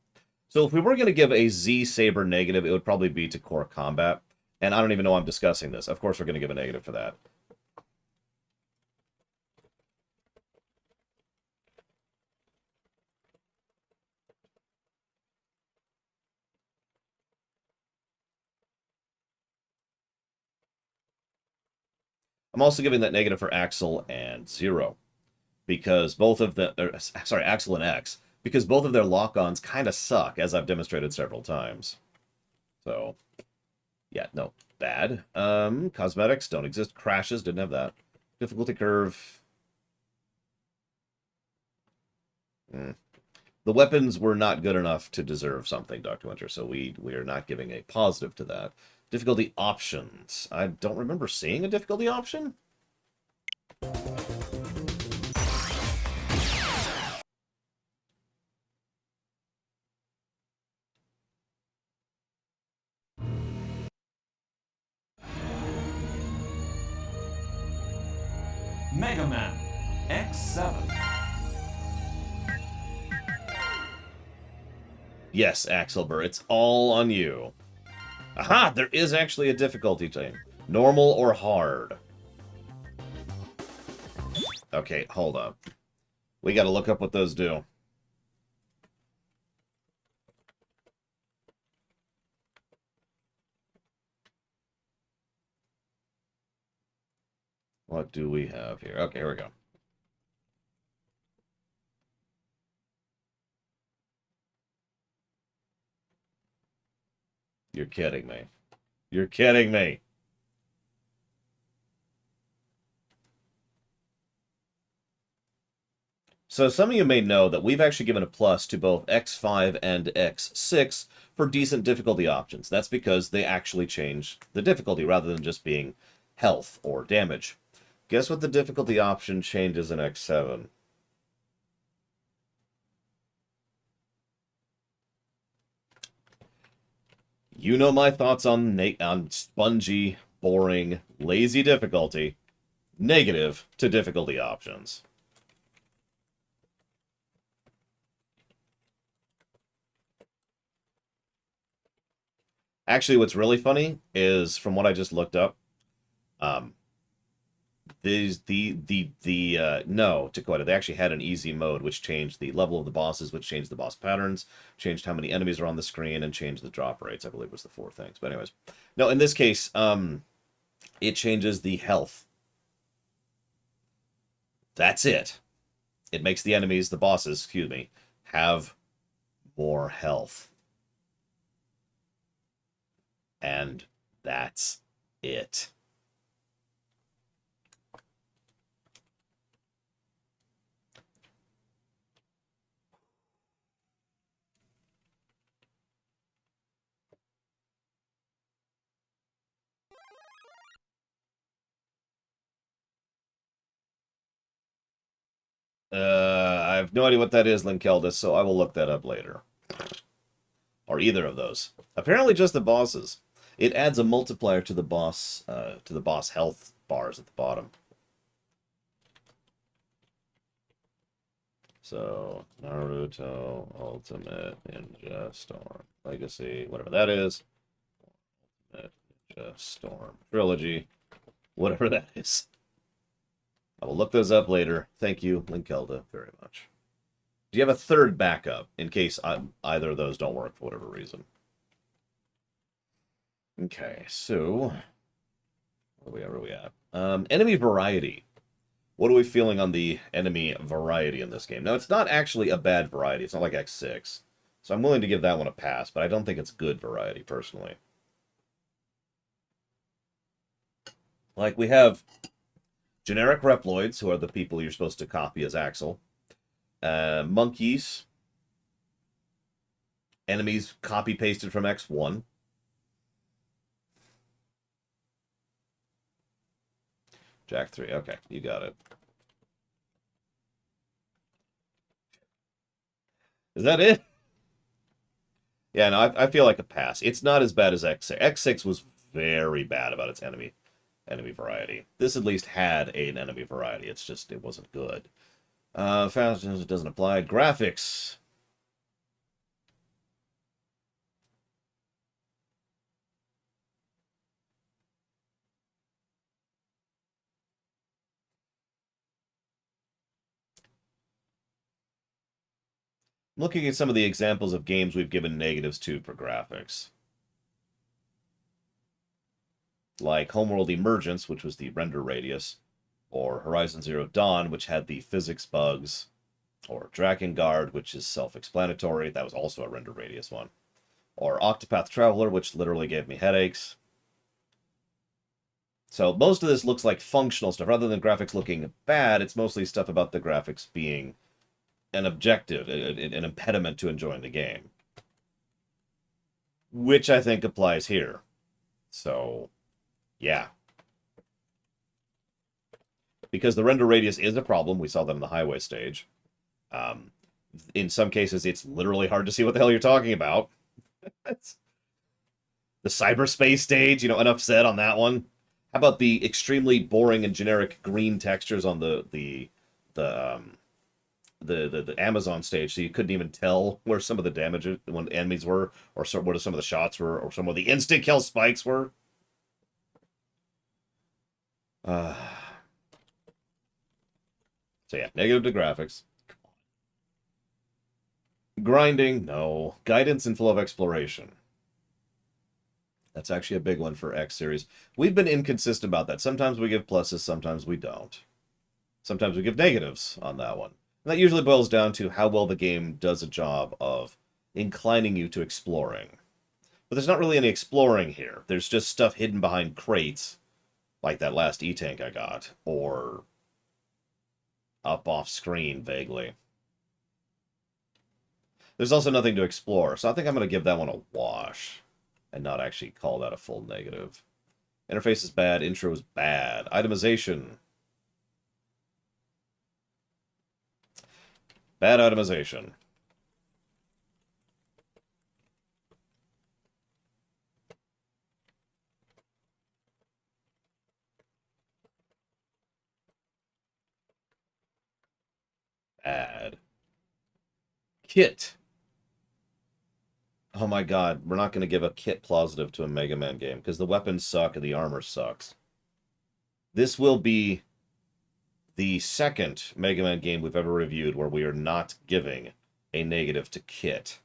So if we were going to give a Z-Saber negative, it would probably be to core combat. And I don't even know I'm discussing this. Of course we're going to give a negative for that. I'm also giving that negative for Axel and Zero. Because both of the... sorry, Axel and X. Because both of their lock-ons kind of suck, as I've demonstrated several times. So, yeah, no, bad. Cosmetics don't exist. Crashes, didn't have that. Difficulty curve. The weapons were not good enough to deserve something, Dr. Winter, so we are not giving a positive to that. Difficulty options. I don't remember seeing a difficulty option. Mega Man X7. Yes, Axelber, it's all on you. Aha! There is actually a difficulty thing. Normal or hard. Okay, hold up. We gotta look up what those do. What do we have here? Okay, here we go. You're kidding me. You're kidding me. So some of you may know that we've actually given a plus to both X5 and X6 for decent difficulty options. That's because they actually change the difficulty rather than just being health or damage. Guess what the difficulty option changes in X7? You know my thoughts on spongy, boring, lazy difficulty. Negative to difficulty options. Actually, what's really funny is, from what I just looked up, no, Dakota, they actually had an easy mode, which changed the level of the bosses, which changed the boss patterns, changed how many enemies are on the screen, and changed the drop rates, I believe was the 4 things. But anyways, no, in this case, it changes the health. That's it. It makes the enemies, the bosses, excuse me, have more health. And that's it. have no idea what that is, Linkeldus, so I will look that up later. Or either of those. Apparently just the bosses. It adds a multiplier to the boss health bars at the bottom. So, Naruto, Ultimate, Ninja Storm, Legacy, whatever that is. Ultimate Ninja Storm, Trilogy, whatever that is. I will look those up later. Thank you, Linkelda, very much. Do you have a third backup in case either of those don't work for whatever reason? Okay, so where are we at? Enemy variety. What are we feeling on the enemy variety in this game? Now, it's not actually a bad variety. It's not like X6. So I'm willing to give that one a pass, but I don't think it's good variety, personally. Like, we have generic Reploids, who are the people you're supposed to copy as Axel. Monkeys. Enemies copy-pasted from X1. Jack 3. Okay, you got it. Is that it? Yeah, no, I feel like a pass. It's not as bad as X6. X6 was very bad about its enemy variety. This at least had an enemy variety. It's just, it wasn't good. Fast, it doesn't apply. Graphics. Looking at some of the examples of games we've given negatives to for graphics. Like Homeworld Emergence, which was the render radius, or Horizon Zero Dawn, which had the physics bugs, or Drakengard, which is self-explanatory, that was also a render radius one, or Octopath Traveler, which literally gave me headaches. So most of this looks like functional stuff. Rather than graphics looking bad, it's mostly stuff about the graphics being an objective, an impediment to enjoying the game. Which I think applies here. So, yeah. Because the render radius is a problem. We saw that in the highway stage. In some cases, it's literally hard to see what the hell you're talking about. The cyberspace stage, enough said on that one. How about the extremely boring and generic green textures on the Amazon stage, so you couldn't even tell where some of the damage when the enemies were, or what some of the shots were, or some of the instant kill spikes were. So yeah, negative to graphics. Grinding, no. Guidance and flow of exploration. That's actually a big one for X series. We've been inconsistent about that. Sometimes we give pluses, sometimes we don't. Sometimes we give negatives on that one. And that usually boils down to how well the game does a job of inclining you to exploring. But there's not really any exploring here. There's just stuff hidden behind crates, like that last E-Tank I got, or up off screen, vaguely. There's also nothing to explore, so I think I'm going to give that one a wash, and not actually call that a full negative. Interface is bad, intro is bad. Itemization. Bad itemization. Bad. Kit. Oh my god, we're not going to give a kit positive to a Mega Man game, because the weapons suck and the armor sucks. This will be the second Mega Man game we've ever reviewed where we are not giving a negative to kit.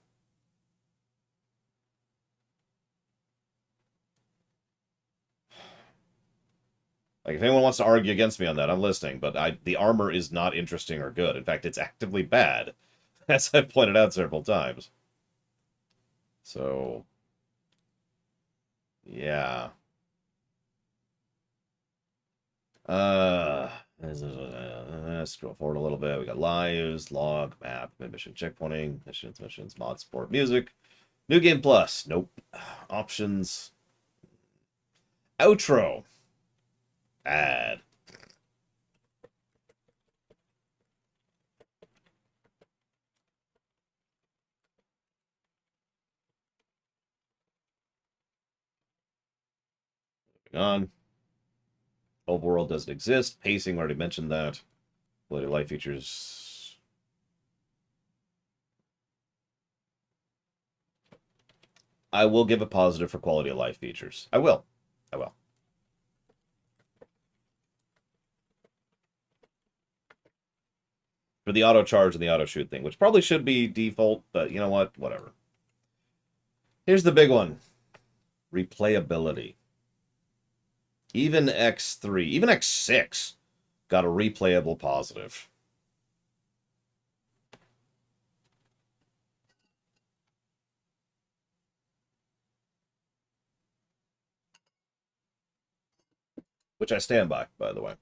Like, if anyone wants to argue against me on that, I'm listening, but the armor is not interesting or good. In fact, it's actively bad, as I've pointed out several times. So, yeah. Scroll forward a little bit. We got lives, log, map, mission checkpointing, missions, mod support, music. New Game Plus. Nope. Options. Outro. Bad. Moving on. Overworld doesn't exist. Pacing, we already mentioned that. Quality of life features. I will give a positive for quality of life features. I will. I will. For the auto charge and the auto shoot thing, which probably should be default, but you know what? Whatever. Here's the big one. Replayability. Even X3, even X6 got a replayable positive. Which I stand by the way.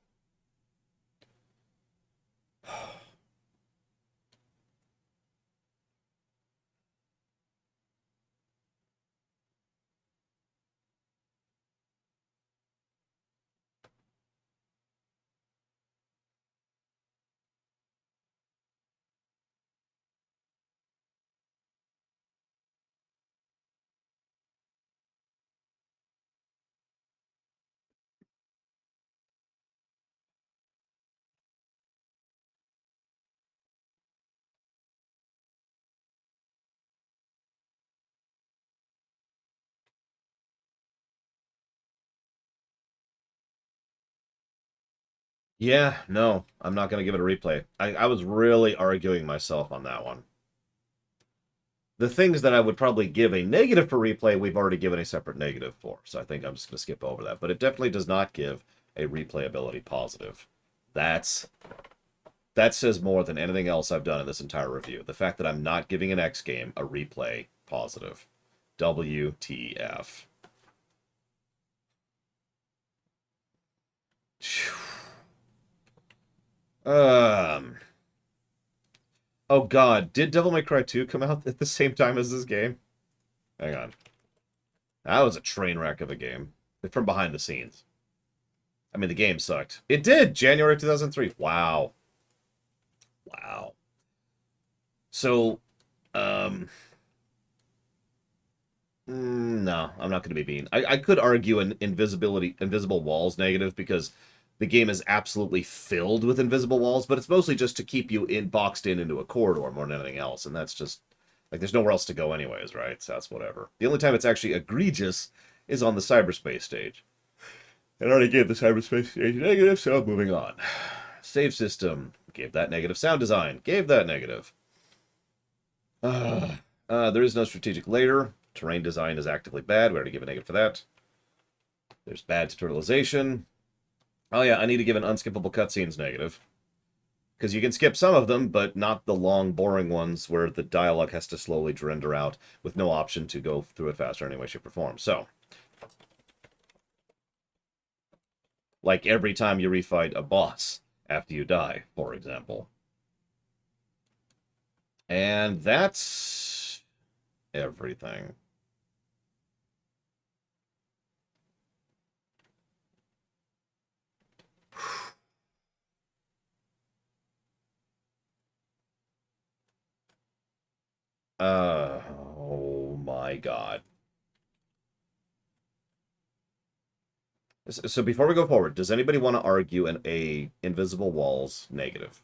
Yeah, no, I'm not going to give it a replay. I was really arguing myself on that one. The things that I would probably give a negative for replay, we've already given a separate negative for. So I think I'm just going to skip over that. But it definitely does not give a replayability positive. That says more than anything else I've done in this entire review. The fact that I'm not giving an X game a replay positive. WTF. Oh god, did Devil May Cry 2 come out at the same time as this game? Hang on. That was a train wreck of a game. From behind the scenes. I mean, the game sucked. It did! January 2003. Wow. Wow. So, no, I'm not going to be mean. I could argue an invisible walls negative because the game is absolutely filled with invisible walls, but it's mostly just to keep you boxed in into a corridor more than anything else, and that's just, like, there's nowhere else to go anyways, right? So that's whatever. The only time it's actually egregious is on the cyberspace stage. I already gave the cyberspace stage negative, so moving on. Save system. Gave that negative. Sound design. Gave that negative. There is no strategic layer. Terrain design is actively bad. We already give a negative for that. There's bad tutorialization. Oh yeah, I need to give an unskippable cutscenes negative. Because you can skip some of them, but not the long, boring ones where the dialogue has to slowly render out with no option to go through it faster any way, shape, or form. So, like every time you refight a boss after you die, for example. And that's everything. Oh my god. So before we go forward, does anybody want to argue a Invisible Walls negative?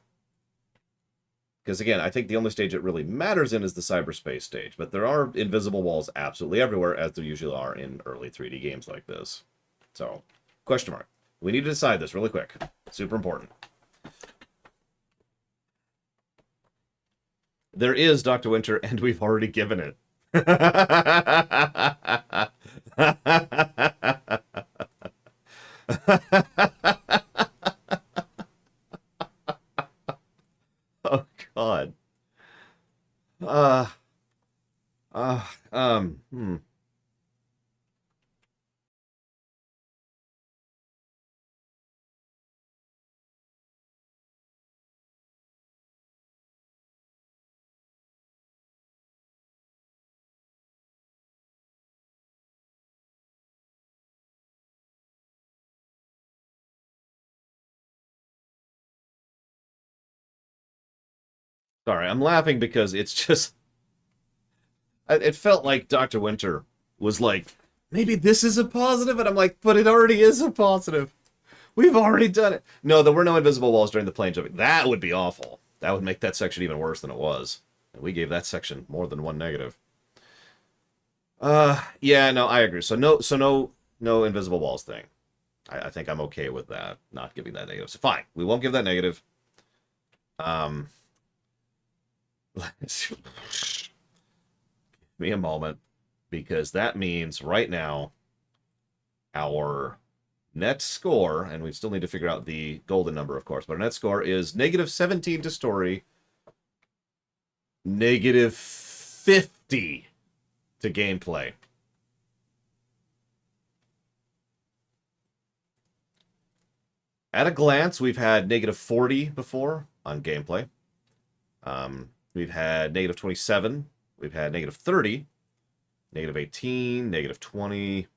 Because again, I think the only stage it really matters in is the cyberspace stage, but there are invisible walls absolutely everywhere, as there usually are in early 3D games like this. So, question mark. We need to decide this really quick. Super important. There is Dr. Winter, and we've already given it. Oh, God. Hmm. Sorry, I'm laughing because it's just... It felt like Dr. Winter was, like, maybe this is a positive, and I'm like, but it already is a positive. We've already done it. No, there were no invisible walls during the plane jumping. That would be awful. That would make that section even worse than it was. And we gave that section more than one negative. Yeah, no, I agree. So no invisible walls thing. I think I'm okay with that, not giving that negative. So fine, we won't give that negative. Give me a moment, because that means right now our net score, and we still need to figure out the golden number, of course, but our net score is -17 to story, -50 to gameplay. At a glance, we've had -40 before on gameplay. We've had -27. We've had -30, -18, -20.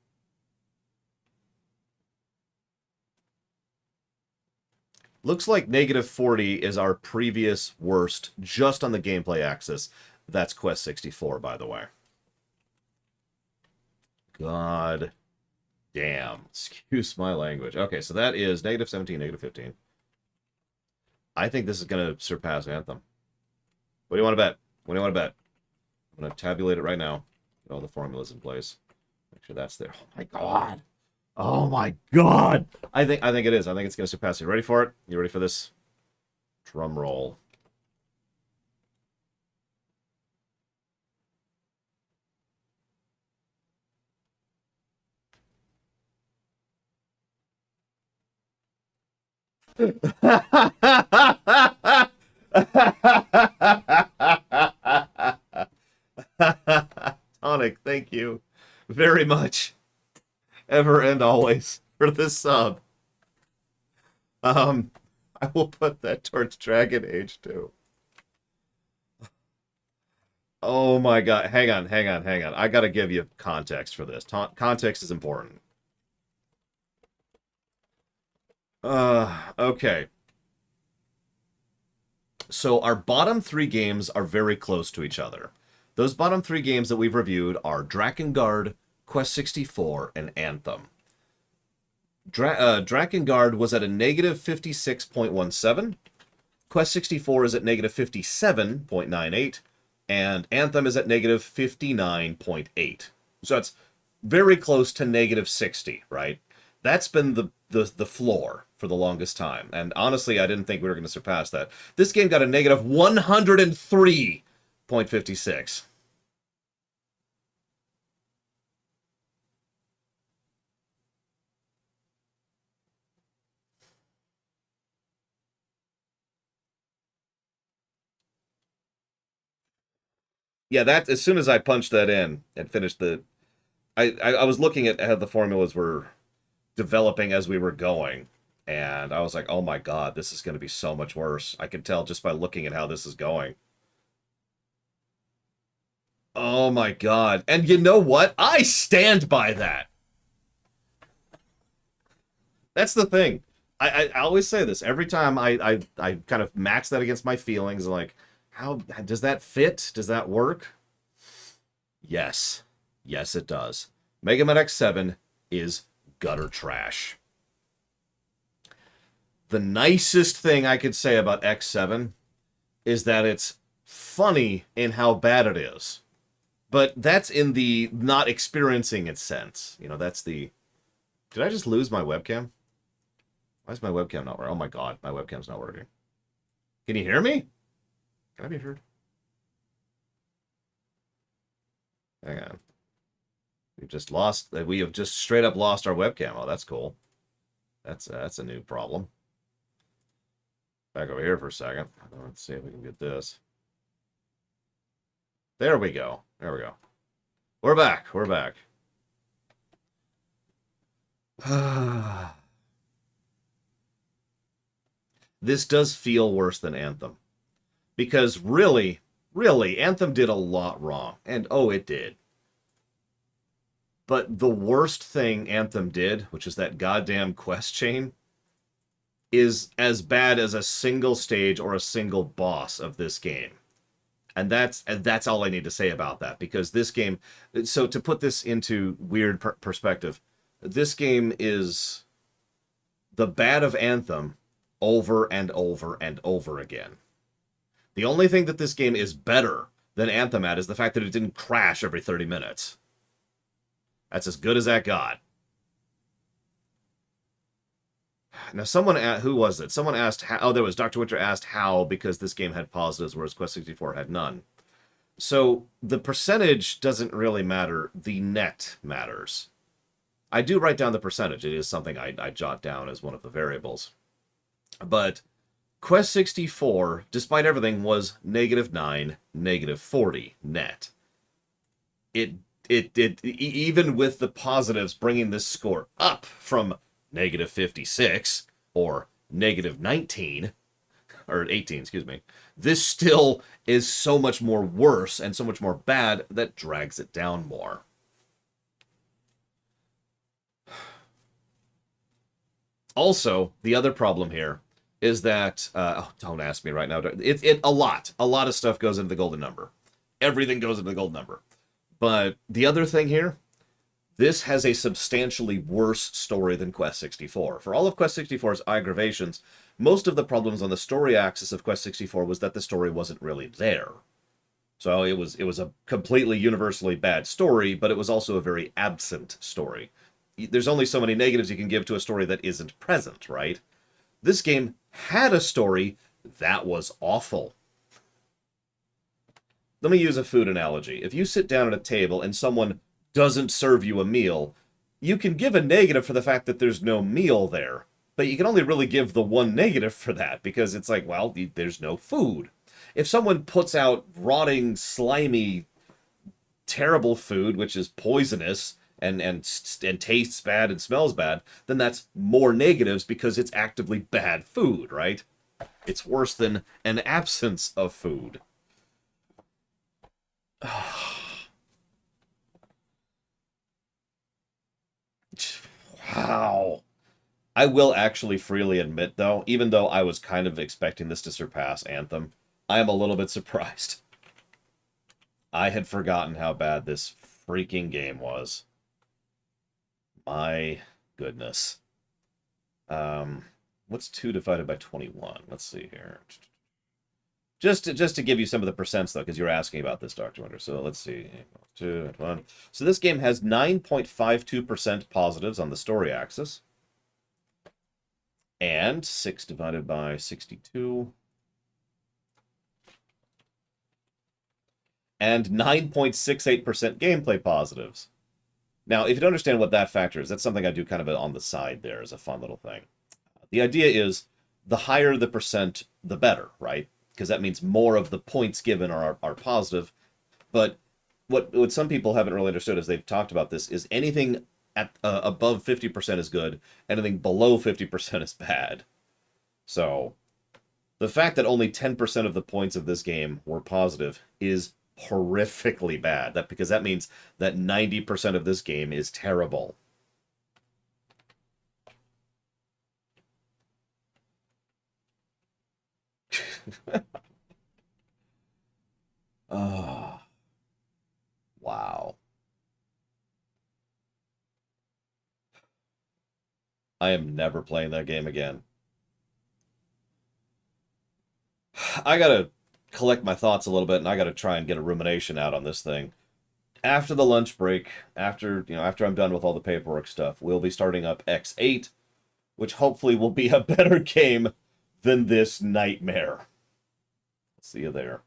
Looks like -40 is our previous worst, just on the gameplay axis. That's Quest 64, by the way. God damn. Excuse my language. Okay, so that is -17, -15. I think this is going to surpass Anthem. What do you want to bet? What do you want to bet? I'm going to tabulate it right now. Get all the formulas in place. Make sure that's there. Oh my god. Oh my god. I think it is. I think it's going to surpass. You ready for it? You ready for this? Drum roll. Tonic, thank you very much, ever and always, for this sub. I will put that towards Dragon Age 2. Oh my god, hang on. I gotta give you context for this. Context is important. Okay. So our bottom 3 games are very close to each other. Those bottom 3 games that we've reviewed are Drakengard, Quest 64, and Anthem. Drakengard was at a -56.17. Quest 64 is at -57.98. And Anthem is at -59.8. So it's very close to -60, right? That's been the floor for the longest time. And honestly, I didn't think we were going to surpass that. This game got a -103.56. Yeah, that as soon as I punched that in and finished the... I was looking at how the formulas were developing as we were going, and I was like, oh my god, this is going to be so much worse. I can tell just by looking at how this is going. Oh my god. And you know what? I stand by that. That's the thing. I always say this. Every time I kind of match that against my feelings, like, how does that fit? Does that work? Yes. Yes, it does. Mega Man X7 is gutter trash. The nicest thing I could say about X7 is that it's funny in how bad it is. But that's in the not experiencing it sense. You know, that's the... Did I just lose my webcam? Why is my webcam not working? Oh my god, my webcam's not working. Can you hear me? Can I be heard? Hang on. We have just straight up lost our webcam. Oh, that's cool. That's a new problem. Back over here for a second. Let's see if we can get this. There we go. There we go. We're back. We're back. This does feel worse than Anthem. Because really, Anthem did a lot wrong. And oh, it did. But the worst thing Anthem did, which is that goddamn quest chain, is as bad as a single stage or a single boss of this game. And that's all I need to say about that, because this game, so to put this into weird perspective, this game is the bad of Anthem over and over and over again. The only thing that this game is better than Anthem at is the fact that it didn't crash every 30 minutes. That's as good as that got. Now, someone who was it? Someone asked how. Oh, there was Dr. Winter asked how, because this game had positives, whereas Quest 64 had none. So the percentage doesn't really matter. The net matters. I do write down the percentage. It is something I jot down as one of the variables. But Quest 64, despite everything, was -9, -40 net. It even with the positives bringing this score up from -56 or -19 or 18, excuse me, this still is so much more worse and so much more bad that drags it down more. Also, the other problem here is that don't ask me right now. A lot of stuff goes into the golden number. Everything goes into the golden number. But the other thing here, this has a substantially worse story than Quest 64. For all of Quest 64's aggravations, most of the problems on the story axis of Quest 64 was that the story wasn't really there. So it was a completely universally bad story, but it was also a very absent story. There's only so many negatives you can give to a story that isn't present, right? This game had a story that was awful. Let me use a food analogy. If you sit down at a table and someone doesn't serve you a meal, you can give a negative for the fact that there's no meal there. But you can only really give the one negative for that, because it's like, well, there's no food. If someone puts out rotting, slimy, terrible food, which is poisonous, and tastes bad and smells bad, then that's more negatives because it's actively bad food, right? It's worse than an absence of food. Wow. I will actually freely admit, though, even though I was kind of expecting this to surpass Anthem, I am a little bit surprised. I had forgotten how bad this freaking game was. My goodness. What's 2 divided by 21? Let's see here. Just to give you some of the percents, though, because you were asking about this, Dr. Winter. So let's see. 2 and 1. So this game has 9.52% positives on the story axis. And 6 divided by 62. And 9.68% gameplay positives. Now, if you don't understand what that factor is, that's something I do kind of on the side there as a fun little thing. The idea is the higher the percent, the better, right? Because that means more of the points given are positive. But what some people haven't really understood as they've talked about this is anything at above 50% is good, anything below 50% is bad. So the fact that only 10% of the points of this game were positive is horrifically bad. Because that means that 90% of this game is terrible. Oh, wow. I am never playing that game again. I gotta collect my thoughts a little bit, and I gotta try and get a rumination out on this thing. After the lunch break, after I'm done with all the paperwork stuff, we'll be starting up X8, which hopefully will be a better game than this nightmare. See you there.